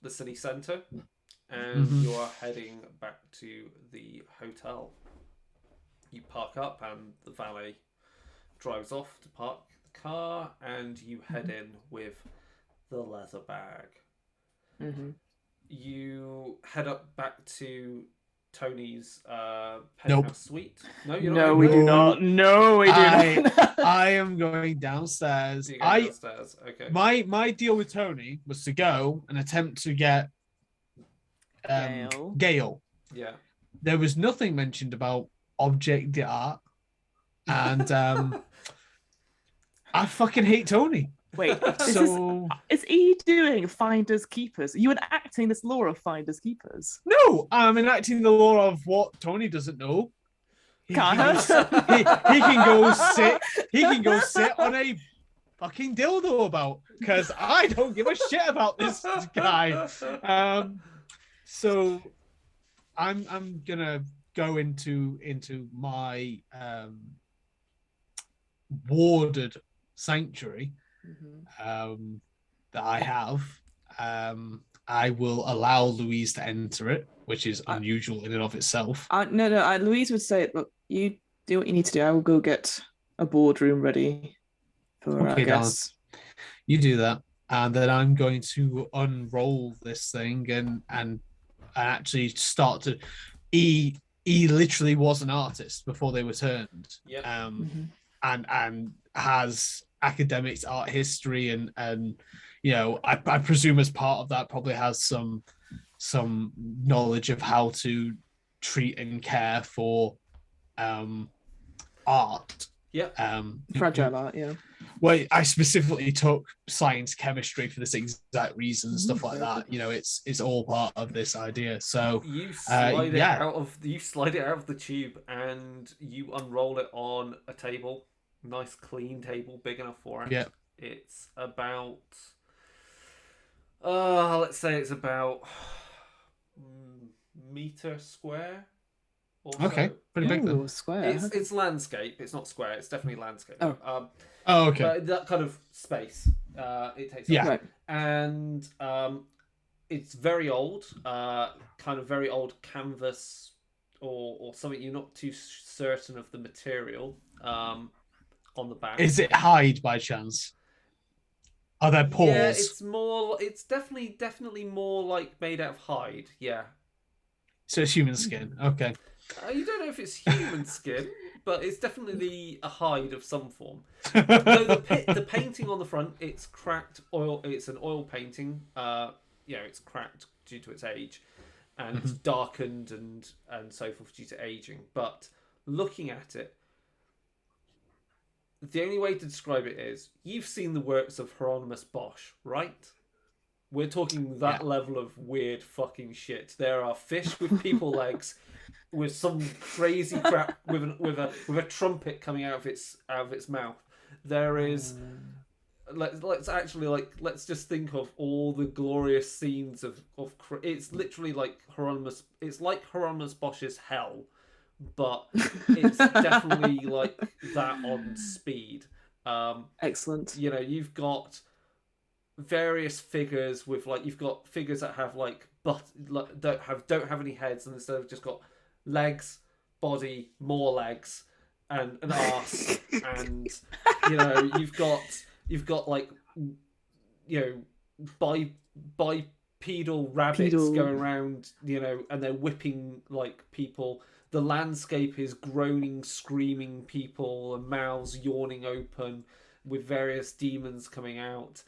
Speaker 1: the city centre, and you are heading back to the hotel. You park up and the valet drives off to park the car, and you head in with the leather bag. You head up back to Tony's penthouse suite. No, you're not.
Speaker 3: No, we do not. No, we do not.
Speaker 2: I am going downstairs.
Speaker 1: Downstairs. Okay.
Speaker 2: My deal with Tony was to go and attempt to get Gale.
Speaker 1: Yeah.
Speaker 2: There was nothing mentioned about object d'art, and I fucking hate Tony.
Speaker 3: Wait, is he doing finders keepers? Are you enacting this law of finders keepers?
Speaker 2: No, I'm enacting the law of what Tony doesn't know. He can go sit on a fucking dildo about, because I don't give a shit about this guy. So I'm gonna go into my warded sanctuary that I have. I will allow Louise to enter it, which is unusual in and of itself.
Speaker 3: No. Louise would say, "Look, you do what you need to do. I will go get a boardroom ready for our guests."
Speaker 2: You do that, and then I'm going to unroll this thing and actually start to. He literally was an artist before they were turned.
Speaker 1: Yep.
Speaker 2: And has academics, art history, and I presume as part of that probably has some knowledge of how to treat and care for art.
Speaker 1: Yeah.
Speaker 3: Fragile art, yeah.
Speaker 2: Well, I specifically took science, chemistry for this exact reason and stuff like that. It's all part of this idea. So
Speaker 1: you slide it out of the tube and you unroll it on a table. Nice clean table, big enough for it.
Speaker 2: Yeah.
Speaker 1: It's about let's say it's about meter square. Also,
Speaker 2: Okay, pretty big then.
Speaker 3: Ooh, square.
Speaker 1: It's landscape. It's not square. It's definitely landscape.
Speaker 3: Oh.
Speaker 2: Oh, okay.
Speaker 1: But that kind of space it takes up.
Speaker 2: Yeah.
Speaker 3: Right.
Speaker 1: And it's very old, kind of very old canvas or something. You're not too certain of the material on the back.
Speaker 2: Is it hide by chance? Are there pores?
Speaker 1: Yeah, it's more. It's definitely more like made out of hide. Yeah.
Speaker 2: So it's human skin. Okay.
Speaker 1: You don't know if it's human skin, but it's definitely a hide of some form. Though the painting on the front, it's cracked oil. It's an oil painting. It's cracked due to its age, and it's darkened and so forth due to aging. But looking at it, the only way to describe it is you've seen the works of Hieronymus Bosch, right? We're talking that level of weird fucking shit. There are fish with people legs, with some crazy crap with a trumpet coming out of its mouth. There is. Let's just think of all the glorious scenes of it's literally like Hieronymus. It's like Hieronymus Bosch's hell, but it's definitely like that on speed.
Speaker 3: Excellent.
Speaker 1: You've got various figures with you've got figures that have don't have any heads, and instead have just got legs, body, more legs, and an arse, and you've got bipedal rabbits going around, and they're whipping people. The landscape is groaning, screaming people, and mouths yawning open with various demons coming out.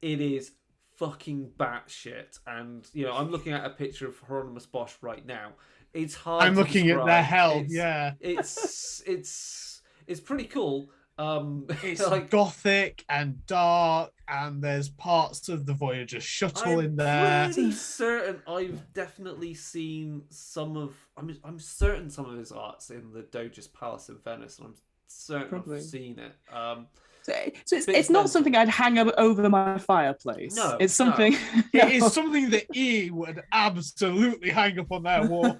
Speaker 1: It is fucking batshit, and I'm looking at a picture of Hieronymus Bosch right now. It's hard.
Speaker 2: I'm looking at their hell.
Speaker 1: It's pretty cool.
Speaker 2: It's gothic and dark, and there's parts of the Voyager shuttle in there.
Speaker 1: I'm pretty certain I've definitely seen some of. I'm certain some of his art's in the Doge's Palace in Venice, and I'm certain I've seen it.
Speaker 3: So it's not something I'd hang over my fireplace.
Speaker 1: No,
Speaker 3: it's something.
Speaker 2: No. It is something that E would absolutely hang up on their wall.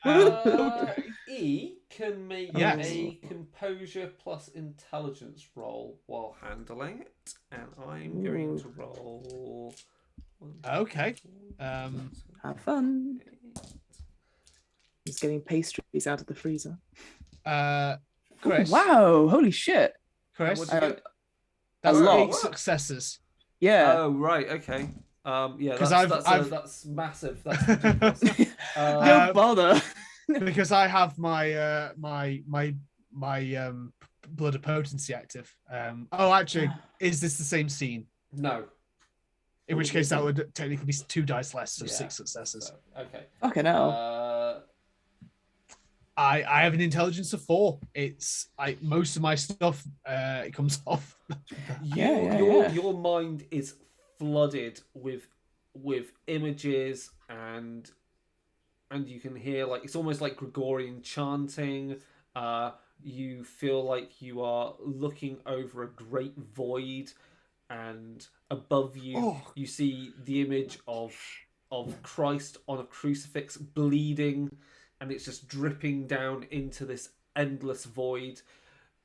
Speaker 1: Okay. E can make a composure plus intelligence roll while handling it, and I'm going to roll.
Speaker 2: Okay.
Speaker 3: Have fun. He's getting pastries out of the freezer.
Speaker 2: Chris.
Speaker 3: Ooh, wow! Holy shit!
Speaker 2: Chris.
Speaker 1: That's
Speaker 3: a lot.
Speaker 2: 8 successes.
Speaker 3: Yeah.
Speaker 1: Oh right. Okay. Yeah.
Speaker 2: 'Cause
Speaker 1: That's massive. That's ridiculous.
Speaker 3: Don't bother.
Speaker 2: Because I have my blood of potency active. Actually, is this the same scene?
Speaker 1: No.
Speaker 2: In which case, that would technically be 2 dice less, so 6 successes.
Speaker 1: So, okay.
Speaker 3: Fucking hell.
Speaker 2: I have an intelligence of 4. It's most of my stuff it comes off.
Speaker 1: Your mind is flooded with images and you can hear it's almost like Gregorian chanting. You feel like you are looking over a great void, and above you you see the image of Christ on a crucifix bleeding, and it's just dripping down into this endless void.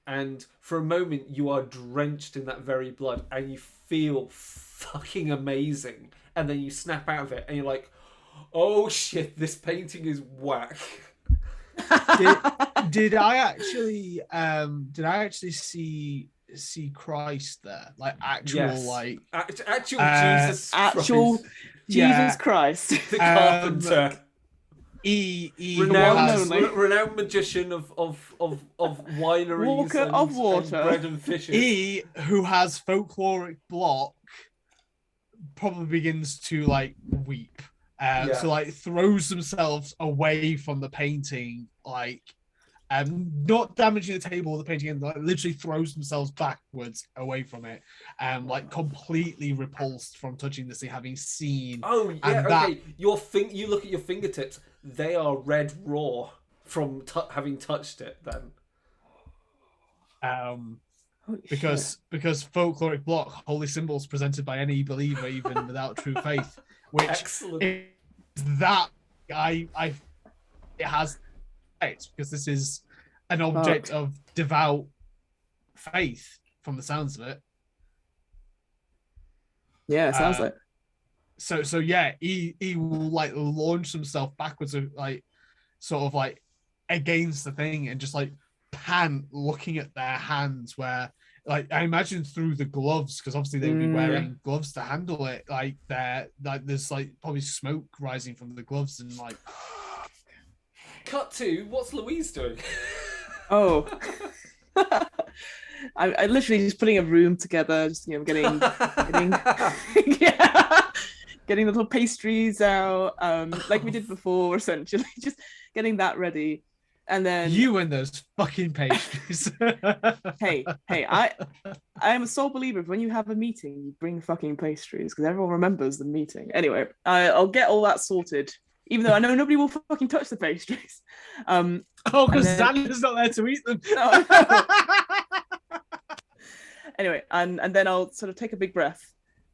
Speaker 1: And for a moment you are drenched in that very blood, and you feel fucking amazing, and then you snap out of it and you're like, oh shit, this painting is whack.
Speaker 2: Did I actually see Christ there?
Speaker 1: Actual Jesus Christ.
Speaker 3: Jesus Christ.
Speaker 1: The carpenter. Renowned magician of wineries,
Speaker 3: Walker
Speaker 1: and,
Speaker 3: of water,
Speaker 1: and bread and fishes.
Speaker 2: E, who has folkloric block, probably begins to weep. So throws themselves away from the painting, not damaging the table or the painting, and literally throws themselves backwards away from it, and completely repulsed from touching this thing, having seen.
Speaker 1: Oh yeah, okay. You look at your fingertips; they are red raw from having touched it. Then,
Speaker 2: because folkloric block, holy symbols presented by any believer, even without true faith, which
Speaker 1: excellent.
Speaker 2: That it has effect, because this is an object of devout faith, from the sounds of it.
Speaker 3: Yeah, it sounds like.
Speaker 2: So yeah, he will like launch himself backwards, like sort of like against the thing, and just like pant, looking at their hands, where like I imagine through the gloves, because obviously they would be wearing gloves to handle it. Like there's like probably smoke rising from the gloves, and like.
Speaker 1: Cut to what's Louise doing?
Speaker 3: Oh. I literally just putting a room together, just getting getting little pastries out, like we did before, essentially, just getting that ready, and then
Speaker 2: you and those fucking pastries.
Speaker 3: hey, I am a sole believer. When you have a meeting, you bring fucking pastries, because everyone remembers the meeting. Anyway, I'll get all that sorted. Even though I know nobody will fucking touch the pastries.
Speaker 2: Because Xander's not there to eat them.
Speaker 3: No. Anyway, and then I'll sort of take a big breath,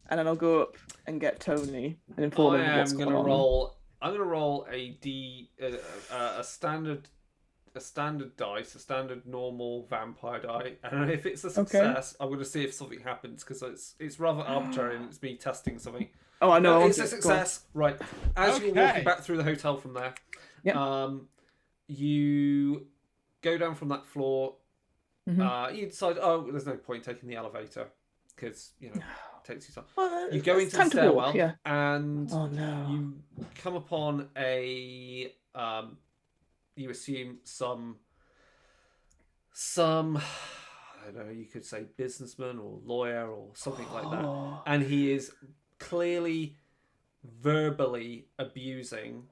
Speaker 3: and then I'll go up and get Tony and inform him what's going on.
Speaker 1: I'm gonna roll a standard dice, a standard normal vampire die, and if it's a success, I'm gonna see if something happens, because it's rather arbitrary and it's me testing something.
Speaker 3: Oh, I know.
Speaker 1: It's a success, right? As you're walking back through the hotel from there, you go down from that floor. You decide, there's no point taking the elevator, because it takes you time. Well, you go into the stairwell, and you come upon a you assume some I don't know, you could say businessman or lawyer or something like that, and he is clearly verbally abusing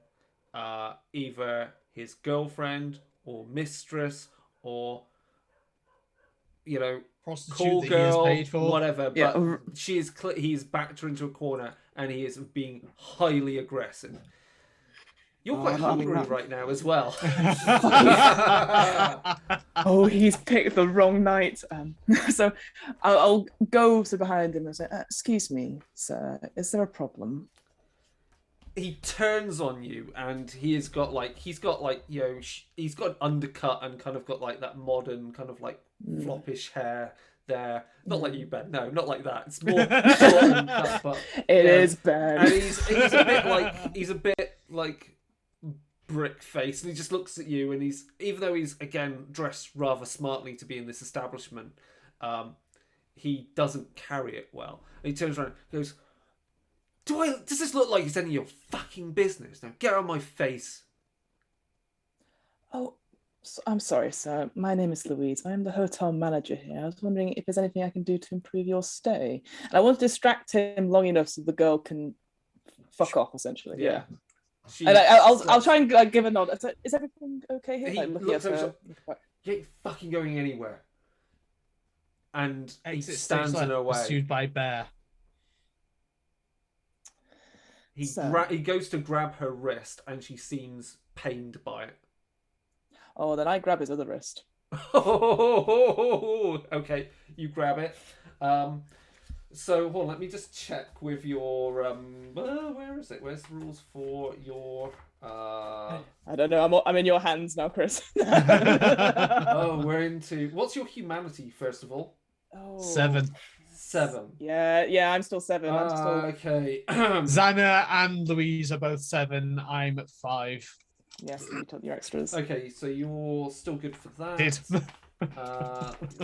Speaker 1: either his girlfriend or mistress or call girl, whatever. But she is he's backed her into a corner, and he is being highly aggressive. You're quite hungry right now as well.
Speaker 3: He's picked the wrong night. So I'll go to behind him and say, "Excuse me, sir, is there a problem?"
Speaker 1: He turns on you, and he's got an undercut and kind of got like that modern kind of like floppish hair there. Not like you, Ben. No, not like that. It's more short and cut, but
Speaker 3: it is Ben.
Speaker 1: And he's a bit like brick face, and he just looks at you, and even though he's again dressed rather smartly to be in this establishment, he doesn't carry it well. And he turns around and goes, does this look like it's any of your fucking business? Now get out of my face.
Speaker 3: Oh, I'm sorry, sir. My name is Louise. I am the hotel manager here. I was wondering if there's anything I can do to improve your stay. And I want to distract him long enough so the girl can fuck off, essentially. Yeah. And I'll try and give a nod. Is everything okay here?
Speaker 1: He looks over. You ain't fucking going anywhere. And he stands in her way.
Speaker 2: Pursued by bear.
Speaker 1: He goes to grab her wrist, and she seems pained by it.
Speaker 3: Oh, then I grab his other wrist.
Speaker 1: Okay, you grab it. So hold on, let me just check with your where is it? Where's the rules for your
Speaker 3: I don't know. I'm in your hands now, Chris.
Speaker 1: We're into what's your humanity first of all?
Speaker 2: 7.
Speaker 3: Yeah, I'm still 7.
Speaker 1: Okay.
Speaker 2: Xana and Louise are both 7. I'm at 5.
Speaker 3: Yes, you took your extras.
Speaker 1: Okay, so you're still good for that. You're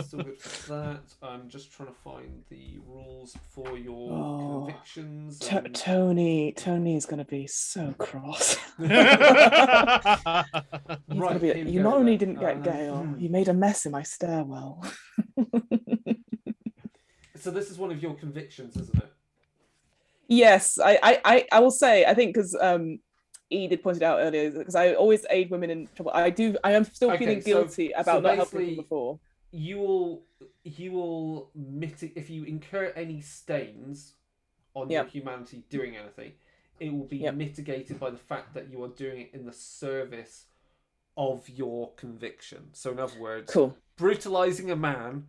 Speaker 1: still good for that. I'm just trying to find the rules for your convictions.
Speaker 3: Tony is going to be so cross. You not only didn't get Gale, you made a mess in my stairwell.
Speaker 1: So this is one of your convictions, isn't it?
Speaker 3: Yes, I will say, I think because E did point it out earlier, because I always aid women in trouble. I am still feeling guilty about not helping them before.
Speaker 1: You will mitigate if you incur any stains on your humanity doing anything. It will be mitigated by the fact that you are doing it in the service of your conviction. So in other words, brutalizing a man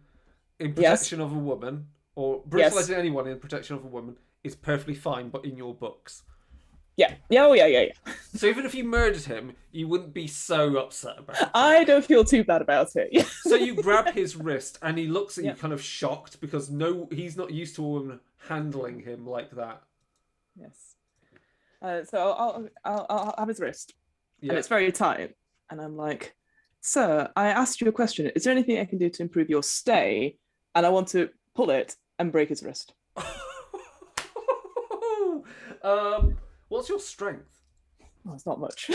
Speaker 1: in protection of a woman, or brutalizing anyone in protection of a woman, is perfectly fine, but in your books.
Speaker 3: Yeah. Yeah. Oh, yeah. Yeah. Yeah.
Speaker 1: So even if you murdered him, you wouldn't be so upset about it.
Speaker 3: I don't feel too bad about it. Yeah.
Speaker 1: So you grab his wrist, and he looks at you
Speaker 3: Yep.
Speaker 1: kind of shocked because he's not used to a woman handling him like that.
Speaker 3: Yes. So I'll have his wrist,
Speaker 1: Yeah.
Speaker 3: and it's very tight. And I'm like, "Sir, I asked you a question. Is there anything I can do to improve your stay?" And I want to pull it and break his wrist.
Speaker 1: What's your strength?
Speaker 3: Oh, it's not much.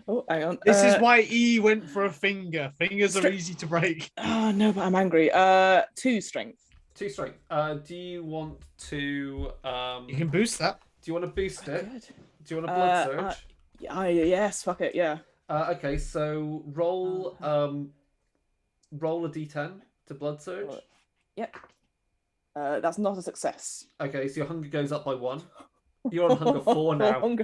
Speaker 3: Oh, hang on.
Speaker 2: This is why E went for a finger. Fingers are
Speaker 3: Stra-
Speaker 2: easy to break.
Speaker 3: Oh no, but I'm angry. 2 strength.
Speaker 1: 2 strength. Do you want to?
Speaker 2: You can boost that.
Speaker 1: Do you want to boost it?
Speaker 3: Good.
Speaker 1: Do you want a blood surge?
Speaker 3: Yes, fuck it, yeah.
Speaker 1: Okay, so roll roll a d10 to blood surge.
Speaker 3: Yep. That's not a success.
Speaker 1: Okay, so your hunger goes up by 1. You're on hunger 4 now.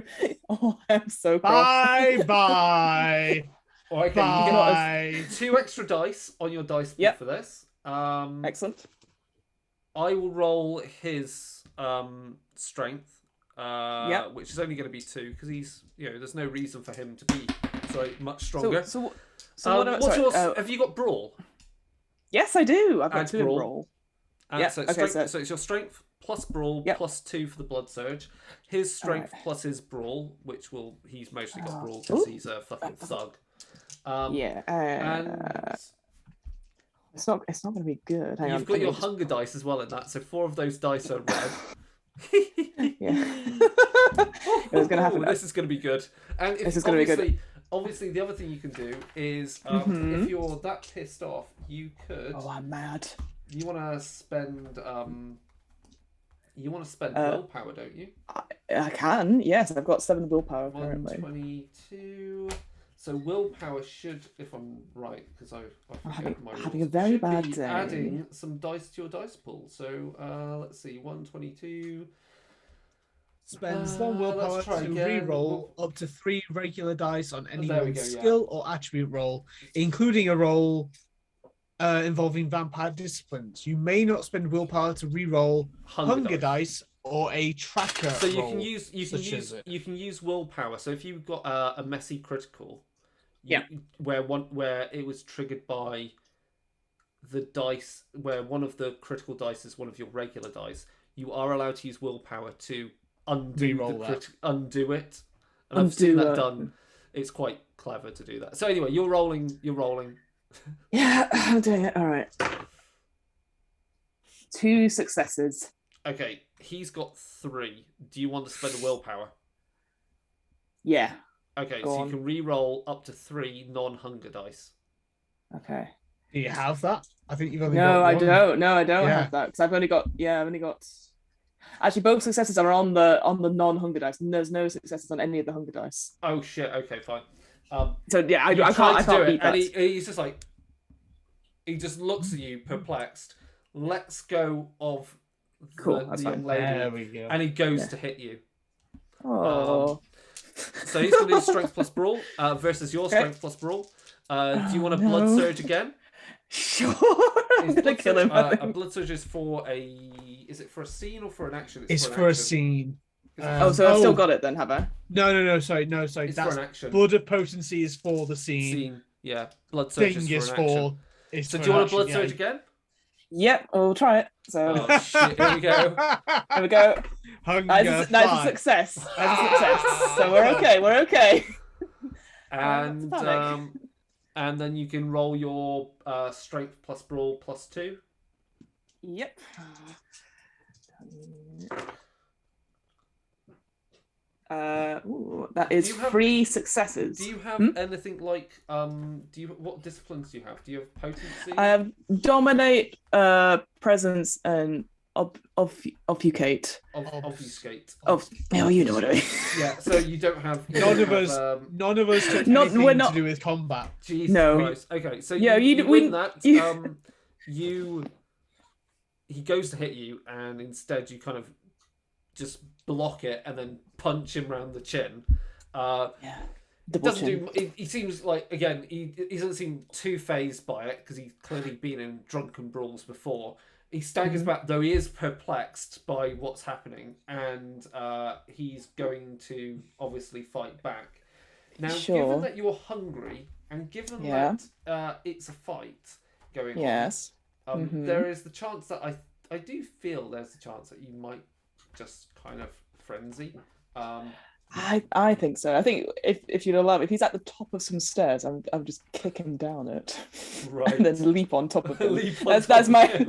Speaker 3: Oh, I'm so cross.
Speaker 2: Bye.
Speaker 1: Okay, you
Speaker 2: Bye.
Speaker 1: get 2 extra dice on your dice pool for this.
Speaker 3: Excellent.
Speaker 1: I will roll his strength, which is only going to be 2 because he's, there's no reason for him to be much stronger.
Speaker 3: So what about,
Speaker 1: what's yours? Have you got brawl?
Speaker 3: Yes, I do. I've got
Speaker 1: And
Speaker 3: 2 in
Speaker 1: brawl.
Speaker 3: brawl.
Speaker 1: So,
Speaker 3: Okay,
Speaker 1: so it's your strength plus brawl plus 2 for the blood surge. His strength plus his brawl, which he's mostly got brawl because he's a fucking thug. And
Speaker 3: it's not going to be good. Hang on,
Speaker 1: you've got your hunger dice as well in that, so 4 of those dice are red.
Speaker 3: It was going to happen.
Speaker 1: This is going to be good. And
Speaker 3: This is going to be good.
Speaker 1: Obviously, the other thing you can do is if you're that pissed off, you could.
Speaker 3: Oh, I'm mad.
Speaker 1: You want to spend. Willpower, don't you?
Speaker 3: I can. Yes, I've got 7 willpower currently.
Speaker 1: 122. So willpower should, if I'm right, because I forget my rules,
Speaker 3: having a very
Speaker 1: should
Speaker 3: bad
Speaker 1: be
Speaker 3: day.
Speaker 1: adding some dice to your dice pool. So let's see, 122.
Speaker 2: Spends 1 willpower
Speaker 1: let's try
Speaker 2: to
Speaker 1: again.
Speaker 2: re-roll up to 3 regular dice on any
Speaker 1: There we
Speaker 2: one
Speaker 1: go, yeah.
Speaker 2: skill or attribute roll, including a roll involving vampire disciplines. You may not spend willpower to re-roll hunger dice or a tracker.
Speaker 1: So you
Speaker 2: roll,
Speaker 1: can use willpower. So if you've got a messy critical, where it was triggered by the dice, where one of the critical dice is one of your regular dice, you are allowed to use willpower to undo it. And I've seen that done. It's quite clever to do that. So anyway, you're rolling.
Speaker 3: Yeah, I'm doing it. All right. 2 successes.
Speaker 1: Okay, he's got 3. Do you want to spend a willpower?
Speaker 3: Yeah.
Speaker 1: Okay,
Speaker 3: Go
Speaker 1: so
Speaker 3: on.
Speaker 1: you can re-roll up to 3 non-hunger dice.
Speaker 3: Okay.
Speaker 2: Do you have that? I think you've only
Speaker 3: No,
Speaker 2: got
Speaker 3: I
Speaker 2: one.
Speaker 3: don't. No, I don't
Speaker 2: Yeah.
Speaker 3: have that because I've only got. Actually, both successes are on the non-hunger dice, and there's no successes on any of the hunger dice.
Speaker 1: Oh shit! Okay, fine.
Speaker 3: So yeah, I
Speaker 1: You
Speaker 3: can't.
Speaker 1: tried
Speaker 3: I
Speaker 1: to
Speaker 3: can't
Speaker 1: do
Speaker 3: beat
Speaker 1: it,
Speaker 3: that.
Speaker 1: and he's just like, he just looks at you perplexed, lets go of
Speaker 3: Cool,
Speaker 1: the
Speaker 3: that's
Speaker 1: young
Speaker 3: fine.
Speaker 1: lady,
Speaker 2: There we go.
Speaker 1: and he goes to hit you.
Speaker 3: Oh.
Speaker 1: So he's going to do strength plus brawl versus your strength plus brawl. Do you want a blood surge again?
Speaker 3: Sure. I'm
Speaker 1: Is
Speaker 3: gonna
Speaker 1: blood
Speaker 3: kill
Speaker 1: surge-
Speaker 3: him.
Speaker 1: a blood surge is for Is it for a scene or for an action?
Speaker 2: It's
Speaker 1: an
Speaker 2: for a
Speaker 1: action.
Speaker 2: scene.
Speaker 3: So I've still got it then, have I?
Speaker 2: No. Sorry.
Speaker 1: It's
Speaker 2: That's
Speaker 1: for an action.
Speaker 2: blood of potency is for the scene.
Speaker 1: Yeah. Blood surge
Speaker 2: Thing
Speaker 1: is for an action.
Speaker 2: is
Speaker 1: So
Speaker 2: for
Speaker 1: do you
Speaker 2: an
Speaker 1: want a blood
Speaker 2: action,
Speaker 1: surge again?
Speaker 3: Yep, I'll try it. So
Speaker 1: Oh shit! Here we go.
Speaker 3: there we go.
Speaker 2: Hunger
Speaker 3: That is a
Speaker 2: five.
Speaker 3: success. That is a success. So we're okay. We're okay.
Speaker 1: And
Speaker 3: panic.
Speaker 1: and then you can roll your strength plus brawl plus 2.
Speaker 3: Yep. That is
Speaker 1: Do you have-
Speaker 3: 3 successes.
Speaker 1: Do you have anything like what disciplines do you have? Do you have potency?
Speaker 3: I have dominate, presence, and obfuscate.
Speaker 1: Obfuscate.
Speaker 3: Oh, you know what I mean.
Speaker 1: Yeah. So you don't have.
Speaker 2: None of us took
Speaker 3: Not-
Speaker 2: anything
Speaker 3: we're not-
Speaker 2: to do with combat.
Speaker 1: Jesus
Speaker 3: No.
Speaker 1: Christ. Okay. So
Speaker 3: Yeah,
Speaker 1: you win that.
Speaker 3: you-
Speaker 1: He goes to hit you, and instead you kind of just block it and then punch him round the chin.
Speaker 3: Yeah.
Speaker 1: Doesn't do. He seems like, again, he doesn't seem too phased by it because he's clearly been in drunken brawls before. He staggers back, though he is perplexed by what's happening, and he's going to obviously fight back. Now, given that you're hungry, and given that it's a fight going on, there is the chance that I do feel there's the chance that you might just kind of frenzy.
Speaker 3: I think so. I think if you'd allow, if he's at the top of some stairs, I'll just kick him down it,
Speaker 1: right,
Speaker 3: and then leap on top of him. That's my.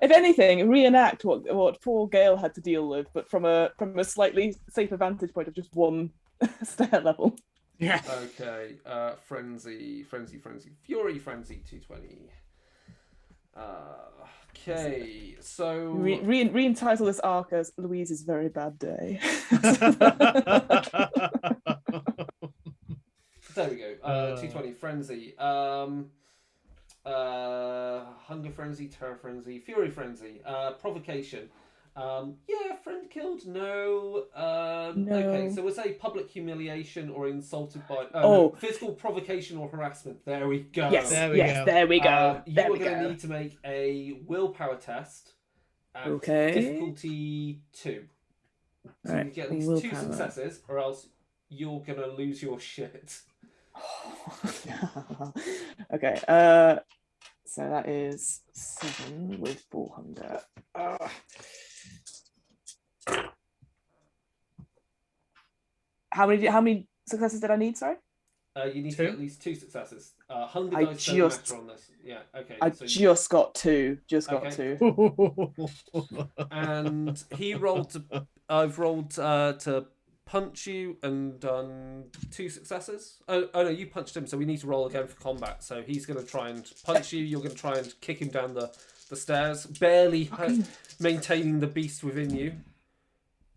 Speaker 3: If anything, reenact what poor Gale had to deal with, but from a slightly safer vantage point of just one stair level.
Speaker 2: Yeah.
Speaker 1: Okay. Frenzy, Fury, Frenzy, 220. Okay, so
Speaker 3: re-entitle this arc as Louise's very bad day.
Speaker 1: There we go. 220 Frenzy. Hunger Frenzy, Terror Frenzy, Fury Frenzy, Provocation. Yeah, friend killed. No.
Speaker 3: No.
Speaker 1: Okay, so we'll say public humiliation or insulted by. Physical provocation or harassment. There we go.
Speaker 3: Yes, there we go.
Speaker 1: You are going to need to make a willpower test. At difficulty 2. So you get at least 2 successes, or else you're going to lose your shit.
Speaker 3: Okay. So that is 7 with 400. How many successes did I need? Sorry.
Speaker 1: You need to get at least 2 successes. Hunger dice don't matter on this. Yeah. Okay.
Speaker 3: I just got 2. Got 2.
Speaker 1: And he rolled to. I've rolled to punch you and done 2 successes. Oh no, you punched him, so we need to roll again for combat. So he's going to try and punch you. You're going to try and kick him down the stairs, barely maintaining the beast within you.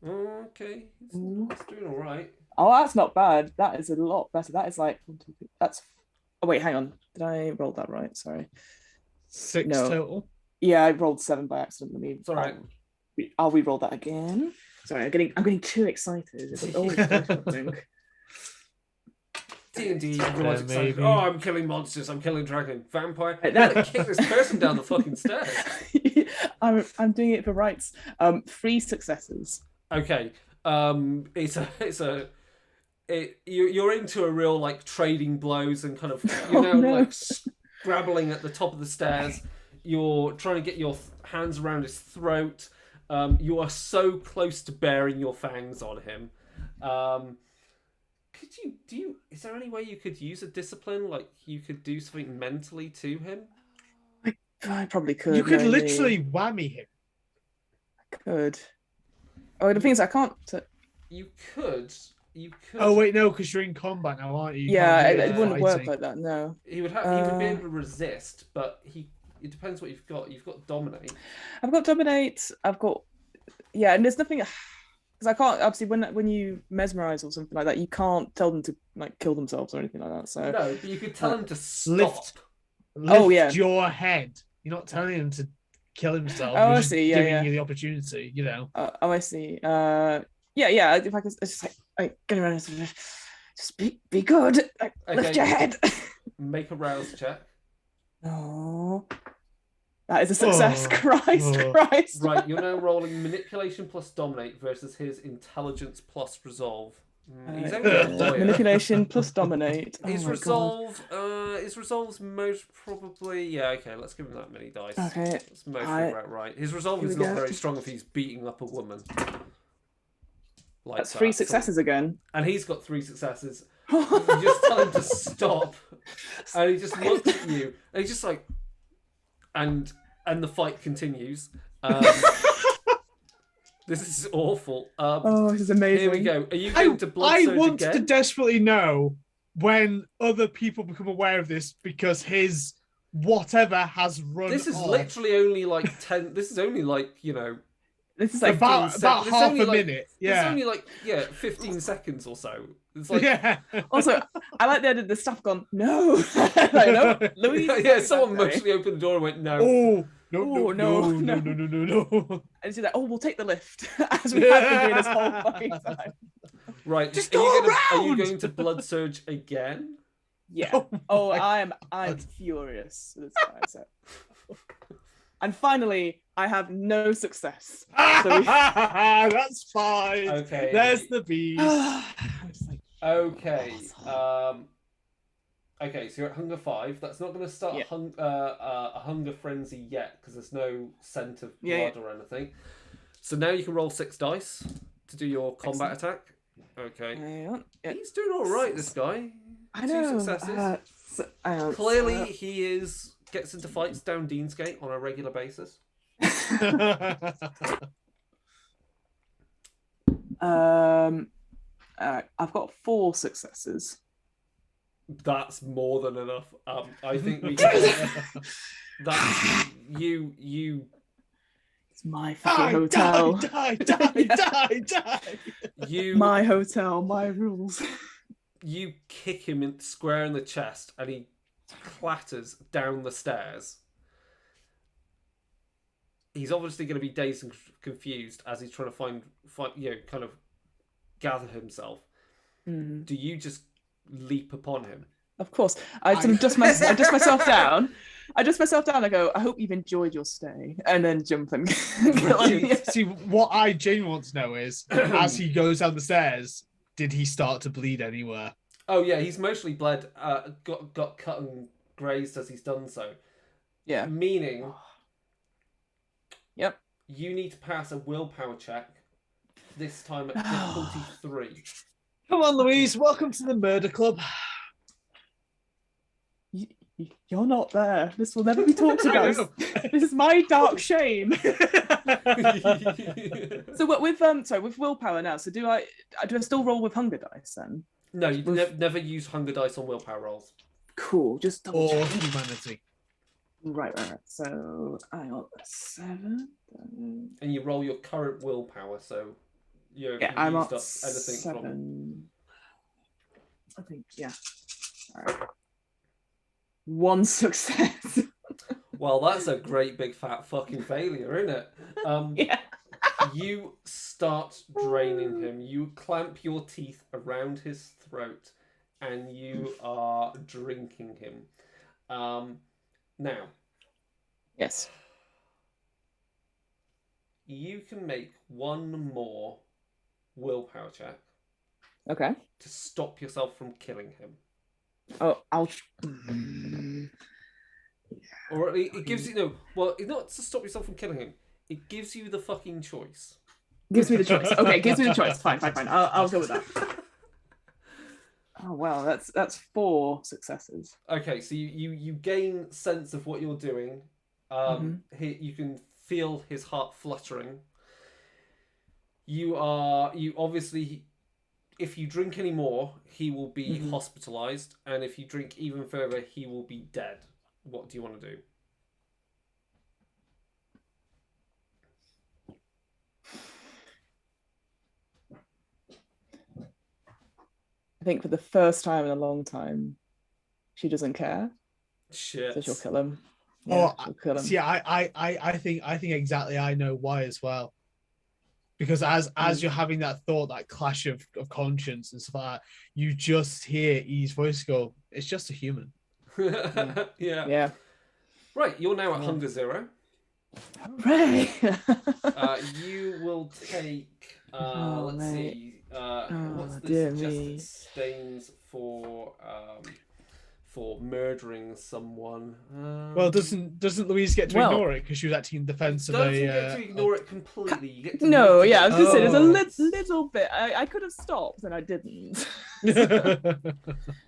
Speaker 1: Okay, he's doing all right.
Speaker 3: Oh, that's not bad. That is a lot better. That is like 1, 2, 3. That's. Oh wait, hang on. Did I roll that right? Sorry.
Speaker 2: 6 total.
Speaker 3: Yeah, I rolled 7 by accident.
Speaker 1: It's all right.
Speaker 3: I'll re-roll that again. Sorry, I'm getting too excited. It's always
Speaker 1: D&D, everyone's excited. Oh, I'm killing monsters. I'm killing dragon, vampire. I'm gonna kick this person down the fucking stairs.
Speaker 3: I'm doing it for rights. 3 successes.
Speaker 1: Okay. You're into a real like trading blows and kind of like scrabbling at the top of the stairs. You're trying to get your hands around his throat. You are so close to bearing your fangs on him. Is there any way you could use a discipline? Like you could do something mentally to him?
Speaker 3: I probably could.
Speaker 2: You could literally whammy him.
Speaker 3: I could. Oh, the thing is, I can't.
Speaker 1: You could.
Speaker 2: Oh wait, no, because you're in combat now, aren't you?
Speaker 3: Yeah, it wouldn't work like that. No.
Speaker 1: He would be able to resist, but it depends what you've got. You've got dominate.
Speaker 3: I've got dominate. And there's nothing because I can't obviously when you mesmerize or something like that, you can't tell them to like kill themselves or anything like that. So
Speaker 1: no, but you could tell them to stop.
Speaker 2: Lift your head. You're not telling him to kill himself.
Speaker 3: Oh, I see. Yeah,
Speaker 2: giving you the opportunity. You know.
Speaker 3: Oh, I see. Yeah. If I could, it's just like get around. Just be good. Lift your head.
Speaker 1: Make a rouse check.
Speaker 3: Oh. That is a success. Christ.
Speaker 1: Right, you're now rolling manipulation plus dominate versus his intelligence plus resolve. He's only a lawyer.
Speaker 3: Manipulation plus dominate.
Speaker 1: His resolve. His resolve's most probably. Yeah, okay. Let's give him that many dice.
Speaker 3: Okay.
Speaker 1: That's mostly about right. His resolve is not very strong if he's beating up a woman.
Speaker 3: That's 3 successes again.
Speaker 1: And he's got 3 successes. You just tell him to stop, and he just looks at you, and he's just like, and the fight continues. This is awful.
Speaker 3: This is amazing.
Speaker 1: Here we go. Are you going to blood surge
Speaker 2: I want
Speaker 1: again?
Speaker 2: to desperately know when other people become aware of this because his whatever has run.
Speaker 1: This is
Speaker 2: off.
Speaker 1: literally only like 10. This is only like
Speaker 3: This is like
Speaker 2: about half a minute. Yeah.
Speaker 1: It's only like 15 seconds or so. It's like
Speaker 3: Also, I like the idea the staff gone, no. No, Louise.
Speaker 1: Yeah, someone mostly opened the door and went, no.
Speaker 2: Oh, no.
Speaker 3: And she's like, we'll take the lift. As we have been doing this whole fucking time.
Speaker 1: Right.
Speaker 2: Just go around!
Speaker 1: Are you going to blood surge again?
Speaker 3: Yeah. I'm furious. That's what I said. And finally, I have no success.
Speaker 2: That's fine.
Speaker 1: Okay.
Speaker 2: There's the bees.
Speaker 1: Okay. Okay, so you're at hunger 5. That's not going to start a hunger frenzy yet because there's no scent of blood or anything. So now you can roll 6 dice to do your combat attack. Okay. He's doing all right, this guy.
Speaker 3: I know.
Speaker 1: 2 successes. Clearly, he gets into fights down Deansgate on a regular basis.
Speaker 3: I've got 4 successes.
Speaker 1: That's more than enough. I think we. That's you.
Speaker 3: It's my fucking hotel.
Speaker 2: Die.
Speaker 3: My hotel, my rules.
Speaker 1: You kick him square in the chest, and he clatters down the stairs. He's obviously going to be dazed and confused as he's trying to find kind of gather himself.
Speaker 3: Mm.
Speaker 1: Do you just leap upon him?
Speaker 3: Of course. I dust myself down. I dust myself down. I go, I hope you've enjoyed your stay. And then jump and
Speaker 2: See, what I genuinely want to know is, as he goes down the stairs, did he start to bleed anywhere?
Speaker 1: Oh, yeah, he's mostly bled, got cut and grazed as he's done so.
Speaker 3: Yeah.
Speaker 1: Meaning...
Speaker 3: Yep.
Speaker 1: You need to pass a willpower check, this time at difficulty 3.
Speaker 2: Come on, Louise. Welcome to the murder club.
Speaker 3: You're not there. This will never be talked about. This is my dark shame. So what with willpower now? So do I still roll with hunger dice then?
Speaker 1: No, you never use hunger dice on willpower rolls.
Speaker 3: Cool. Just double
Speaker 2: or
Speaker 3: check.
Speaker 2: humanity.
Speaker 3: Right. So I got 7.
Speaker 1: And you roll your current willpower, so
Speaker 3: I'm
Speaker 1: used
Speaker 3: at
Speaker 1: up anything
Speaker 3: 7.
Speaker 1: from.
Speaker 3: I think All right. 1 success.
Speaker 1: Well, that's a great big fat fucking failure, isn't it?
Speaker 3: Yeah.
Speaker 1: You start draining him. You clamp your teeth around his throat, and you are drinking him. Now.
Speaker 3: Yes.
Speaker 1: You can make 1 more willpower check.
Speaker 3: Okay.
Speaker 1: To stop yourself from killing him.
Speaker 3: Oh, I'll.
Speaker 1: Or it gives you not to stop yourself from killing him. It gives you the fucking choice.
Speaker 3: Gives me the choice. Okay, gives me the choice. Fine. I'll go with that. Oh wow, that's 4 successes.
Speaker 1: Okay, so you gain sense of what you're doing. You can feel his heart fluttering. You obviously, if you drink any more, he will be hospitalized, and if you drink even further, he will be dead. What do you want to do?
Speaker 3: I think for the first time in a long time, she doesn't care.
Speaker 1: Shit.
Speaker 3: So she'll kill him. Yeah, she'll kill him.
Speaker 2: See, I think exactly I know why as well. Because as you're having that thought, that clash of conscience and stuff like that, you just hear E's voice go, "It's just a human."
Speaker 1: Yeah. Right, you're now at hunger 0.
Speaker 3: Hooray!
Speaker 1: You will take. Let's see. What's the
Speaker 3: dear
Speaker 1: suggested
Speaker 3: me.
Speaker 1: stains for murdering someone?
Speaker 2: Well, doesn't Louise get to ignore it because she was acting in defense of a?
Speaker 1: Doesn't get to ignore it completely. You get to
Speaker 3: No,
Speaker 1: mitigate.
Speaker 3: I was going to say there's a little bit. I could have stopped and I didn't.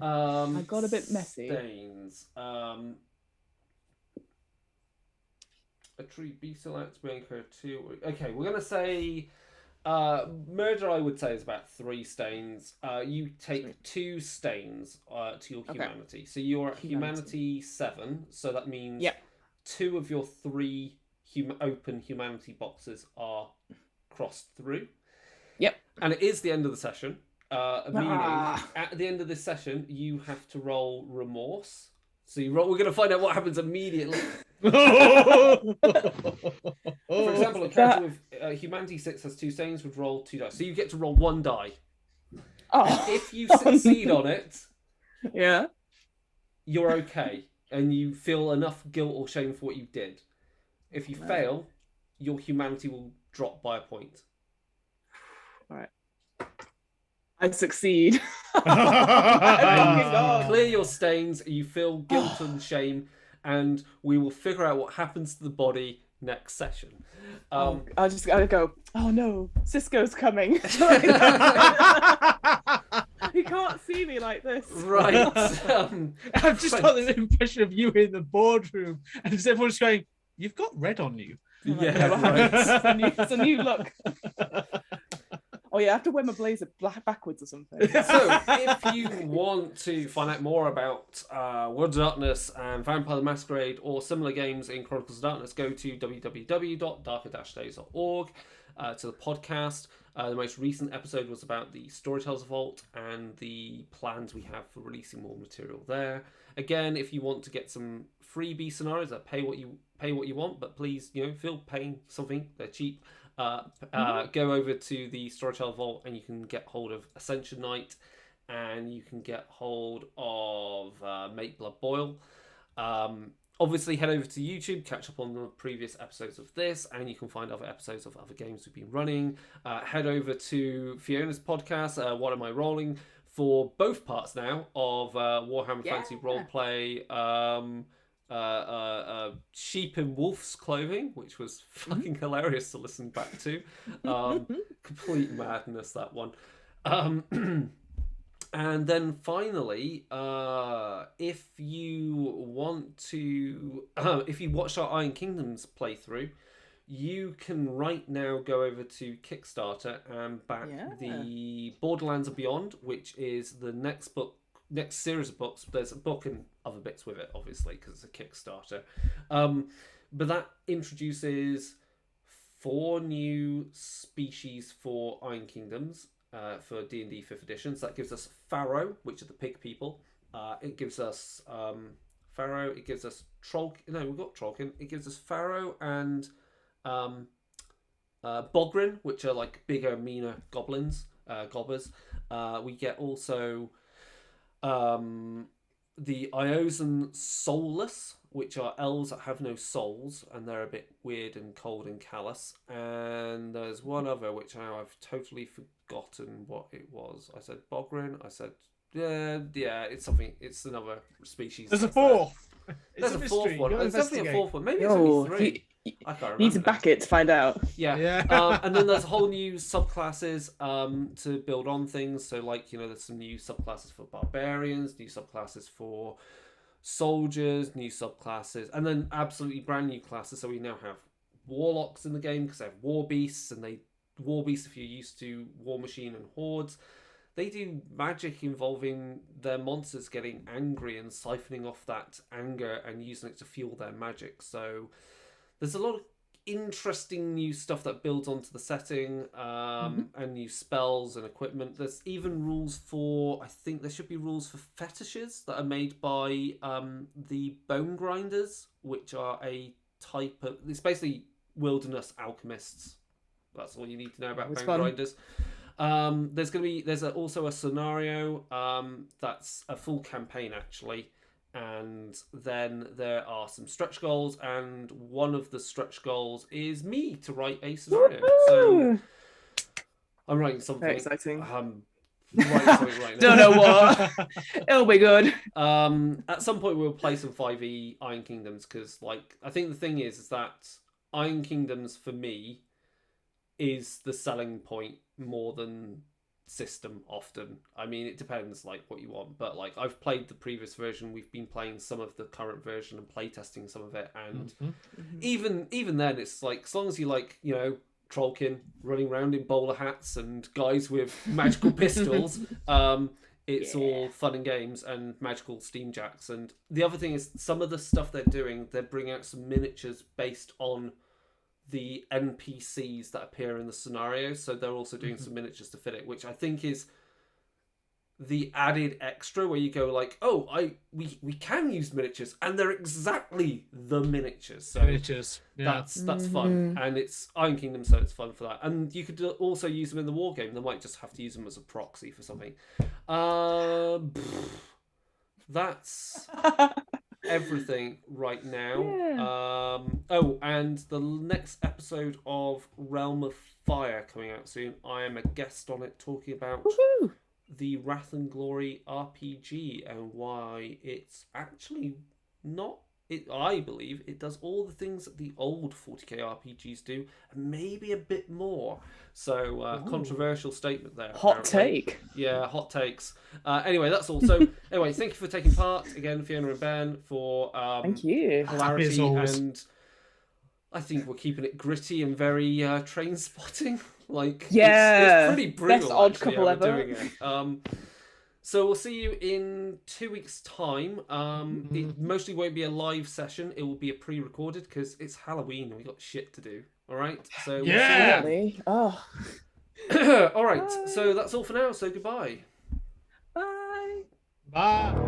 Speaker 3: I got a bit messy.
Speaker 1: Stains. A tree beast selects maker 2. Okay, we're gonna say murder. I would say is about 3 stains. You take 2 stains to your humanity. So you're at humanity 7. So that means 2 of your 3 open humanity boxes are crossed through.
Speaker 3: Yep.
Speaker 1: And it is the end of the session. Meaning at the end of this session you have to roll remorse. So we're going to find out what happens immediately. For example, a character with humanity 6 has 2 stains would roll 2 dice. So you get to roll 1 die. If you succeed on it, you're okay, and you feel enough guilt or shame for what you did. If you fail, your humanity will drop by a point.
Speaker 3: All right. I succeed.
Speaker 1: You clear your stains, you feel guilt and shame, and we will figure out what happens to the body next session.
Speaker 3: I'll go, oh no, Cisco's coming. He can't see me like this.
Speaker 1: Right.
Speaker 2: I've just got the impression of you in the boardroom, and everyone's going, "You've got red on you."
Speaker 1: Yeah, right.
Speaker 3: It's a new look. Oh yeah, I have to wear my blazer backwards or something.
Speaker 1: So, if you want to find out more about World of Darkness and Vampire the Masquerade or similar games in Chronicles of Darkness, go to www.darker-days.org to the podcast. The most recent episode was about the Storytellers Vault and the plans we have for releasing more material there. Again, if you want to get some freebie scenarios that pay what you want, but please, feel paying something. They're cheap. Go over to the Storyteller Vault and you can get hold of Ascension Knight, and you can get hold of Make Blood Boil. Obviously, head over to YouTube, catch up on the previous episodes of this, and you can find other episodes of other games we've been running. Head over to Fiona's podcast, What Am I Rolling, for both parts now of Warhammer Fantasy Roleplay, Sheep in Wolf's Clothing, which was fucking hilarious to listen back to. Complete madness, that one. And then finally, if you want to, if you watched our Iron Kingdoms playthrough, you can right now go over to Kickstarter and back the Borderlands and Beyond, which is the next series of books. There's a book and other bits with it, obviously, because it's a Kickstarter. But that introduces 4 new species for Iron Kingdoms. For D&D 5th edition. So that gives us Pharaoh, which are the pig people. It gives us Pharaoh. It gives us we've got Trollkin. It gives us Pharaoh and Bogrin, which are like bigger, meaner goblins, gobbers. We get also the Iozan Soulless, which are elves that have no souls, and they're a bit weird and cold and callous. And there's one other, which now I've totally forgotten what it was. I said Bogrin. I said, yeah, it's something. It's another species.
Speaker 2: There's a fourth.
Speaker 1: There's a fourth one. There's definitely a fourth one. Maybe it's only 3. I can't remember.
Speaker 3: Need to back it to find out.
Speaker 1: Yeah. And then there's a whole new subclasses to build on things. So, there's some new subclasses for barbarians, new subclasses for soldiers, new subclasses, and then absolutely brand new classes. So we now have warlocks in the game because they have war beasts, and war beasts, if you're used to War Machine and Hordes, they do magic involving their monsters getting angry and siphoning off that anger and using it to fuel their magic. So there's a lot of interesting new stuff that builds onto the setting, and new spells and equipment. There's even rules for, I think there should be rules for fetishes that are made by the Bone Grinders, which are a type of, it's basically wilderness alchemists. That's all you need to know about Bone Grinders. There's also a scenario that's a full campaign actually. And then there are some stretch goals, and one of the stretch goals is me to write a scenario. So I'm writing something.
Speaker 3: Very exciting.
Speaker 1: Writing something right now.
Speaker 3: Don't know what. It'll be good.
Speaker 1: At some point we'll play some 5e Iron Kingdoms, because I think the thing is that Iron Kingdoms for me is the selling point more than system often. I mean, it depends what you want, but I've played the previous version, we've been playing some of the current version and playtesting some of it, and even then it's as long as you Trollkin running around in bowler hats and guys with magical pistols, it's all fun and games and magical steamjacks. And the other thing is, some of the stuff they're bringing out some miniatures based on the NPCs that appear in the scenario, so they're also doing some miniatures to fit it, which I think is the added extra, where you go we can use miniatures, and they're exactly the miniatures. So
Speaker 2: miniatures,
Speaker 1: that's fun, and it's Iron Kingdom, so it's fun for that. And you could also use them in the war game. They might just have to use them as a proxy for something. That's everything right now.
Speaker 3: Yeah.
Speaker 1: Oh, and the next episode of Realm of Fire coming out soon. I am a guest on it, talking about
Speaker 3: Woohoo!
Speaker 1: the Wrath and Glory RPG and why it's actually not. I believe it does all the things that the old 40k RPGs do, and maybe a bit more. So, controversial statement there.
Speaker 3: Hot
Speaker 1: apparently.
Speaker 3: take.
Speaker 1: Yeah, hot takes. Anyway, that's all. So, anyway, thank you for taking part again, Fiona and Ben, for
Speaker 3: Thank you.
Speaker 2: Happy as
Speaker 1: hilarity,
Speaker 2: always.
Speaker 1: and I think we're keeping it gritty and very train spotting. Like,
Speaker 3: Yeah.
Speaker 1: it's pretty brutal.
Speaker 3: Best odd
Speaker 1: actually,
Speaker 3: couple
Speaker 1: how we're
Speaker 3: ever.
Speaker 1: doing it. So we'll see you in 2 weeks' time. It mostly won't be a live session. It will be a pre-recorded because it's Halloween and we got shit to do. All right. So
Speaker 2: Yeah.
Speaker 3: Really? Oh.
Speaker 1: All right.
Speaker 3: Bye.
Speaker 1: So that's all for now. So goodbye.
Speaker 3: Bye.
Speaker 2: Bye.